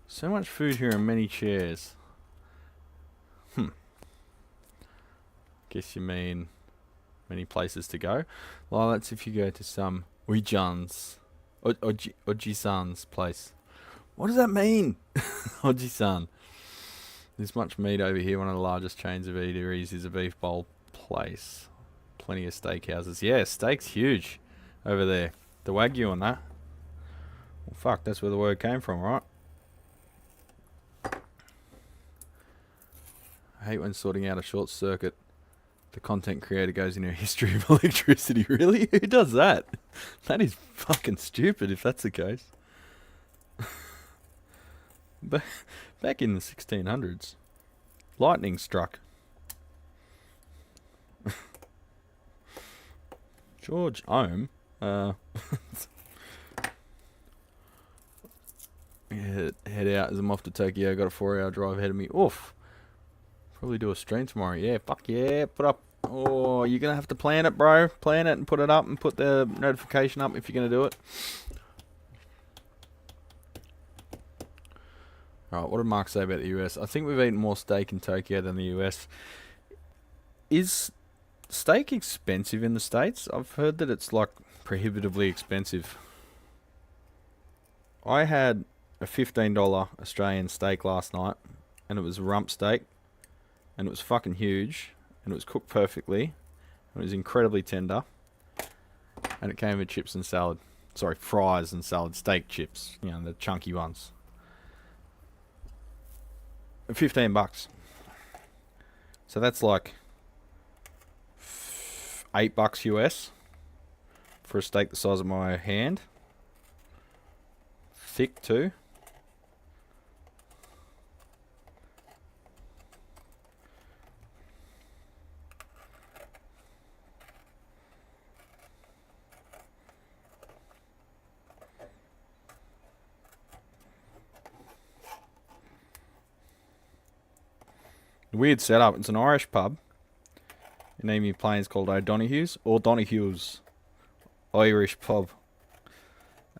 So much food here and many chairs. Guess you mean many places to go. Well, that's if you go to some Ojisan's place. What does that mean? Ojisan. There's much meat over here. One of the largest chains of eateries is a beef bowl place. Plenty of steakhouses. Yeah, steak's huge over there. The Wagyu on that. Well, fuck, that's where the word came from, right? I hate when sorting out a short circuit. The content creator goes into a history of electricity. Really? Who does that? That is fucking stupid if that's the case. But back in the 1600s, lightning struck. George Ohm. Yeah, head out as I'm off to Tokyo. Got a 4-hour drive ahead of me. Oof. Probably do a stream tomorrow. Yeah, fuck yeah. Put up. Oh, you're going to have to plan it, bro. Plan it and put it up and put the notification up if you're going to do it. Alright, what did Mark say about the US? I think we've eaten more steak in Tokyo than the US. Is steak expensive in the States? I've heard that it's like prohibitively expensive. I had a $15 Australian steak last night, and it was a rump steak, and it was fucking huge, and it was cooked perfectly, and it was incredibly tender, and it came with chips and salad. Sorry, fries and salad. Steak chips, you know, the chunky ones. 15 bucks. So that's like $8 US for a steak the size of my hand. Thick too. Weird setup. It's an Irish pub. The name you're playing is called O'Donoghue's or Donoghue's Irish pub.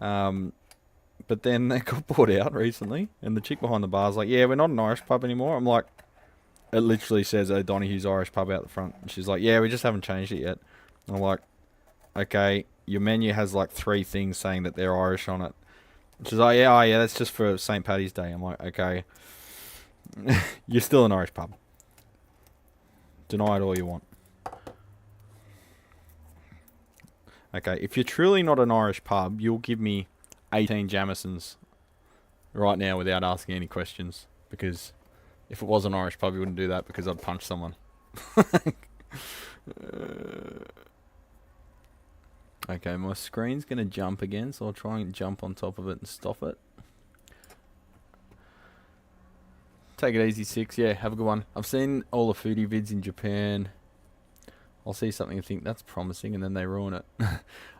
But then they got bought out recently, and the chick behind the bar is like, "Yeah, we're not an Irish pub anymore." I'm like, it literally says O'Donoghue's Irish pub out the front. And she's like, "Yeah, we just haven't changed it yet." And I'm like, "Okay, your menu has like 3 things saying that they're Irish on it." And she's like, "Yeah, oh yeah, that's just for St. Paddy's Day." I'm like, "Okay, you're still an Irish pub. Deny it all you want." Okay, if you're truly not an Irish pub, you'll give me 18 Jamisons right now without asking any questions. Because if it was an Irish pub, you wouldn't do that because I'd punch someone. Okay, my screen's going to jump again, so I'll try and jump on top of it and stop it. Take it easy, 6. Yeah, have a good one. I've seen all the foodie vids in Japan. I'll see something and think that's promising, and then they ruin it.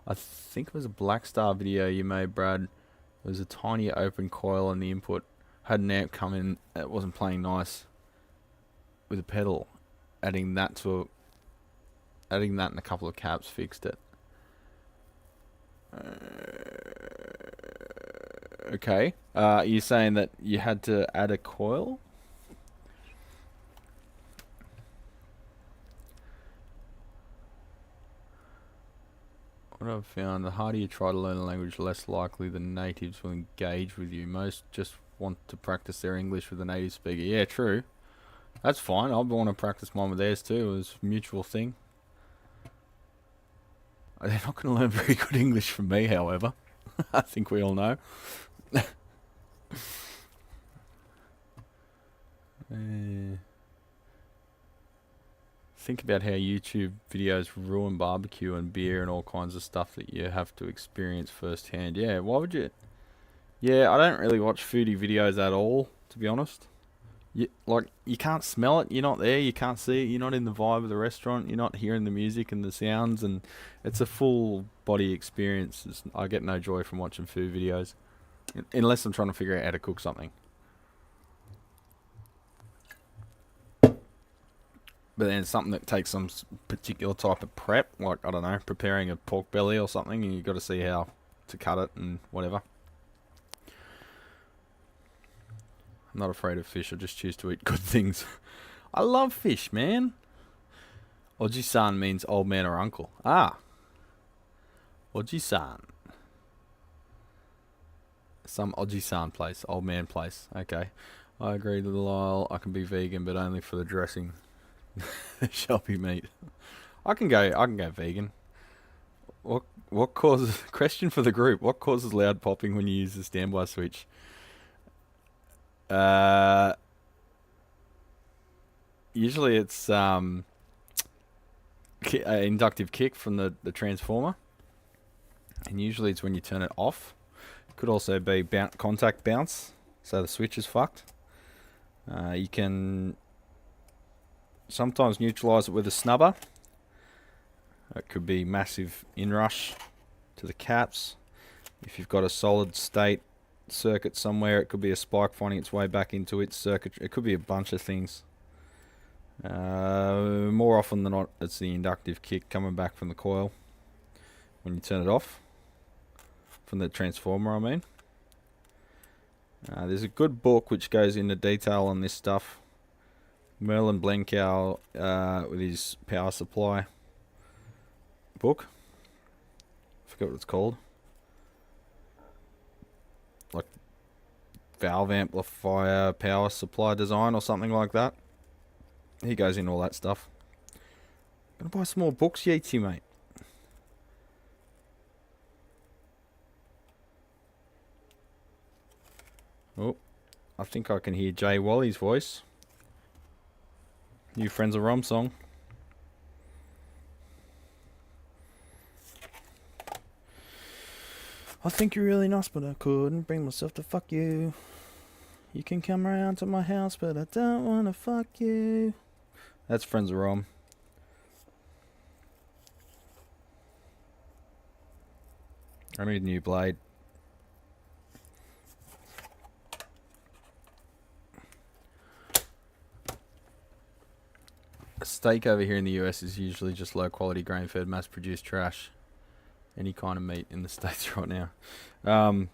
I think it was a Black Star video you made, Brad. There was a tiny open coil on the input. Had an amp come in that wasn't playing nice with a pedal. Adding that and a couple of caps fixed it. Okay. You're saying that you had to add a coil? What I've found, the harder you try to learn a language, less likely the natives will engage with you. Most just want to practice their English with a native speaker. Yeah, true. That's fine. I want to practice mine with theirs too. It's a mutual thing. They're not going to learn very good English from me, however. I think we all know. think about how YouTube videos ruin barbecue and beer and all kinds of stuff that you have to experience firsthand. Yeah, why would you? Yeah, I don't really watch foodie videos at all, to be honest. You can't smell it, you're not there, you can't see it, you're not in the vibe of the restaurant, you're not hearing the music and the sounds, and it's a full body experience. I get no joy from watching food videos, unless I'm trying to figure out how to cook something. But then it's something that takes some particular type of prep, like, I don't know, preparing a pork belly or something, and you've got to see how to cut it and whatever. I'm not afraid of fish, I just choose to eat good things. I love fish, man. Oji-san means old man or uncle. Ah. Oji-san. Some Oji-san place, old man place. Okay. I agree, little Isle. I can be vegan, but only for the dressing. Shall be meat. I can go vegan. What causes question for the group? What causes loud popping when you use the standby switch? Usually it's inductive kick from the transformer, and usually it's when you turn it off. It could also be contact bounce, so the switch is fucked. You can sometimes neutralize it with a snubber. It could be massive inrush to the caps. If you've got a solid state circuit somewhere, it could be a spike finding its way back into its circuit. It could be a bunch of things. More often than not, it's the inductive kick coming back from the coil when you turn it off. From the transformer, I mean. There's a good book which goes into detail on this stuff. Merlin Blencow with his power supply book. I forget what it's called. Like valve amplifier power supply design or something like that. He goes into all that stuff. Gonna buy some more books, Yeatsy, mate. Oh, I think I can hear Jay Wally's voice. New Friends of Rom song. I think you're really nice, but I couldn't bring myself to fuck you. You can come around to my house, but I don't wanna fuck you. That's Friends of Rom. I need a new blade. A steak over here in the US is usually just low quality grain fed mass produced trash. Any kind of meat in the States right now. A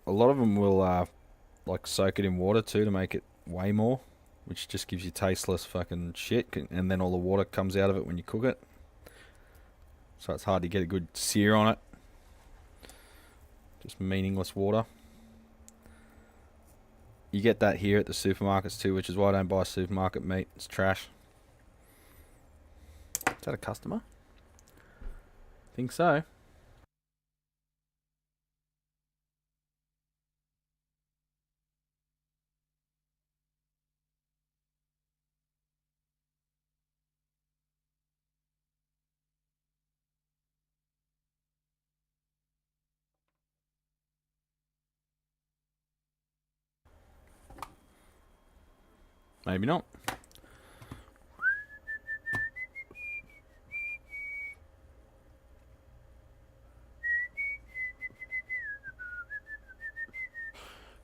lot of them will like soak it in water too to make it way more, which just gives you tasteless fucking shit, and then all the water comes out of it when you cook it. So it's hard to get a good sear on it. Just meaningless water. You get that here at the supermarkets too, which is why I don't buy supermarket meat. It's trash. Is that a customer? Think so. Maybe not.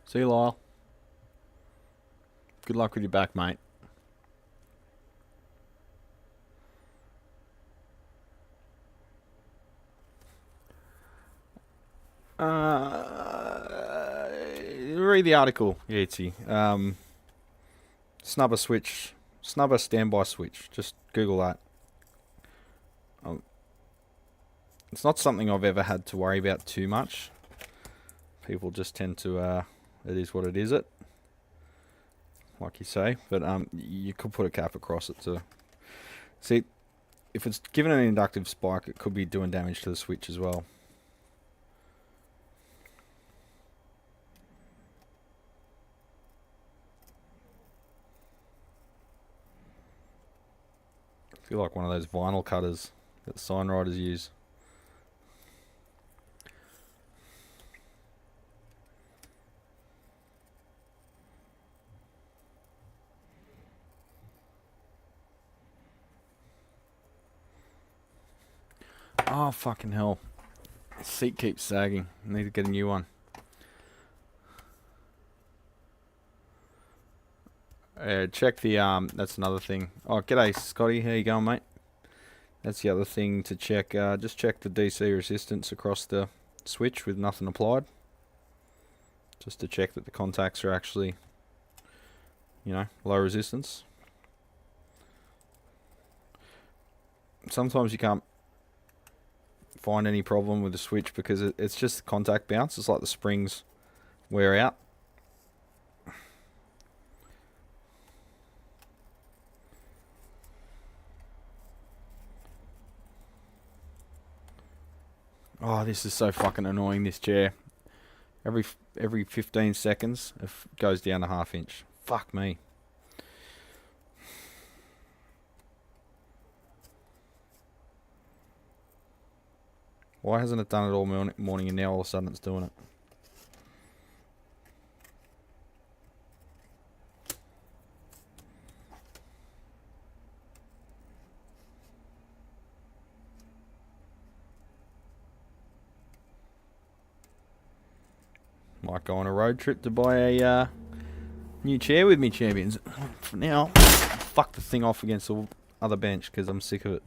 See you, Lyle. Good luck with your back, mate. Read the article, Yeatsy. Snubber switch. Snubber standby switch. Just Google that. It's not something I've ever had to worry about too much. People just tend to, it is what it is, like you say. But you could put a cap across it to see if it's given an inductive spike. It could be doing damage to the switch as well. feel like one of those vinyl cutters that the sign writers use. Oh, fucking hell. The seat keeps sagging. I need to get a new one. Check the, that's another thing. Oh, g'day, Scotty. How you going, mate? That's the other thing to check. Just check the DC resistance across the switch with nothing applied. Just to check that the contacts are actually, you know, low resistance. Sometimes you can't find any problem with the switch because it's just contact bounce. It's like the springs wear out. Oh, this is so fucking annoying, this chair. Every 15 seconds it goes down a ½ inch. Fuck me. Why hasn't it done it all morning and now all of a sudden it's doing it? Might go on a road trip to buy a new chair with me, champions. For now, fuck the thing off against the other bench because I'm sick of it.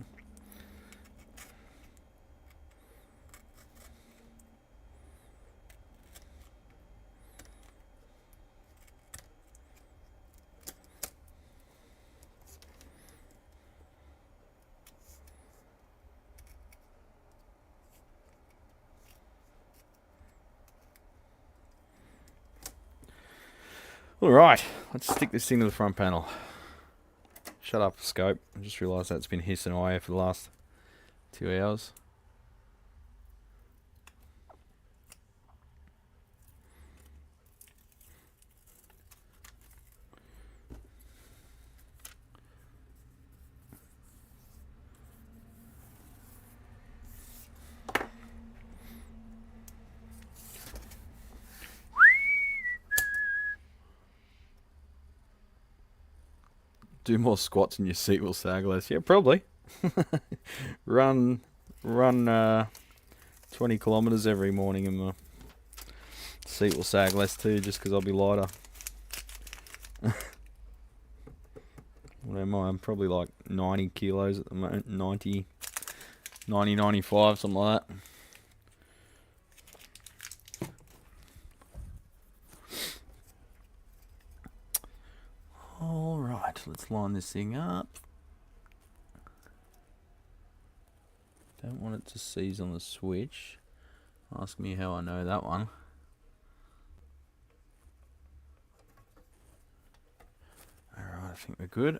Alright, let's stick this thing to the front panel. Shut up, scope. I just realised that's been hissing away for the last 2 hours. Do more squats and your seat will sag less. Yeah, probably. run 20 kilometers every morning and my seat will sag less too, just because I'll be lighter. What am I? I'm probably like 90 kilos at the moment. 90, 95, something like that. Alright, let's line this thing up. Don't want it to seize on the switch. Ask me how I know that one. Alright, I think we're good.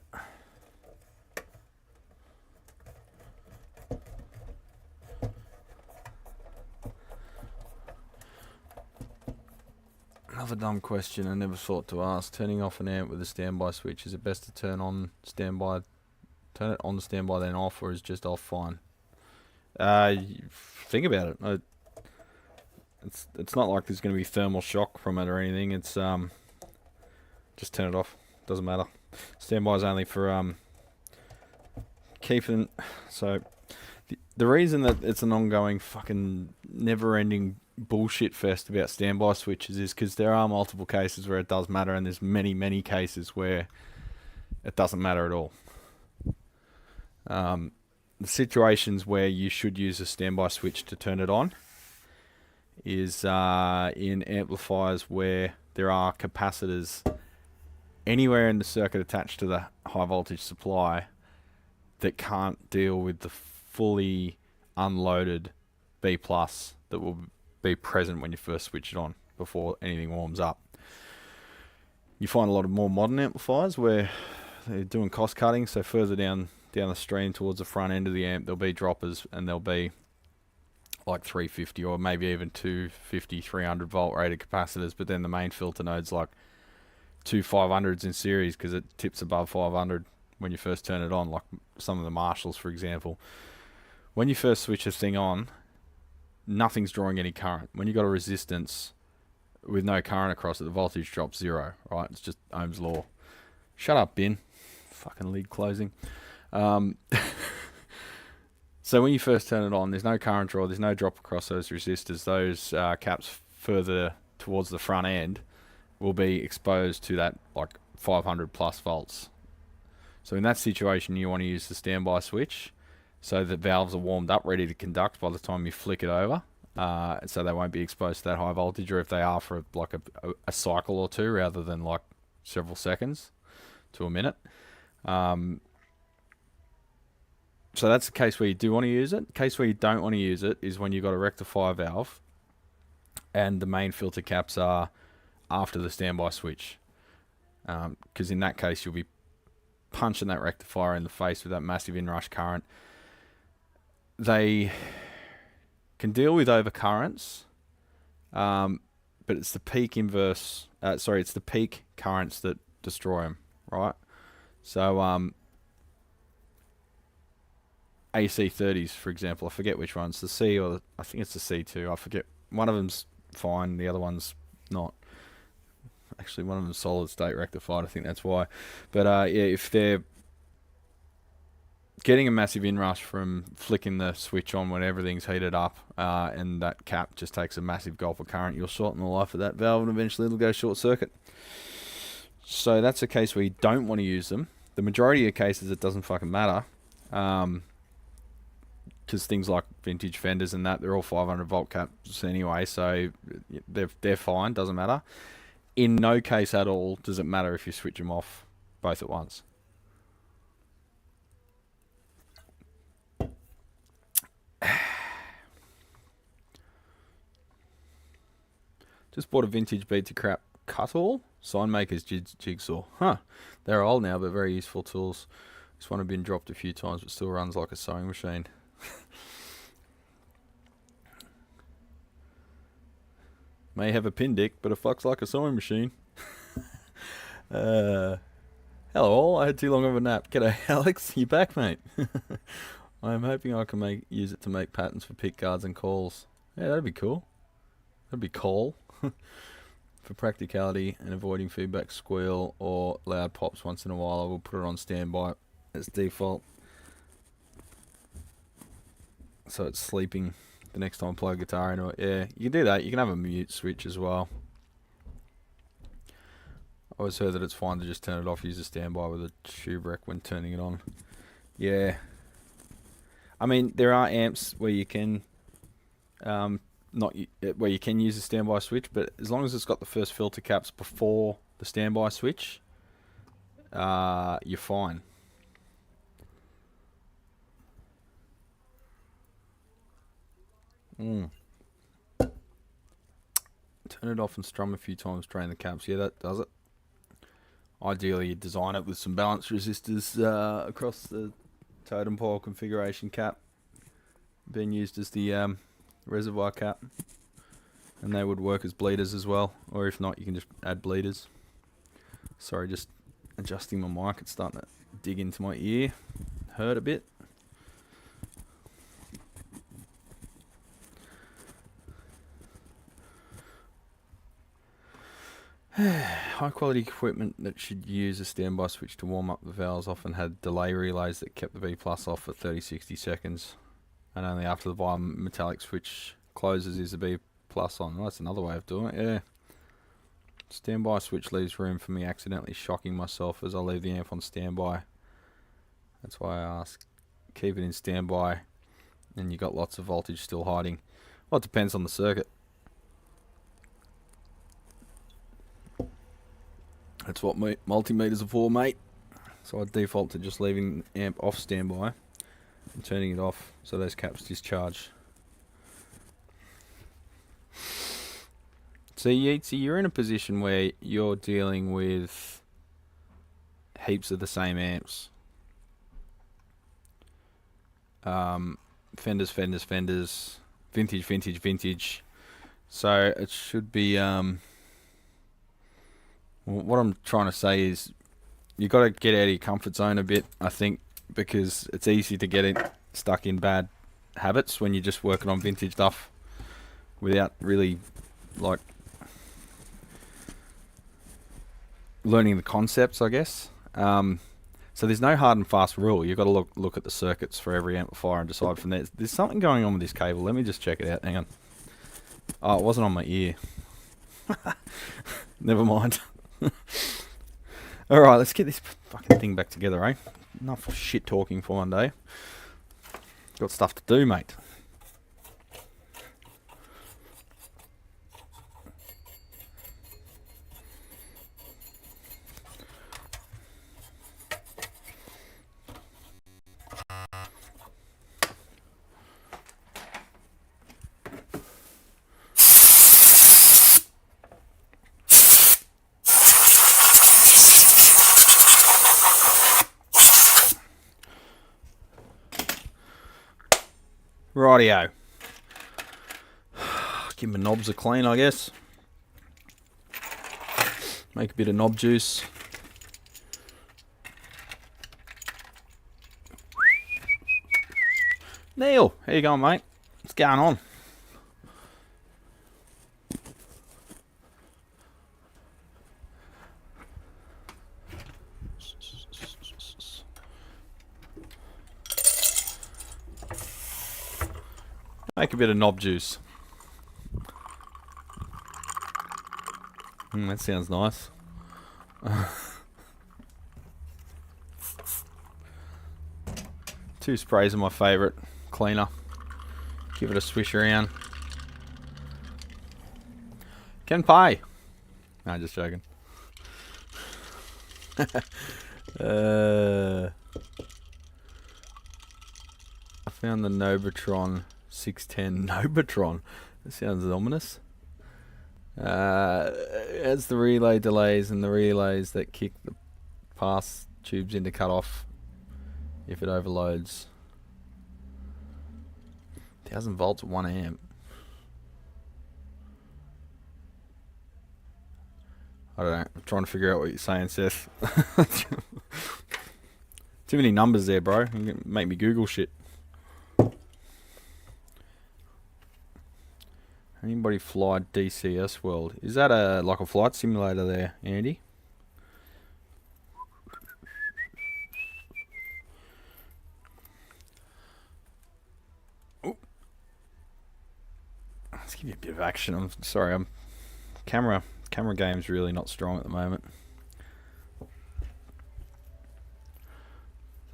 Another dumb question I never thought to ask. Turning off an amp with a standby switch, is it best to turn it on standby then off, or is just off fine? Think about it. It's not like there's going to be thermal shock from it or anything. It's just turn it off. Doesn't matter. Standby is only for keeping. So the reason that it's an ongoing fucking never-ending bullshit fest about standby switches is because there are multiple cases where it does matter, and there's many cases where it doesn't matter at all. The situations where you should use a standby switch to turn it on is in amplifiers where there are capacitors anywhere in the circuit attached to the high voltage supply that can't deal with the fully unloaded B+ that will be present when you first switch it on before anything warms up. You find a lot of more modern amplifiers where they're doing cost cutting, so further down the stream towards the front end of the amp there'll be droppers, and there'll be like 350 or maybe even 250, 300 volt rated capacitors, but then the main filter node's like two 500s in series because it tips above 500 when you first turn it on, like some of the Marshalls, for example. When you first switch a thing on, nothing's drawing any current. When you've got a resistance with no current across it, the voltage drops 0, right? It's just Ohm's law. Shut up, bin. Fucking lid closing. So when you first turn it on, there's no current draw, there's no drop across those resistors. Those caps further towards the front end will be exposed to that like 500 plus volts. So in that situation, you want to use the standby switch so that valves are warmed up, ready to conduct by the time you flick it over. So they won't be exposed to that high voltage, or if they are, for like a cycle or two rather than like several seconds to a minute. So that's the case where you do want to use it. The case where you don't want to use it is when you've got a rectifier valve and the main filter caps are after the standby switch. Because in that case, you'll be punching that rectifier in the face with that massive inrush current. They can deal with overcurrents, but it's the peak it's the peak currents that destroy them, right? So, AC30s, for example, I forget which one's the C or I think it's the C2. I forget. One of them's fine, the other one's not. Actually, one of them's solid state rectified. I think that's why. But yeah, if they're getting a massive inrush from flicking the switch on when everything's heated up, and that cap just takes a massive gulp of current, you'll shorten the life of that valve, and eventually it'll go short circuit. So that's a case where you don't want to use them. The majority of cases, it doesn't fucking matter. Because things like vintage fenders and that, they're all 500 volt caps anyway, so they're fine, doesn't matter. In no case at all does it matter if you switch them off both at once. Just bought a vintage bead to crap cut-all Signmaker's jigsaw. Huh, they're old now but very useful tools. This one had been dropped a few times but still runs like a sewing machine. May have a pin dick, but it fucks like a sewing machine. Hello all, I had too long of a nap. G'day Alex, you back mate? I am hoping I can use it to make patterns for pick guards and calls. Yeah, that'd be cool. That'd be cool. For practicality and avoiding feedback squeal or loud pops once in a while, I will put it on standby as default. So it's sleeping the next time I play a guitar into it. Yeah, you can do that. You can have a mute switch as well. I always heard that it's fine to just turn it off, use a standby with a tube rec when turning it on. Yeah. I mean, there are amps where you can where you can use a standby switch, but as long as it's got the first filter caps before the standby switch, you're fine. Turn it off and strum a few times, drain the caps. Yeah, that does it. Ideally, you design it with some balance resistors across the totem pole configuration cap, being used as the reservoir cap, and they would work as bleeders as well, or if not, you can just add bleeders. Sorry, just adjusting my mic. It's starting to dig into my ear. Hurt a bit. High quality equipment that should use a standby switch to warm up the valves often had delay relays that kept the B plus off for 30-60 seconds, and only after the bimetallic switch closes is the B plus on. Well, that's another way of doing it, yeah. Standby switch leaves room for me accidentally shocking myself as I leave the amp on standby. That's why I ask, keep it in standby and you got lots of voltage still hiding. Well, it depends on the circuit. That's what multimeters are for, mate. So I default to just leaving the amp off standby and turning it off so those caps discharge. So you're in a position where you're dealing with heaps of the same amps. Fenders, vintage. So it should be... what I'm trying to say is you got to get out of your comfort zone a bit, I think, because it's easy to get stuck in bad habits when you're just working on vintage stuff without really like learning the concepts, I guess. So there's no hard and fast rule. You've got to look at the circuits for every amplifier and decide from there. There's something going on with this cable. Let me just check it out. Hang on. Oh, it wasn't on my ear. Never mind. Alright, let's get this fucking thing back together, eh? Enough shit talking for one day. Got stuff to do, mate. Rightio. Give my knobs a clean, I guess. Make a bit of knob juice. Neil, how you going, mate? What's going on? Make a bit of knob juice. That sounds nice. 2 sprays are my favourite cleaner. Give it a swish around. Can pay. No, just joking. I found the Novatron 610 Novatron. That sounds ominous. As the relay delays and the relays that kick the pass tubes into cut off if it overloads. 1000 volts at 1 amp. I don't know. I'm trying to figure out what you're saying, Seth. Too many numbers there, bro. You can make me Google shit. Anybody fly DCS World? Is that like a flight simulator there, Andy? Ooh. Let's give you a bit of action. I'm sorry, camera game's really not strong at the moment.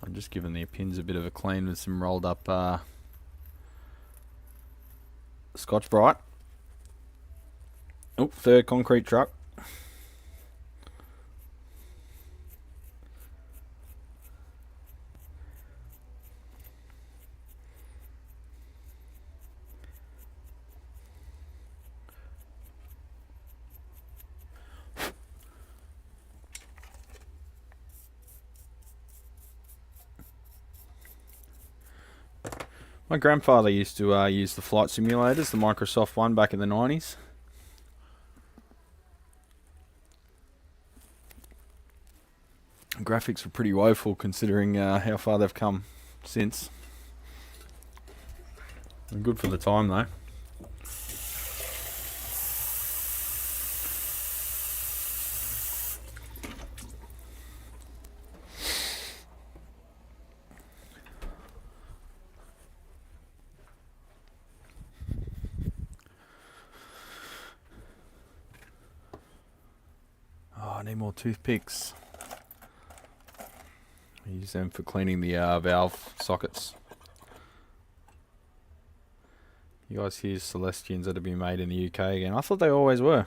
I'm just giving the pins a bit of a clean with some rolled up Scotch Brite. Oh, 3rd concrete truck. My grandfather used to use the flight simulators, the Microsoft one back in the 90s. Graphics were pretty woeful considering how far they've come since. Good for the time though. Oh, I need more toothpicks. Use them for cleaning the valve sockets. You guys hear Celestians that have been made in the UK again? I thought they always were.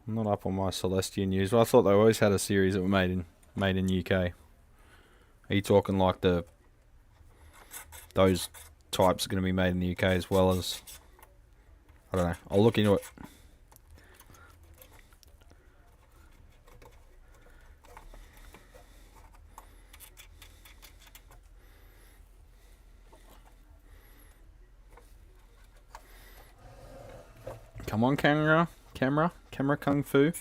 I'm not up on my Celestian news, but I thought they always had a series that were made in UK. Are you talking like those types are going to be made in the UK as well as? I don't know. I'll look into it. Come on, camera kung fu.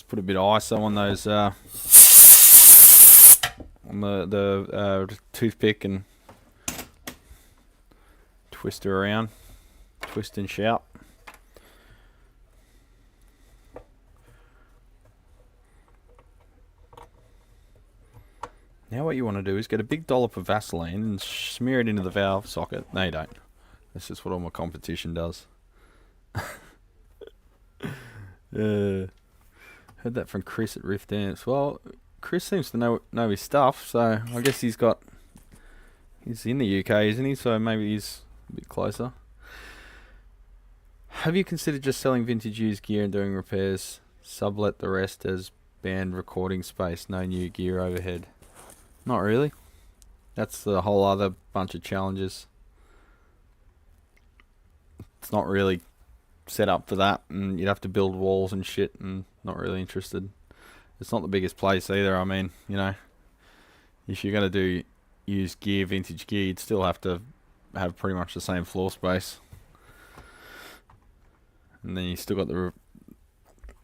Just put a bit of ISO on those, on the toothpick and twist her around, twist and shout. Now what you want to do is get a big dollop of Vaseline and smear it into the valve socket. No, you don't. That's just what all my competition does. Heard that from Chris at Rift Dance. Well, Chris seems to know his stuff, so I guess he's in the UK, isn't he? So maybe he's a bit closer. Have you considered just selling vintage used gear and doing repairs? Sublet the rest as band recording space. No new gear overhead. Not really. That's the whole other bunch of challenges. It's not really set up for that, and you'd have to build walls and shit, and not really interested. It's not the biggest place either. I mean, you know, if you're going to do used gear, vintage gear, you'd still have to have pretty much the same floor space. And then you still got the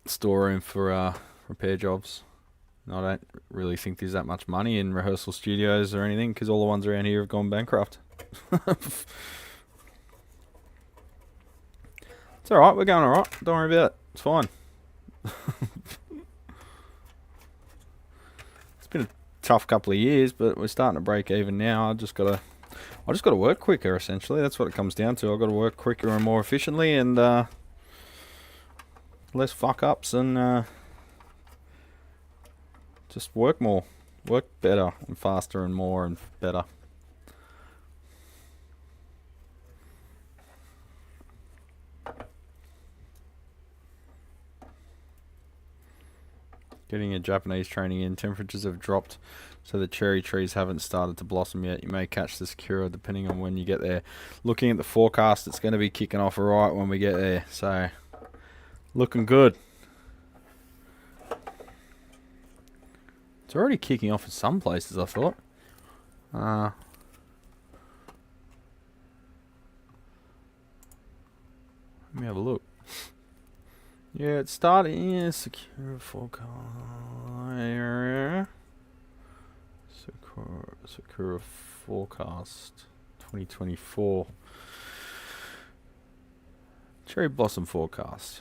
storeroom for repair jobs. And I don't really think there's that much money in rehearsal studios or anything, because all the ones around here have gone bankrupt. It's alright, we're going alright. Don't worry about it. It's fine. It's been a tough couple of years, but we're starting to break even now. I just gotta work quicker, essentially. That's what it comes down to. I've got to work quicker and more efficiently, and less fuck ups, and just work more, work better and faster and more and better. Getting a Japanese training in. Temperatures have dropped, so the cherry trees haven't started to blossom yet. You may catch the sakura depending on when you get there. Looking at the forecast, it's going to be kicking off right when we get there, so looking good. It's already kicking off in some places, I thought. Let me have a look. Yeah, it's starting. Yeah, secure forecast. Sakura forecast 2024. Cherry blossom forecast.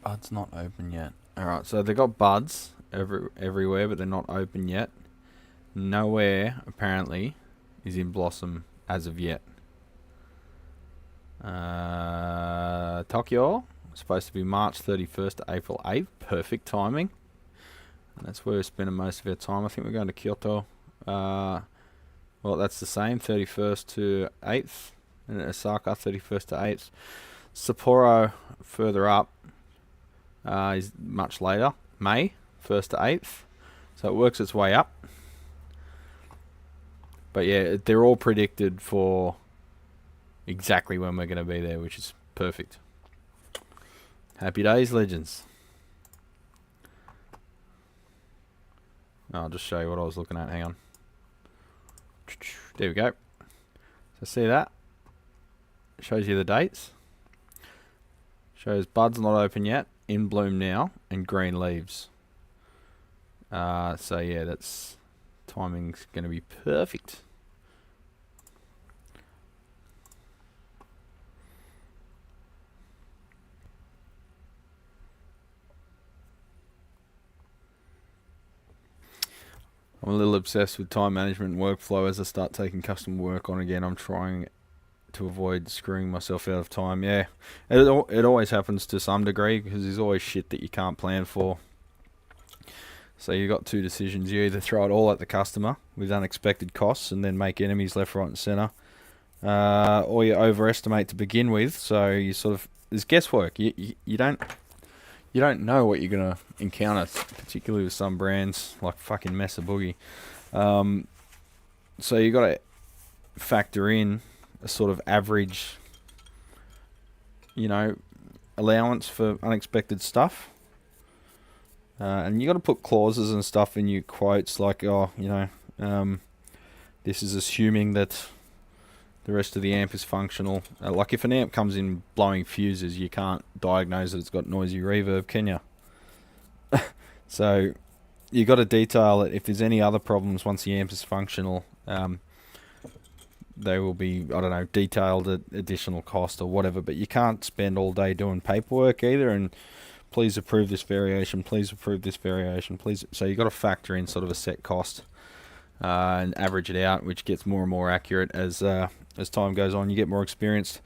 Buds not open yet. Alright, so they got buds everywhere, but they're not open yet. Nowhere, apparently, is in blossom as of yet. Tokyo, supposed to be March 31st to April 8th. Perfect timing. And that's where we're spending most of our time. I think we're going to Kyoto. Well, that's the same, 31st to 8th. And Osaka, 31st to 8th. Sapporo, further up, is much later. May, 1st to 8th. So it works its way up. But yeah, they're all predicted for exactly when we're going to be there, which is perfect. Happy days, legends. I'll just show you what I was looking at. Hang on. There we go. So see that? Shows you the dates. Shows buds not open yet, in bloom now, and green leaves. So yeah, that's... timing's going to be perfect. I'm a little obsessed with time management and workflow. As I start taking custom work on again, I'm trying to avoid screwing myself out of time. Yeah, it always happens to some degree, because there's always shit that you can't plan for. So you've got two decisions. You either throw it all at the customer with unexpected costs and then make enemies left, right and centre, or you overestimate to begin with, so you sort of... there's guesswork. You don't know what you're going to encounter, particularly with some brands like fucking Mesa Boogie. So you got to factor in a sort of average, you know, allowance for unexpected stuff. And you got to put clauses and stuff in your quotes, like, oh, you know, this is assuming that The rest of the amp is functional. Like if an amp comes in blowing fuses, you can't diagnose that it's got noisy reverb, can you? So you got to detail it. If there's any other problems once the amp is functional, they will be, I don't know, detailed at additional cost or whatever. But you can't spend all day doing paperwork either. And please approve this variation. Please approve this variation. Please. So you got to factor in sort of a set cost and average it out, which gets more and more accurate as time goes on. You get more experienced.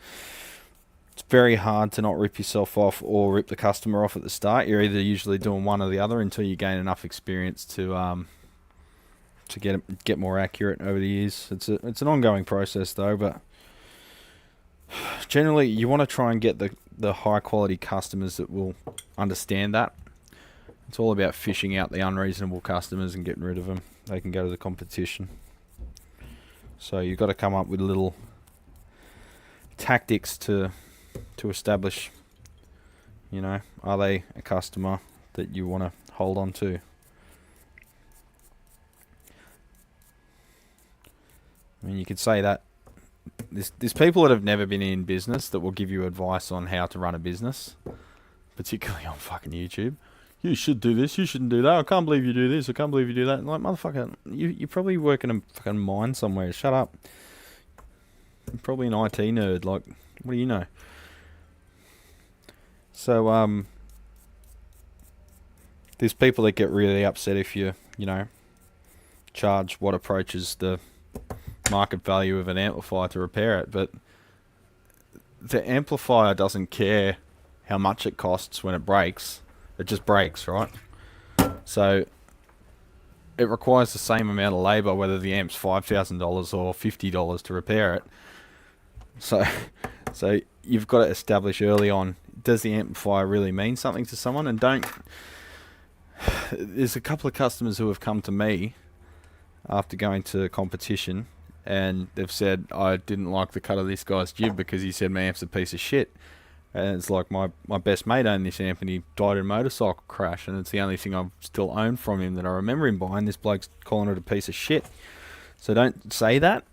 It's very hard to not rip yourself off or rip the customer off at the start. You're either usually doing one or the other until you gain enough experience to get more accurate over the years. It's an ongoing process though, but generally you want to try and get the high quality customers that will understand that. It's all about fishing out the unreasonable customers and getting rid of them. They can go to the competition. So you've got to come up with little tactics to establish, you know, are they a customer that you want to hold on to? I mean, you could say that there's people that have never been in business that will give you advice on how to run a business, particularly on fucking YouTube. You should do this, you shouldn't do that, I can't believe you do this, I can't believe you do that. Like, motherfucker, you probably work in a fucking mine somewhere, shut up. You're probably an IT nerd, like, what do you know? So, there's people that get really upset if you know, charge what approaches the market value of an amplifier to repair it, but the amplifier doesn't care how much it costs when it breaks. It just breaks, right? So it requires the same amount of labour whether the amp's $5,000 or $50 to repair it. So you've got to establish early on, does the amplifier really mean something to someone? And don't... There's a couple of customers who have come to me after going to competition and they've said, I didn't like the cut of this guy's jib because he said my amp's a piece of shit. And it's like my best mate owned this amp and he died in a motorcycle crash, and it's the only thing I've still owned from him that I remember him buying. This bloke's calling it a piece of shit. So don't say that.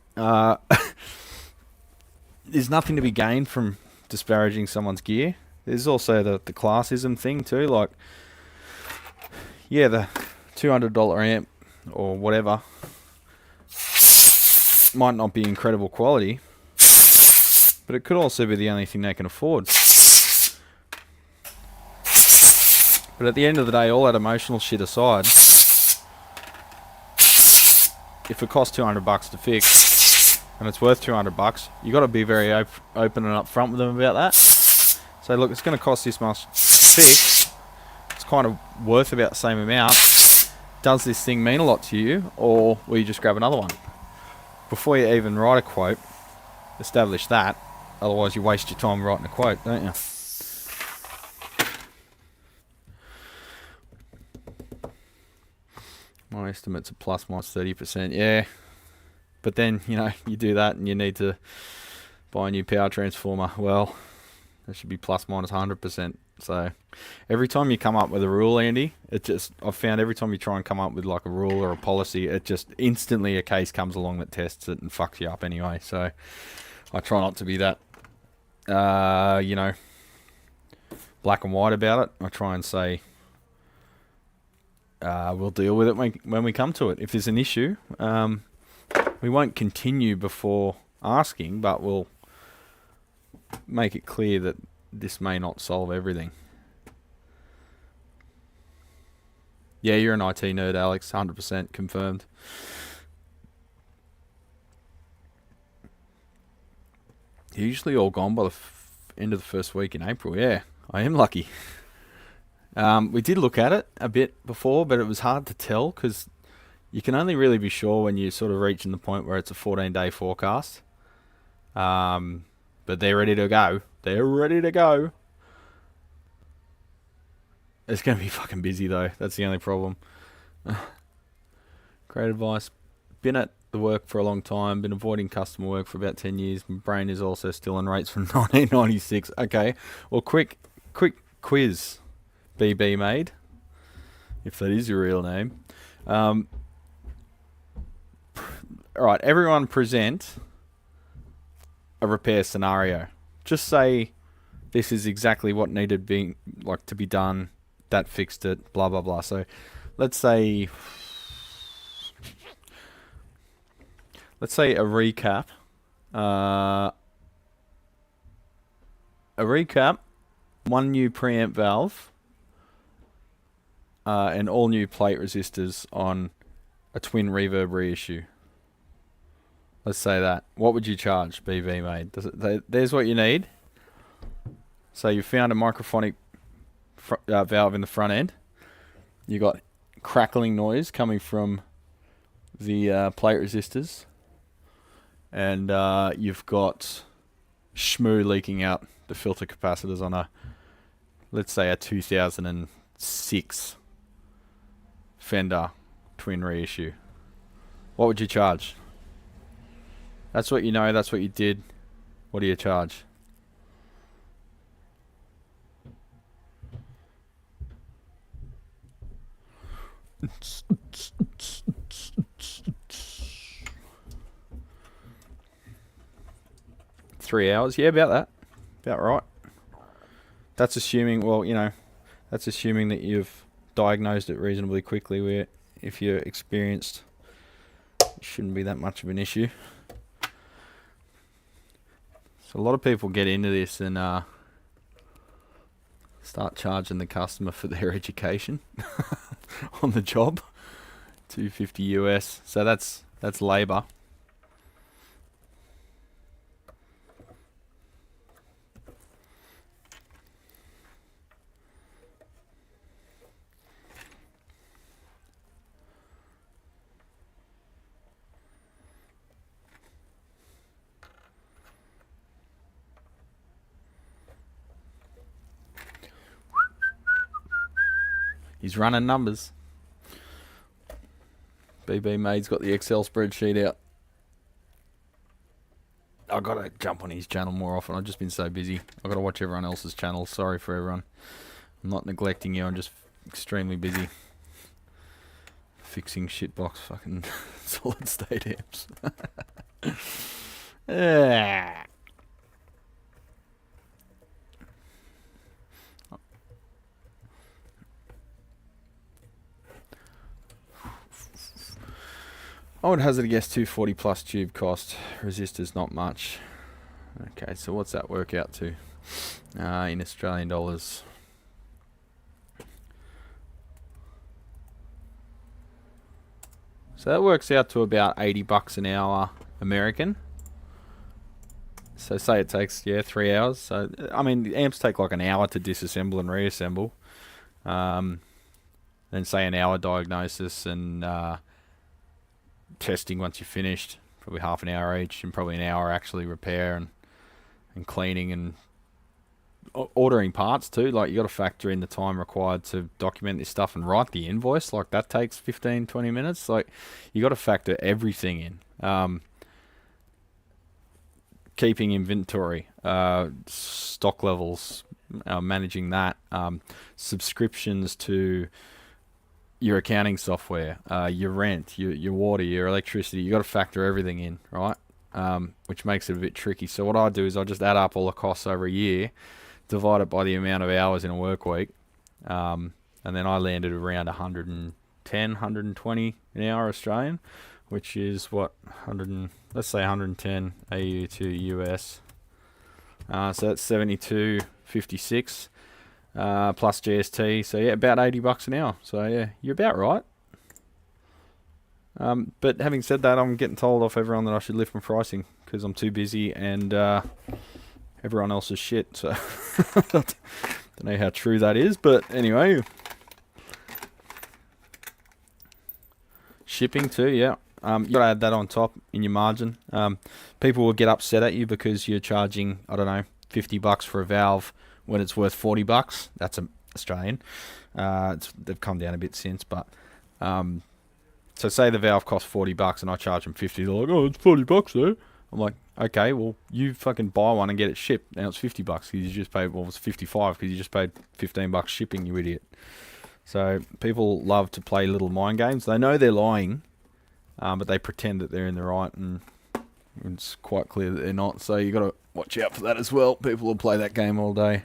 There's nothing to be gained from disparaging someone's gear. There's also the classism thing too. Like, yeah, the $200 amp or whatever might not be incredible quality, but it could also be the only thing they can afford. But at the end of the day, all that emotional shit aside, if it costs $200 to fix and it's worth $200, you got to be very open and upfront with them about that. So look, it's going to cost this much to fix. It's kind of worth about the same amount. Does this thing mean a lot to you, or will you just grab another one? Before you even write a quote, establish that. Otherwise, you waste your time writing a quote, don't you? My estimate's a plus minus 30%. Yeah. But then, you know, you do that and you need to buy a new power transformer. Well, that should be plus minus 100%. So every time you come up with a rule, Andy, I've found every time you try and come up with like a rule or a policy, it just instantly a case comes along that tests it and fucks you up anyway. So I try not to be that, you know, black and white about it. I try and say, we'll deal with it when we come to it. If there's an issue, we won't continue before asking, but we'll make it clear that this may not solve everything. Yeah, you're an IT nerd, Alex. 100% confirmed. You're usually all gone by the end of the first week in April. Yeah, I am lucky. We did look at it a bit before, but it was hard to tell because you can only really be sure when you're sort of reaching the point where it's a 14-day forecast. But they're ready to go. They're ready to go. It's going to be fucking busy though. That's the only problem. Great advice. Been at the work for a long time. Been avoiding customer work for about 10 years. My brain is also still on rates from 1996. Okay. Well, quick quiz. BB made. If that is your real name. Alright, everyone present a repair scenario. Just say this is exactly what needed being to be done. That fixed it. Blah blah blah. So let's say a recap. One new preamp valve, and all new plate resistors on a twin reverb reissue. Let's say that. What would you charge, BV made? There's what you need. So you found a microphonic valve in the front end. You got crackling noise coming from the plate resistors, and you've got shmoo leaking out the filter capacitors on a, let's say, a 2006 Fender twin reissue. What would you charge? That's what you know, that's what you did. What do you charge? $3. Yeah, about that. About right. That's assuming, well, you know, that's assuming that you've diagnosed it reasonably quickly, where if you're experienced, it shouldn't be that much of an issue. So a lot of people get into this and start charging the customer for their education on the job. $250 US. So that's labor. He's running numbers. BB Made's got the Excel spreadsheet out. I've got to jump on his channel more often. I've just been so busy. I've got to watch everyone else's channels. Sorry for everyone. I'm not neglecting you. I'm just extremely busy. Fixing shitbox fucking solid state amps. Yeah. I would hazard a guess 240 plus tube cost. Resistors not much. Okay, so what's that work out to in Australian dollars? So that works out to about $80 an hour American. So say it takes 3 hours. So I mean, the amps take like an hour to disassemble and reassemble. Then say an hour diagnosis and testing once you're finished, probably half an hour each, and probably an hour actually repair and cleaning and ordering parts too. Like, you got to factor in the time required to document this stuff and write the invoice. Like, that takes 15-20 minutes. Like, you got to factor everything in. Keeping inventory, stock levels, managing that, subscriptions to your accounting software, your rent, your water, your electricity. You got to factor everything in, right? Which makes it a bit tricky. So what I do is I just add up all the costs over a year, divide it by the amount of hours in a work week, and then I landed around 110, 120 an hour Australian, which is what, let's say 110 AU to US. So that's 72.56. Plus GST, so yeah, about $80 an hour. So yeah, you're about right. But having said that, I'm getting told off everyone that I should lift my pricing because I'm too busy and everyone else is shit. So don't know how true that is, but anyway. Shipping too, yeah. You gotta add that on top in your margin. People will get upset at you because you're charging, I don't know, $50 for a valve when it's worth $40. That's Australian. They've come down a bit since, but so say the valve costs $40 and I charge them $50. They're like, oh, it's $40 though. I'm like, okay, well, you fucking buy one and get it shipped. Now it's $50 because you just paid. Well, it's $55 because you just paid $15 shipping. You idiot. So people love to play little mind games. They know they're lying, but they pretend that they're in the right, and It's quite clear that they're not, so you got to watch out for that as well. People will play that game all day.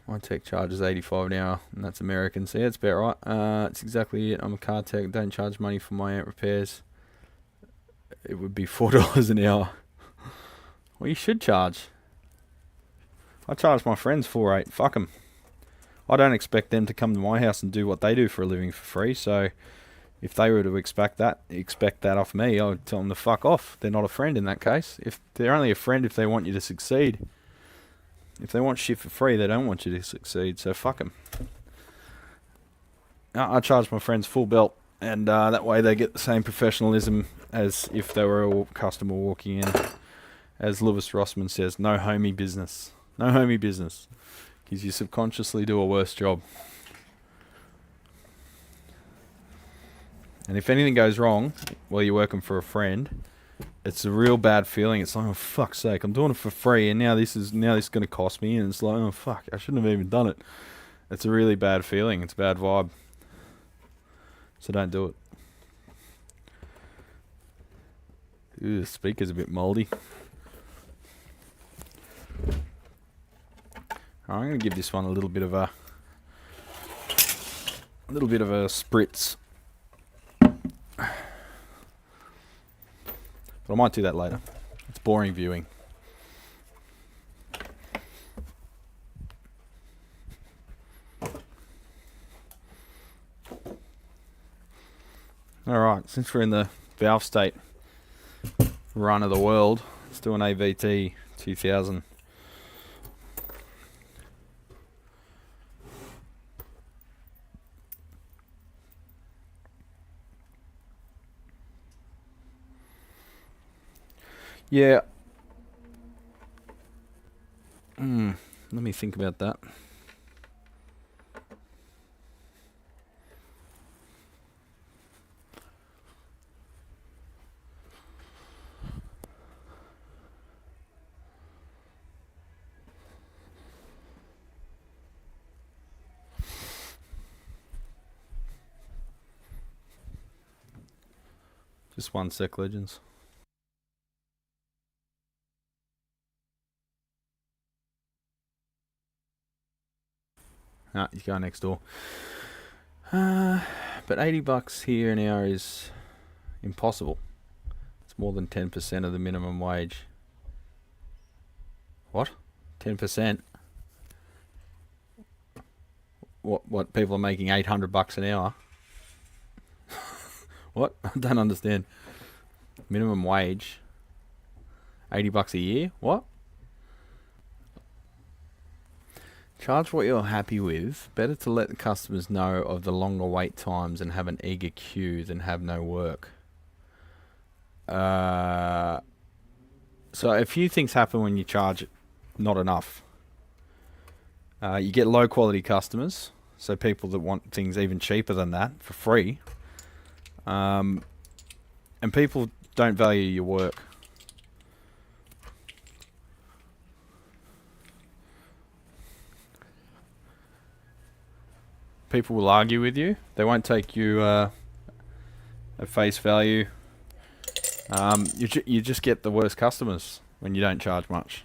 My tech charges 85 an hour, and that's American, so yeah, it's about right. It's exactly it. I'm a car tech, don't charge money for my amp repairs. It would be $4 an hour. Well, you should charge. I charge my friends $4.8. Fuck them. I don't expect them to come to my house and do what they do for a living for free, so if they were to expect that off me, I would tell them to fuck off. They're not a friend in that case. If they're only a friend if they want you to succeed. If they want shit for free, they don't want you to succeed, so fuck them. I charge my friends full belt, and that way they get the same professionalism as if they were a customer walking in. As Lewis Rossman says, no homie business. No homie business. Because you subconsciously do a worse job. And if anything goes wrong while you're working for a friend, it's a real bad feeling. It's like, oh fuck's sake, I'm doing it for free, and now this is going to cost me, and it's like, oh fuck, I shouldn't have even done it. It's a really bad feeling. It's a bad vibe. So don't do it. Ooh, the speaker's a bit mouldy. I'm going to give this one a little bit of a spritz. But I might do that later. It's boring viewing. Alright, since we're in the valve state run of the world, let's do an AVT 2000. Yeah. Let me think about that. Just one sec, legends. You go next door. But $80 here an hour is impossible. It's more than 10% of the minimum wage. What? 10%? What people are making $800 an hour? What? I don't understand. Minimum wage. $80 a year? What? Charge what you're happy with. Better to let the customers know of the longer wait times and have an eager queue than have no work. So a few things happen when you charge not enough. You get low quality customers, so people that want things even cheaper than that for free. And people don't value your work. People will argue with you. They won't take you at face value. You just get the worst customers when you don't charge much.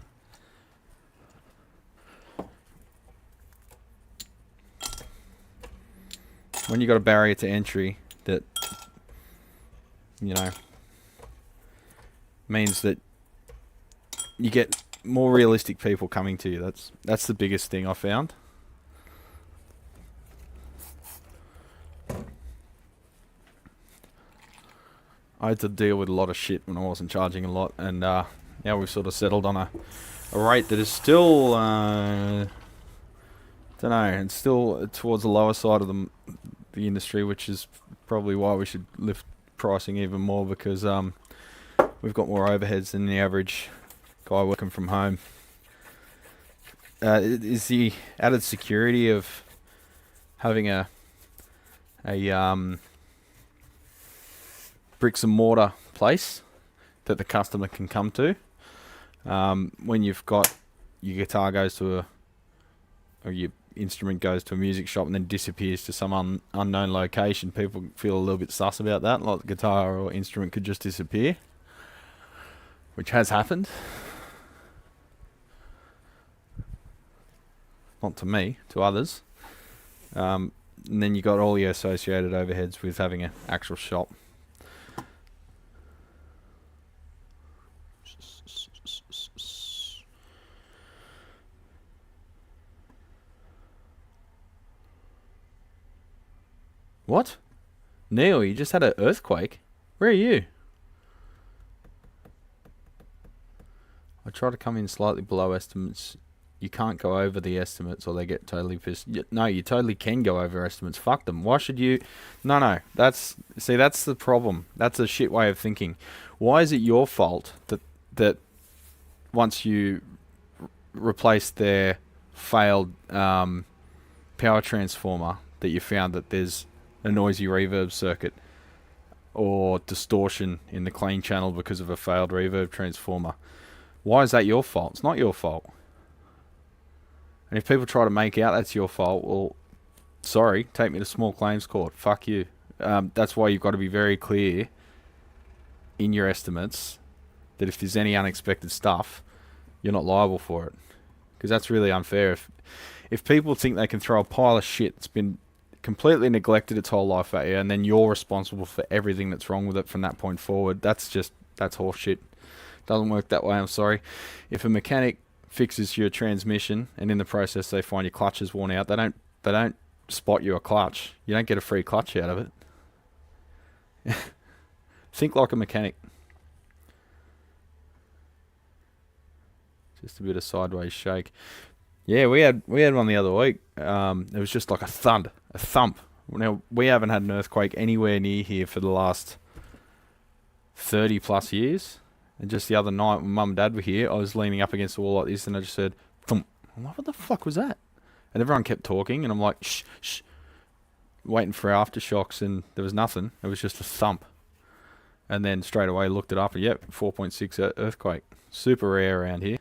When you got a barrier to entry that, you know, means that you get more realistic people coming to you. That's the biggest thing I found. I had to deal with a lot of shit when I wasn't charging a lot, and now we've sort of settled on a rate that is still, don't know, it's still towards the lower side of the industry, which is probably why we should lift pricing even more, because we've got more overheads than the average guy working from home. Is the added security of having a bricks and mortar place that the customer can come to. When you've got your guitar goes to or your instrument goes to a music shop and then disappears to some unknown location, people feel a little bit sus about that. Like the guitar or instrument could just disappear, which has happened. Not to me, to others. And then you got all your associated overheads with having an actual shop. What? Neil, you just had an earthquake? Where are you? I try to come in slightly below estimates. You can't go over the estimates or they get totally pissed. No, you totally can go over estimates. Fuck them. Why should you? No. That's the problem. That's a shit way of thinking. Why is it your fault that once you replace their failed power transformer that you found that there's a noisy reverb circuit or distortion in the clean channel because of a failed reverb transformer? Why is that your fault? It's not your fault. And if people try to make out that's your fault, well, sorry, take me to small claims court. Fuck you. That's why you've got to be very clear in your estimates that if there's any unexpected stuff, you're not liable for it. Because that's really unfair. If people think they can throw a pile of shit that's been completely neglected its whole life at you, and then you're responsible for everything that's wrong with it from that point forward, that's horse shit. Doesn't work that way, I'm sorry. If a mechanic fixes your transmission and in the process they find your clutch is worn out, they don't spot you a clutch. You don't get a free clutch out of it. Think like a mechanic. Just a bit of sideways shake. Yeah, we had one the other week. It was just like a thump. Now, we haven't had an earthquake anywhere near here for the last 30 plus years. And just the other night when Mum and Dad were here, I was leaning up against the wall like this and I just said, thump. I'm like, what the fuck was that? And everyone kept talking and I'm like, shh, waiting for aftershocks, and there was nothing. It was just a thump. And then straight away looked it up and yep, 4.6 earthquake. Super rare around here.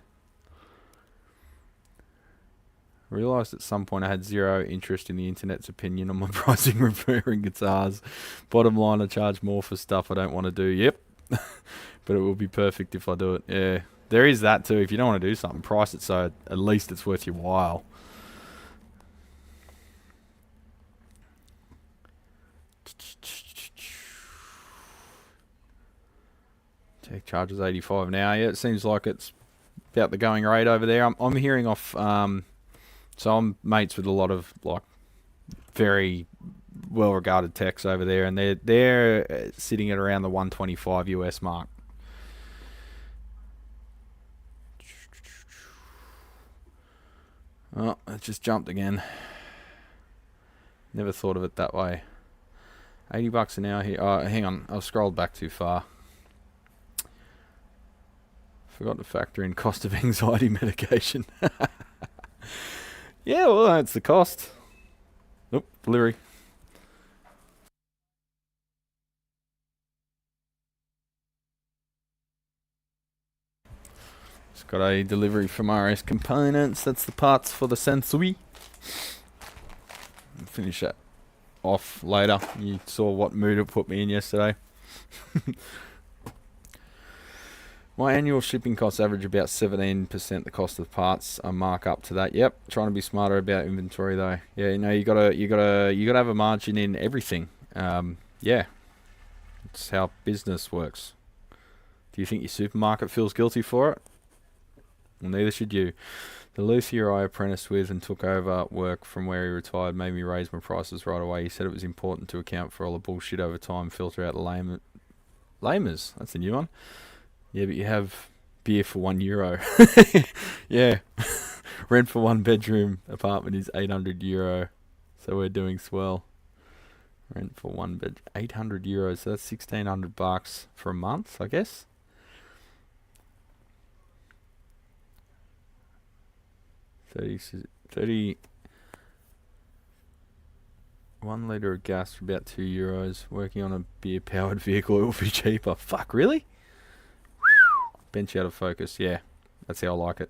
I realised at some point I had zero interest in the internet's opinion on my pricing referring guitars. Bottom line, I charge more for stuff I don't want to do. Yep. But it will be perfect if I do it. Yeah, there is that too. If you don't want to do something, price it so at least it's worth your while. Tech charges 85 now. Yeah, it seems like it's about the going rate over there. I'm hearing off. So I'm mates with a lot of like very well-regarded techs over there, and they're sitting at around the 125 US mark. Oh, it just jumped again. Never thought of it that way. $80 an hour here. Oh, hang on. I've scrolled back too far. Forgot to factor in cost of anxiety medication. Yeah, well, that's the cost. Nope, delivery. Just got a delivery from RS Components. That's the parts for the Sensui. I'll finish that off later. You saw what mood it put me in yesterday. My annual shipping costs average about 17% the cost of parts. I mark up to that. Yep, trying to be smarter about inventory though. Yeah, you know, you gotta have a margin in everything. Yeah, it's how business works. Do you think your supermarket feels guilty for it? Well, neither should you. The luthier I apprenticed with and took over work from where he retired made me raise my prices right away. He said it was important to account for all the bullshit over time, filter out the lamers. That's a new one. Yeah, but you have beer for €1. Yeah. Rent for one bedroom apartment is €800. So we're doing swell. Rent for one bed, €800. So that's $1,600 for a month, I guess. $30 1 litre of gas for about €2. Working on a beer powered vehicle, it will be cheaper. Fuck, really? Bench out of focus. Yeah, that's how I like it.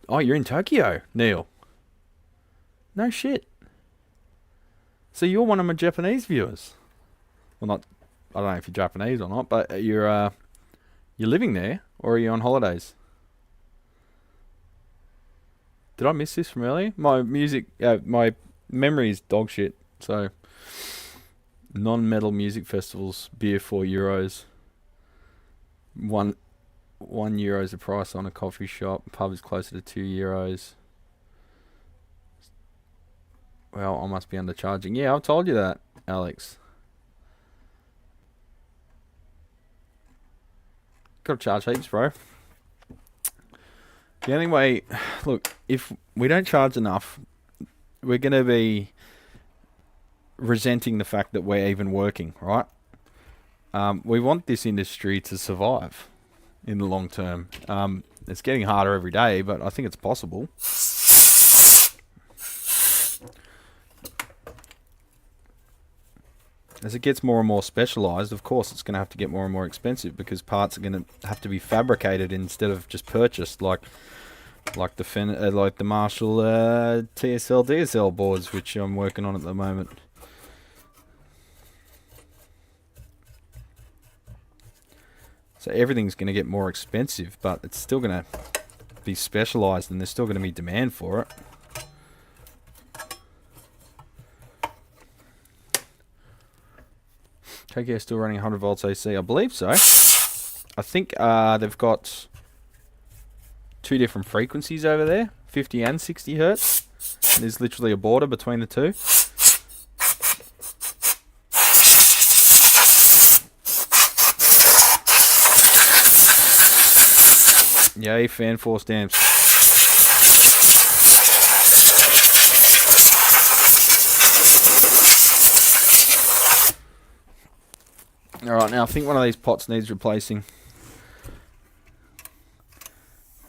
Oh, you're in Tokyo, Neil. No shit. So you're one of my Japanese viewers. Well, not. I don't know if you're Japanese or not, but you're living there, or are you on holidays? Did I miss this from earlier? My memory is dog shit. So, non-metal music festivals, beer €4. €1 is the price on a coffee shop. Pub is closer to €2. Well, I must be undercharging. Yeah, I've told you that, Alex. Gotta charge heaps, bro. The only way, look, if we don't charge enough, we're going to be resenting the fact that we're even working, right? We want this industry to survive in the long term. It's getting harder every day, but I think it's possible. As it gets more and more specialized, of course, it's going to have to get more and more expensive because parts are going to have to be fabricated instead of just purchased, like the Marshall TSL DSL boards, which I'm working on at the moment. So everything's going to get more expensive, but it's still going to be specialized, and there's still going to be demand for it. KK still running 100 volts AC, I believe so. I think they've got 2 different frequencies over there, 50 and 60 hertz. There's literally a border between the two. Yay, fan force amps. Alright, now I think one of these pots needs replacing.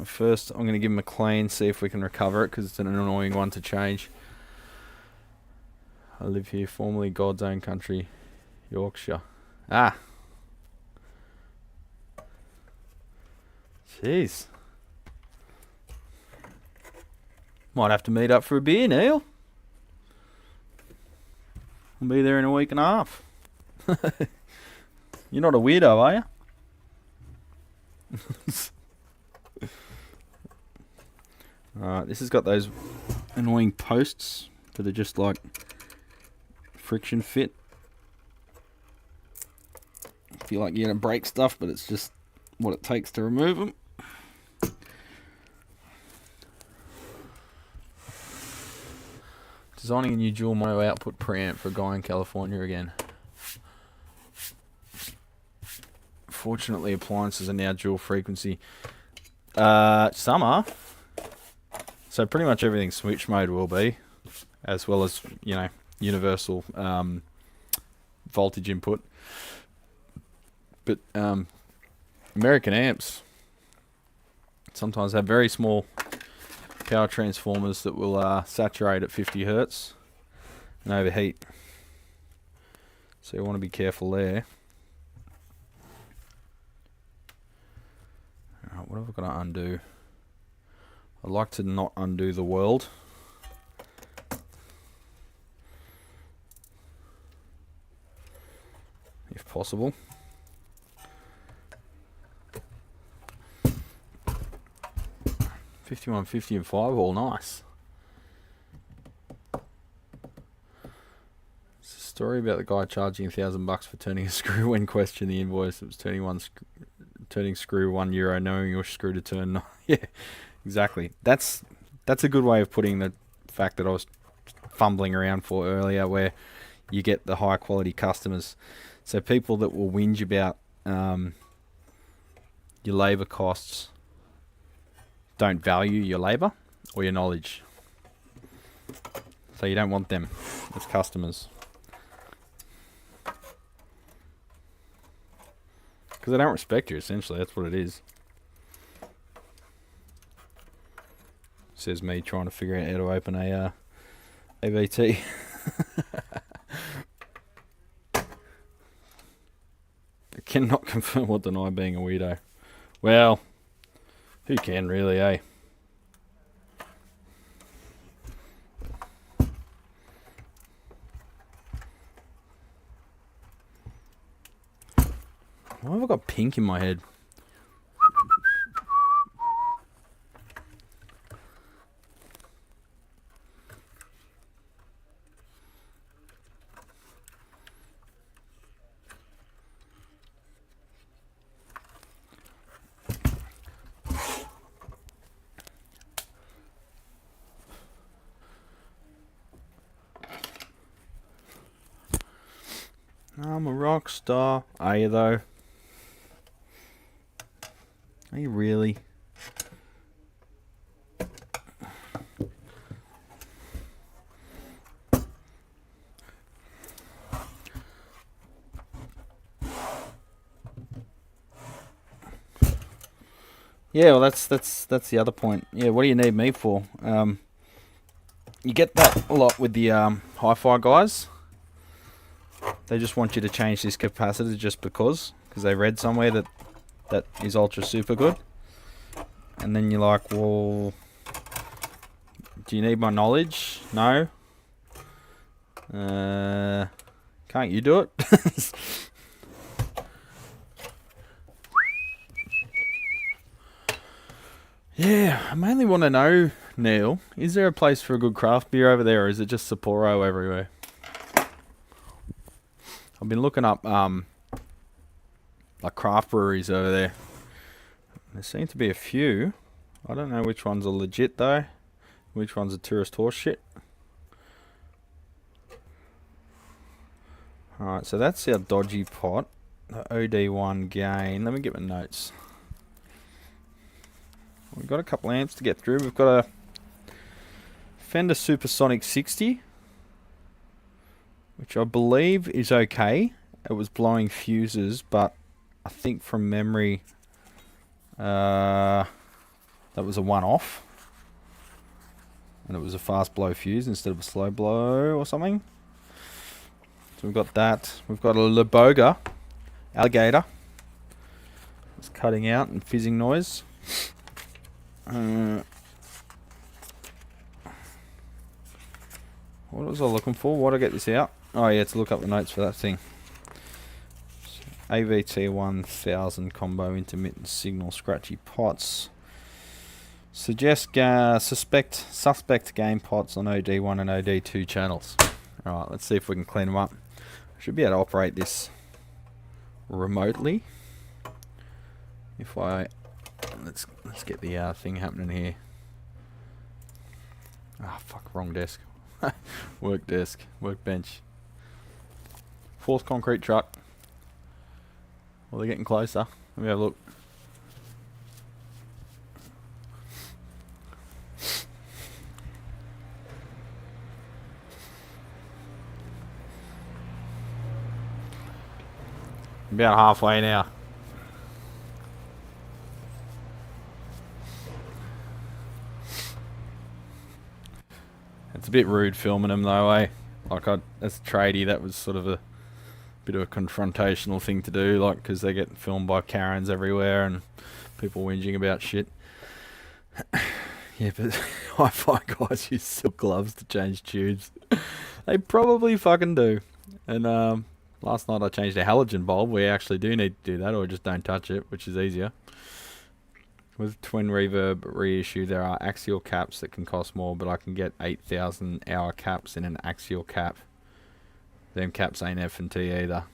First, I'm going to give him a clean, see if we can recover it, because it's an annoying one to change. I live here, formerly God's own country, Yorkshire. Ah! Jeez. Might have to meet up for a beer, Neil. I'll be there in a week and a half. You're not a weirdo, are you? Alright, this has got those annoying posts that are just like friction fit. I feel like you're going to break stuff, but it's just what it takes to remove them. Designing a new dual mono output preamp for a guy in California again. Fortunately, appliances are now dual frequency. Some are. So pretty much everything switch mode will be, as well as, you know, universal voltage input. But American amps sometimes have very small power transformers that will saturate at 50 hertz and overheat. So you want to be careful there. Alright, what have I got to undo? I'd like to not undo the world. If possible. $51.50 and 5-ball, nice. It's a story about the guy charging $1,000 for turning a screw when questioned the invoice. It was turning screw €1, knowing your screw to turn. Yeah, exactly. That's a good way of putting the fact that I was fumbling around for earlier, where you get the high quality customers. So people that will whinge about your labour costs don't value your labour or your knowledge. So you don't want them as customers. Because they don't respect you, essentially. That's what it is. Says me trying to figure out how to open a AVT. I cannot confirm or deny being a weirdo. Well, who can really, eh? Why have I got pink in my head? I'm a rock star. Are you though? Are you really? Yeah, well that's the other point. Yeah, what do you need me for? You get that a lot with the hi-fi guys. They just want you to change this capacitor just because they read somewhere that is ultra super good. And then you're like, well, do you need my knowledge? No. Can't you do it? Yeah, I mainly want to know, Neil, is there a place for a good craft beer over there, or is it just Sapporo everywhere? I've been looking up like craft breweries over there. There seem to be a few. I don't know which ones are legit though. Which ones are tourist horse shit. Alright, so that's our dodgy pot. The OD1 gain. Let me get my notes. We've got a couple amps to get through. We've got a Fender Supersonic 60, which I believe is okay. It was blowing fuses, but I think from memory that was a one-off. And it was a fast blow fuse instead of a slow blow or something. So we've got that. We've got a Leboga alligator. It's cutting out and fizzing noise. What was I looking for? Why did I get this out? Oh yeah, to look up the notes for that thing. AVT 1000 combo intermittent signal scratchy pots. Suspect game pots on OD1 and OD2 channels. Alright, let's see if we can clean them up. I should be able to operate this remotely. If I let's get the thing happening here. Ah, fuck, wrong desk. Work desk, workbench. Fourth concrete truck. Well, they're getting closer. Let me have a look. About halfway now. It's a bit rude filming them though, eh? Like, as a tradie, that was sort of a bit of a confrontational thing to do, like, because they get filmed by Karens everywhere and people whinging about shit. Yeah, but hi-fi guys use silk gloves to change tubes. They probably fucking do. And last night I changed a halogen bulb. We actually do need to do that, or just don't touch it, which is easier. With twin reverb reissue, there are axial caps that can cost more, but I can get 8,000 hour caps in an axial cap. Them caps ain't F&T either.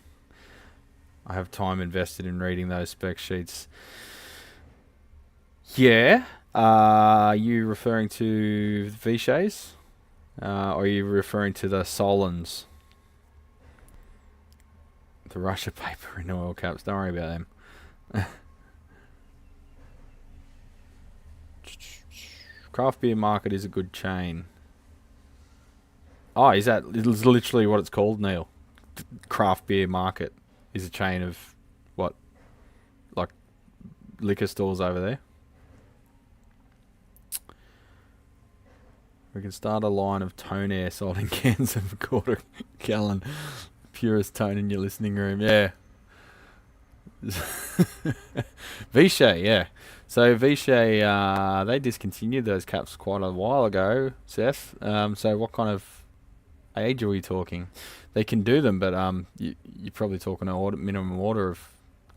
I have time invested in reading those spec sheets. Yeah. Are you referring to Vichys? Or are you referring to the Solons? The Russia paper in oil caps. Don't worry about them. Craft beer market is a good chain. Oh, is that is literally what it's called, Neil? Craft beer market is a chain of what? Like liquor stores over there? We can start a line of tone air sold in cans of a quarter gallon. Purest tone in your listening room. Yeah. Vichy, yeah. So Vichy, they discontinued those caps quite a while ago, Seth. So what kind of age are we talking? They can do them, but you're probably talking a minimum order of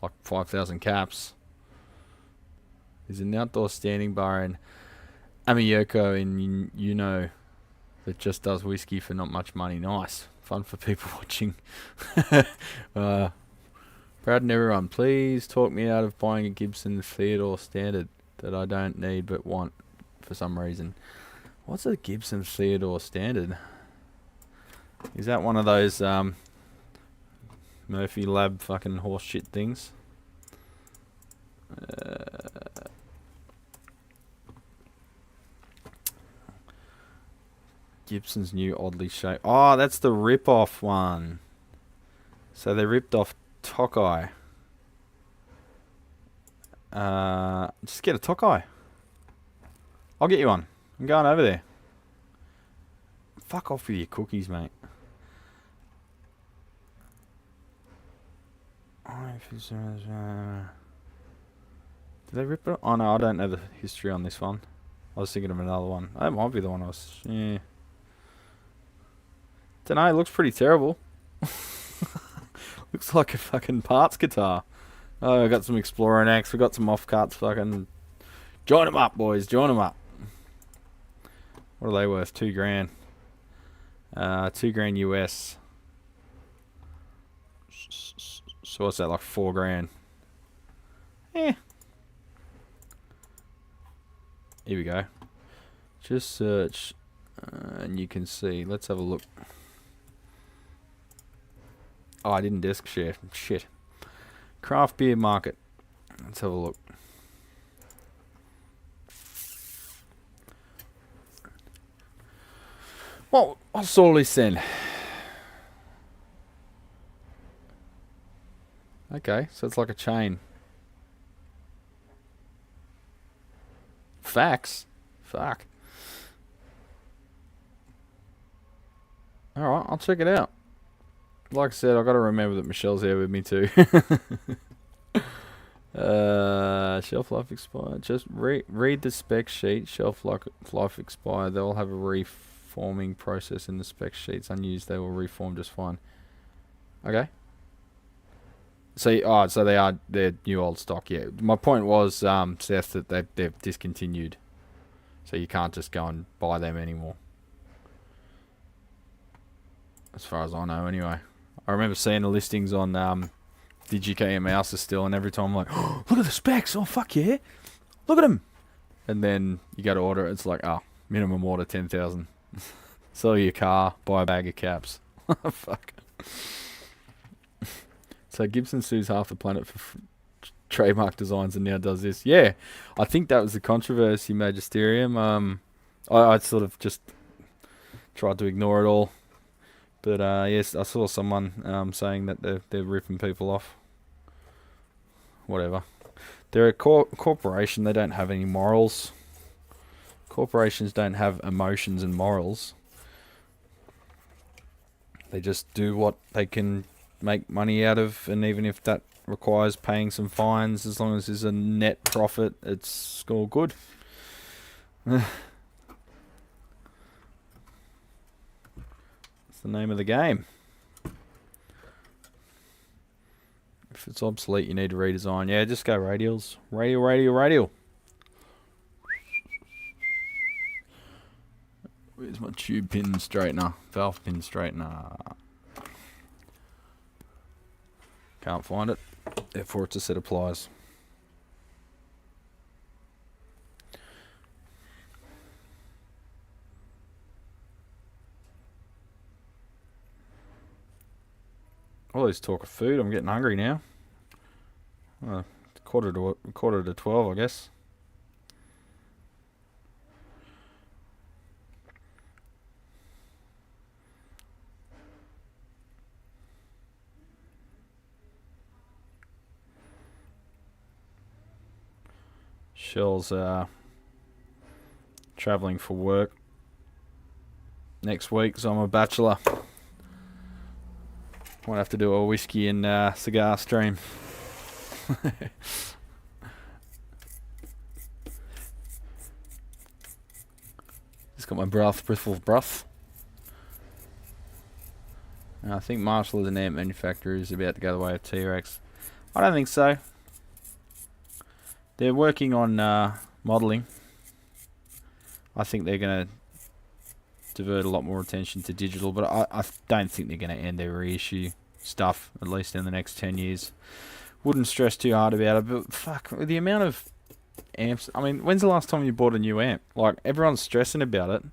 like 5,000 caps. There's an outdoor standing bar in M.Zuiko in that just does whiskey for not much money. Nice. Fun for people watching. Proud and everyone, please talk me out of buying a Gibson Theodore Standard that I don't need but want for some reason. What's a Gibson Theodore Standard? Is that one of those Murphy Lab fucking horse shit things? Gibson's new oddly shaped. Oh, that's the rip-off one. So they ripped off Tokai. Just get a Tokai. I'll get you one. I'm going over there. Fuck off with your cookies, mate. Did they rip it? Oh no, I don't know the history on this one. I was thinking of another one. That might be the one I was... Yeah. Dunno, it looks pretty terrible. Looks like a fucking parts guitar. Oh, I got some Explorer necks. We got some off cuts. Fucking join them up, boys. Join them up. What are they worth? $2,000. $2,000 US. So what's that? Like $4,000. Eh. Here we go. Just search, and you can see. Let's have a look. Oh, I didn't desk share. Shit. Craft beer market. Let's have a look. Well, I'll slowly send. Okay, so it's like a chain. Facts. Fuck. Alright, I'll check it out. Like I said, I've got to remember that Michelle's here with me too. Shelf life expired. Just read the spec sheet. Shelf life expired. They'll have a reforming process in the spec sheets. Unused, they will reform just fine. Okay. So, so they're new old stock. Yeah. My point was, Seth, that they've discontinued. So you can't just go and buy them anymore. As far as I know, anyway. I remember seeing the listings on DigiKey and Mouser still, and every time I'm like, oh, look at the specs. Oh, fuck yeah. Look at them. And then you go to order it, it's like, oh, minimum order 10,000. Sell your car, buy a bag of caps. Fuck. So Gibson sues half the planet for trademark designs and now does this. Yeah, I think that was the controversy, Magisterium. I sort of just tried to ignore it all. But yes, I saw someone saying that they're ripping people off. Whatever. They're a corporation. They don't have any morals. Corporations don't have emotions and morals. They just do what they can make money out of, and even if that requires paying some fines, as long as there's a net profit, it's all good. It's the name of the game. If it's obsolete, you need to redesign. Yeah, just go radials. Radial. Where's my tube pin straightener? Valve pin straightener. Can't find it. Therefore, it's a set of pliers. All this talk of food, I'm getting hungry now. Quarter to 12, I guess. Shell's travelling for work next week, so I'm a bachelor. Might have to do a whiskey and cigar stream. Just got my breathful breath. And I think Marshall is an amp manufacturer who's about to go the way of T-Rex. I don't think so. They're working on modelling. I think they're going to divert a lot more attention to digital, but I don't think they're going to end their reissue stuff, at least in the next 10 years. Wouldn't stress too hard about it, but fuck, with the amount of amps... I mean, when's the last time you bought a new amp? Like, everyone's stressing about it,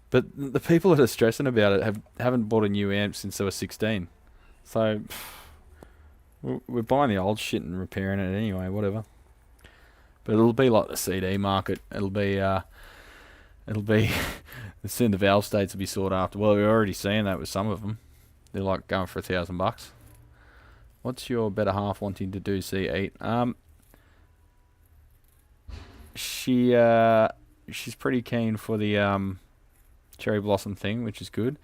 but the people that are stressing about it haven't bought a new amp since they were 16. So, we're buying the old shit and repairing it anyway, whatever. But it'll be like the CD market. It'll be soon the valve states will be sought after. Well, we're already seeing that with some of them. They're like going for $1,000. What's your better half wanting to do? Eat? She's pretty keen for the cherry blossom thing, which is good.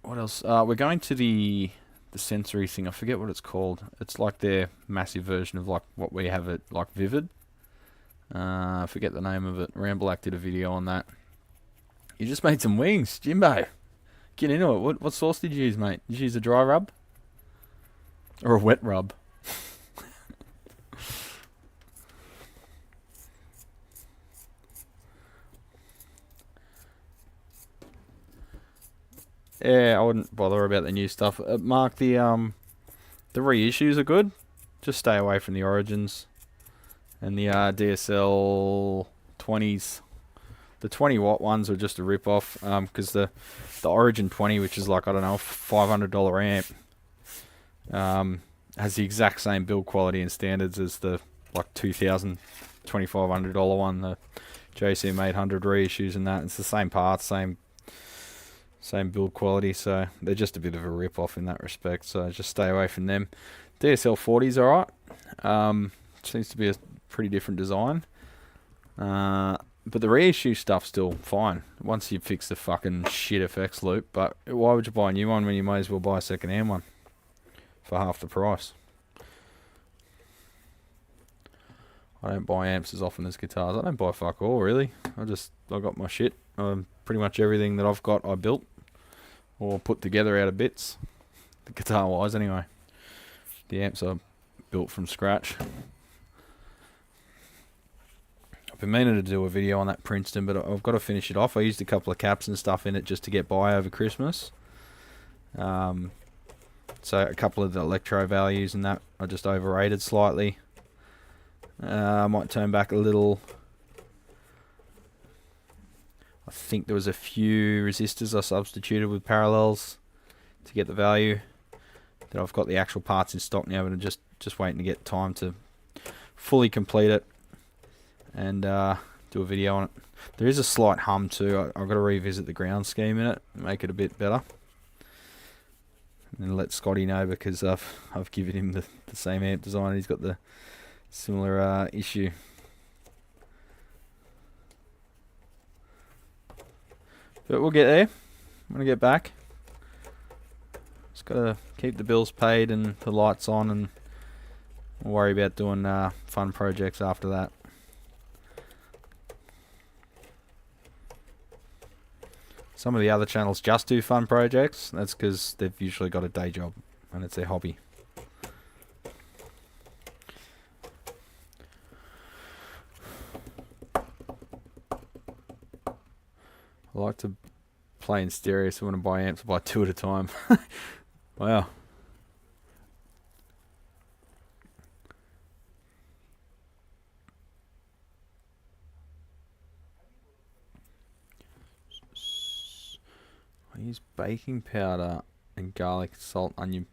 What else? We're going to the sensory thing. I forget what it's called. It's like their massive version of like what we have at like Vivid. I forget the name of it. Rambleac did a video on that. You just made some wings, Jimbo. Get into it. What sauce did you use, mate? Did you use a dry rub? Or a wet rub? Yeah, I wouldn't bother about the new stuff. Mark, the reissues are good. Just stay away from the Origins and the DSL 20s. The 20-watt ones are just a rip-off, because the Origin 20, which is like, I don't know, $500 amp, has the exact same build quality and standards as the like $2,000, $2,500 one, the JCM 800 reissues and that. It's the same parts, same build quality, so they're just a bit of a rip-off in that respect, so just stay away from them. DSL 40's alright. Seems to be a pretty different design. But the reissue stuff's still fine once you fix the fucking shit FX loop. But why would you buy a new one when you may as well buy a second-hand one for half the price? I don't buy amps as often as guitars. I don't buy fuck all, really. I got my shit. Pretty much everything that I've got I built or put together out of bits. The guitar-wise, anyway. The amps are built from scratch. I've been meaning to do a video on that Princeton, but I've got to finish it off. I used a couple of caps and stuff in it just to get by over Christmas. So a couple of the electro values and that are just overrated slightly. I might turn back a little. I think there was a few resistors I substituted with parallels to get the value. That I've got the actual parts in stock now, but I'm just waiting to get time to fully complete it and do a video on it. There is a slight hum too. I've got to revisit the ground scheme in it, make it a bit better, and then let Scotty know, because I've given him the same amp design. He's got the similar issue. But we'll get there. I'm gonna get back. Just gotta keep the bills paid and the lights on, and we'll worry about doing fun projects after that. Some of the other channels just do fun projects. That's because they've usually got a day job and it's their hobby. I like to play in stereo, so when I buy amps, I buy two at a time. Wow. I use baking powder and garlic, salt, onion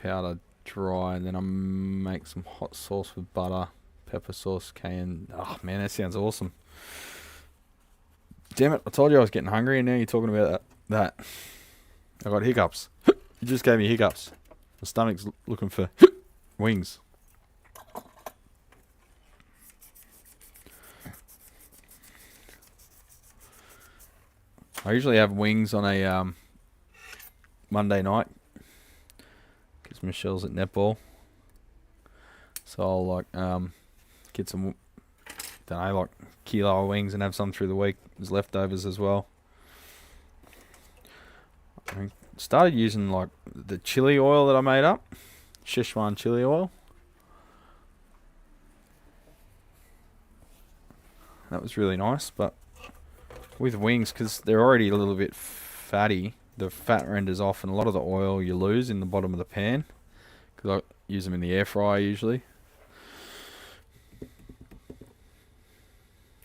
powder dry, and then I make some hot sauce with butter, pepper sauce, cayenne. Oh man, that sounds awesome. Damn it, I told you I was getting hungry, and now you're talking about that. I got hiccups. You just gave me hiccups. My stomach's looking for wings. I usually have wings on a Monday night because Michelle's at netball. So I'll like get some, don't know, like kilo of wings and have some through the week as leftovers as well. I started using like the chili oil that I made up. Szechuan chili oil. That was really nice, but with wings, because they're already a little bit fatty, the fat renders off, and a lot of the oil you lose in the bottom of the pan, because I use them in the air fryer usually.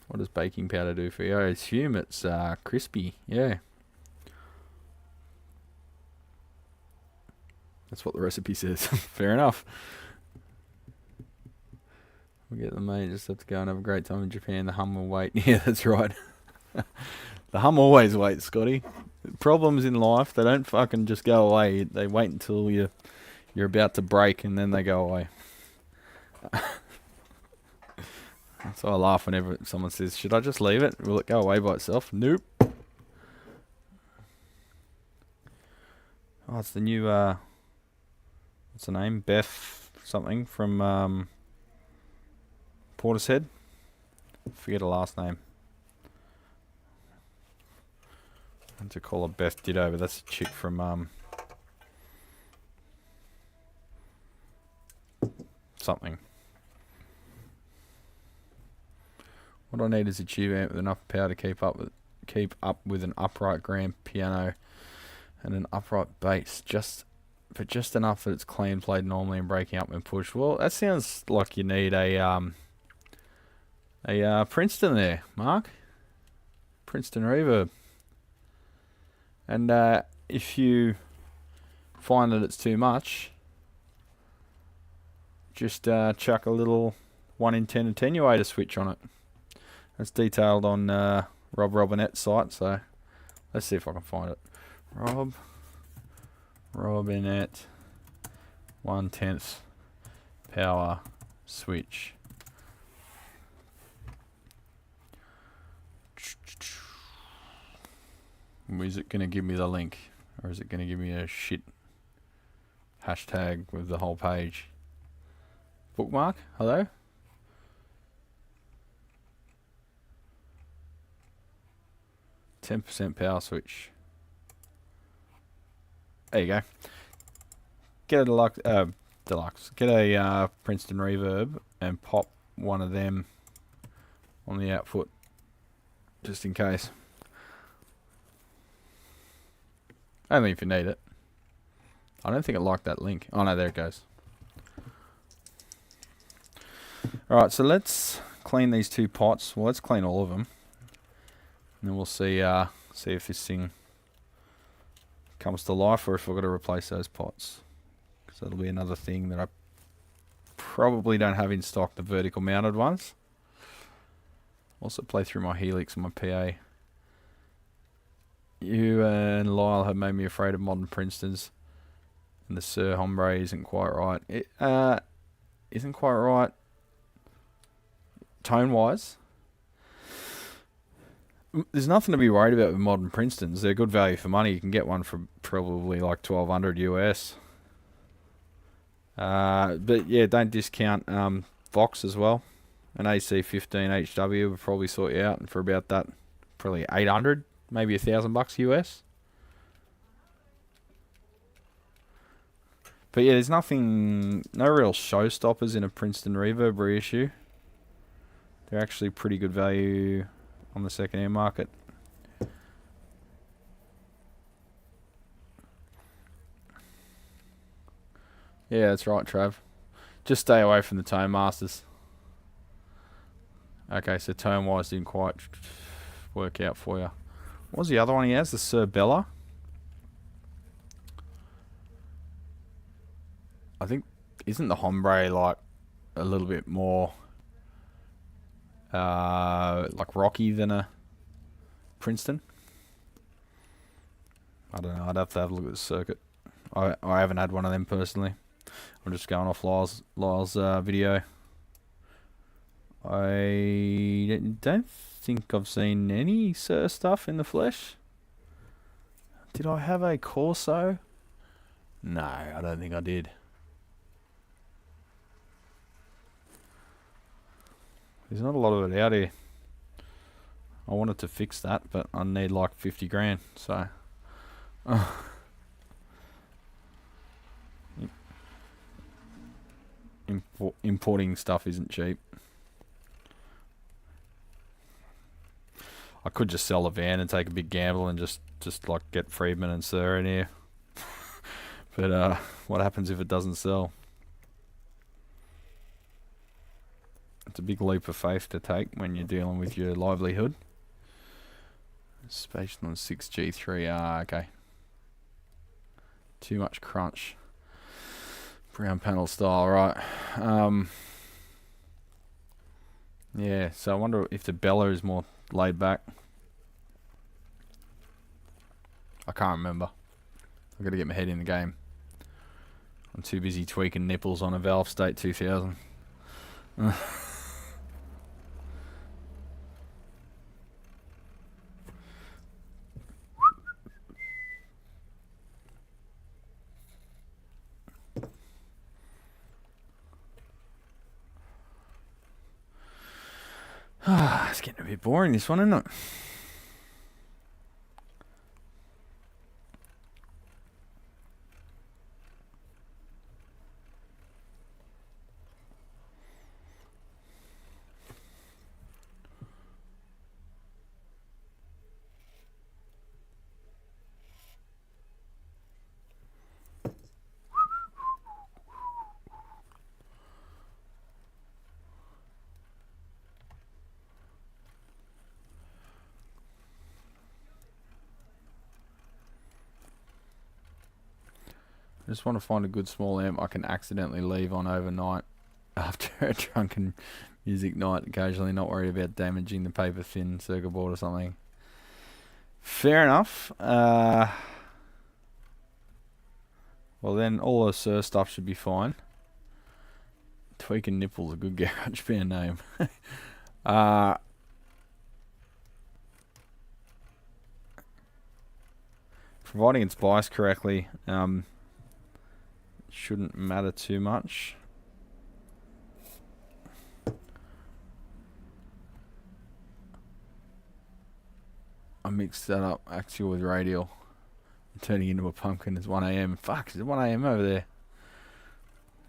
What does baking powder do for you? Oh, it's fume. It's crispy. Yeah. That's what the recipe says. Fair enough. We'll get the mate. Just have to go and have a great time in Japan. The hum will wait. Yeah, that's right. The hum always waits, Scotty. Problems in life, they don't fucking just go away. They wait until you're about to break, and then they go away. So I laugh whenever someone says, should I just leave it? Will it go away by itself? Nope. Oh, it's the new, what's the name? Beth something from Portishead. Forget her last name. I want to call her Beth Ditto, but that's a chick from something. What I need is a tube amp with enough power to keep up with an upright grand piano and an upright bass, but just enough that it's clean, played normally and breaking up when pushed. Well, that sounds like you need a Princeton there, Mark. Princeton Reverb. And if you find that it's too much, just chuck a little 1 in 10 attenuator switch on it. That's detailed on Rob Robinette's site, so let's see if I can find it. Rob Robinette 1/10 power switch. Is it going to give me the link, or is it going to give me a shit hashtag with the whole page? Bookmark? Hello? %% power switch. There you go. Get a deluxe. Get a Princeton Reverb and pop one of them on the output, just in case. Only if you need it. I don't think it liked that link. Oh no, there it goes. Alright, so let's clean these two pots. Well, let's clean all of them. And then we'll see if this thing comes to life, or if we've got to replace those pots. Because that'll be another thing that I probably don't have in stock, the vertical mounted ones. Also play through my Helix and my PA. You and Lyle have made me afraid of modern Princetons. And the Sir Hombre isn't quite right. It isn't quite right tone-wise. There's nothing to be worried about with modern Princetons. They're good value for money. You can get one for probably like $1,200 US. But yeah, don't discount Vox as well. An AC15 HW would probably sort you out, and for about that, probably 800, maybe $1,000 US. But yeah, there's no real showstoppers in a Princeton Reverb reissue. They're actually pretty good value on the second-hand market. Yeah, that's right, Trav. Just stay away from the Tone Masters. Okay, so tone-wise didn't quite work out for you. What was the other one he has? The Sir Bella? I think, isn't the Hombre like a little bit more like rocky than a Princeton? I don't know. I'd have to have a look at the circuit. I haven't had one of them personally. I'm just going off Lyle's video. I don't think I've seen any Sir stuff in the flesh. Did I have a Corso? No, I don't think I did. There's not a lot of it out here. I wanted to fix that, but I need like 50 grand, so. Importing stuff isn't cheap. I could just sell the van and take a big gamble and just like get Friedman and Sir in here. But what happens if it doesn't sell? It's a big leap of faith to take when you're dealing with your livelihood. Spatial on 6G3. Okay. Too much crunch. Brown panel style, right. Yeah, so I wonder if the Bella is more laid back. I can't remember. I've got to get my head in the game. I'm too busy tweaking nipples on a Valve State 2000. It's getting a bit boring, this one, isn't it? I just want to find a good small amp I can accidentally leave on overnight after a drunken music night, occasionally, not worry about damaging the paper thin circuit board or something. Fair enough. Well then all the Sir stuff should be fine. Tweaking Nipples, a good garage band name. Providing it's spliced correctly, shouldn't matter too much. I mixed that up axial with radial. I'm turning into a pumpkin. It's 1 AM. Fuck, it's 1 AM over there.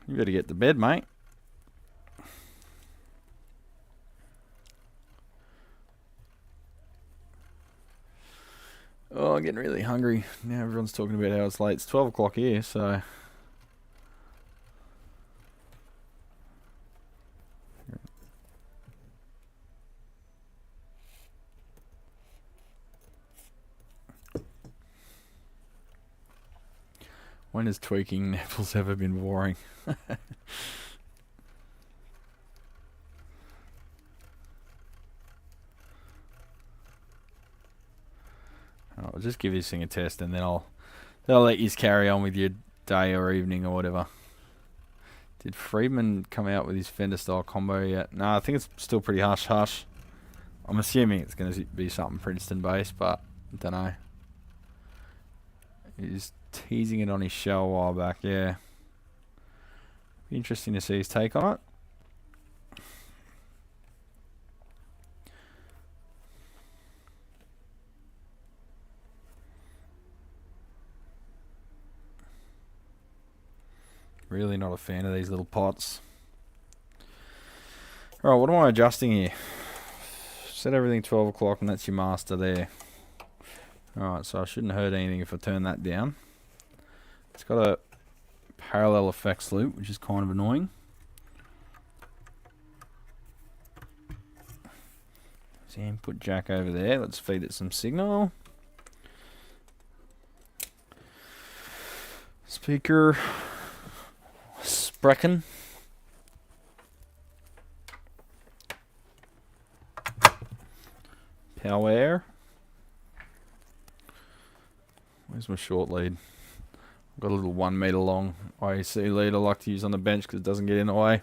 You better get to bed, mate. Oh, I'm getting really hungry. Now everyone's talking about how it's late. It's 12 o'clock here, so... When has tweaking nipples ever been boring? I'll just give this thing a test and then I'll let you carry on with your day or evening or whatever. Did Friedman come out with his Fender style combo yet? No, I think it's still pretty hush hush. I'm assuming it's going to be something Princeton based, but I don't know. He's teasing it on his show a while back, yeah. Be interesting to see his take on it. Really not a fan of these little pots. Alright, what am I adjusting here? Set everything 12 o'clock and that's your master there. Alright, so I shouldn't hurt anything if I turn that down. It's got a parallel effects loop, which is kind of annoying. So input jack over there. Let's feed it some signal. Speaker. Sprechen. Power. Where's my short lead? I've got a little 1 meter long IEC lead I like to use on the bench because it doesn't get in the way.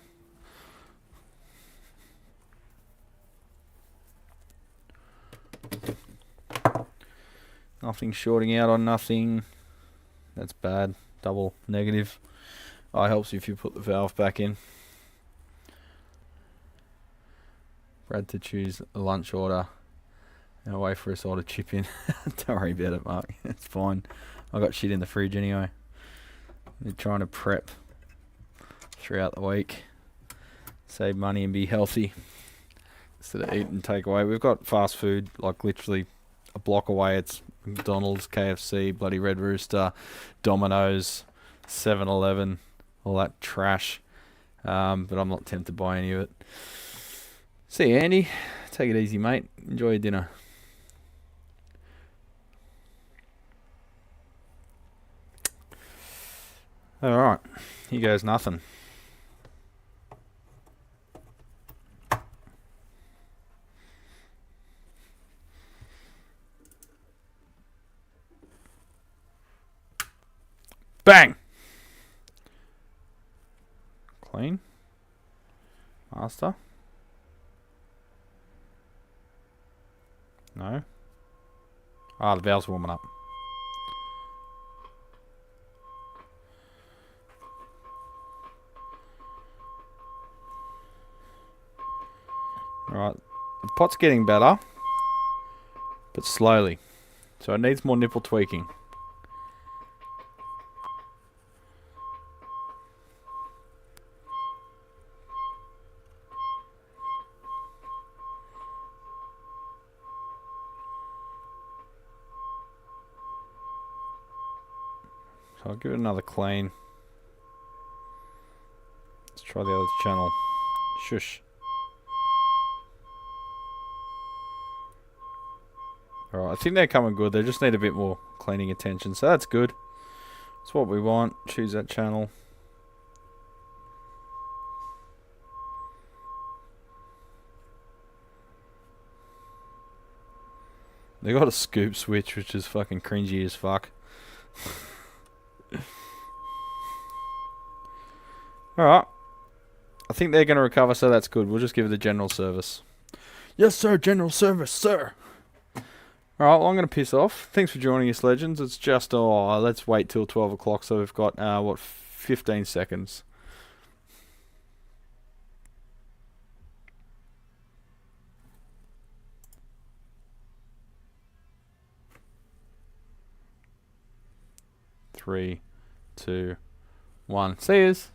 Nothing shorting out on nothing. That's bad. Double negative. It helps if you put the valve back in. Brad to choose a lunch order. And wait for us all to chip in. Don't worry about it, Mark. It's fine. I got shit in the fridge anyway. They're trying to prep throughout the week. Save money and be healthy instead of eat and take away. We've got fast food like literally a block away. It's McDonald's, KFC, bloody Red Rooster, Domino's, 7-Eleven, all that trash. But I'm not tempted by any of it. See you, Andy. Take it easy, mate. Enjoy your dinner. Alright, here goes nothing. Bang! Clean. Master. No. Ah, the valve's warming up. Alright, the pot's getting better, but slowly. So it needs more nipple tweaking. So I'll give it another clean. Let's try the other channel. Shush. Alright, I think they're coming good. They just need a bit more cleaning attention. So that's good. That's what we want. Choose that channel. They got a scoop switch, which is fucking cringy as fuck. Alright. I think they're going to recover, so that's good. We'll just give it a general service. Yes, sir. General service, sir. Alright, well, I'm going to piss off. Thanks for joining us, legends. It's just, let's wait till 12 o'clock, so we've got, 15 seconds. Three, two, one. See yous.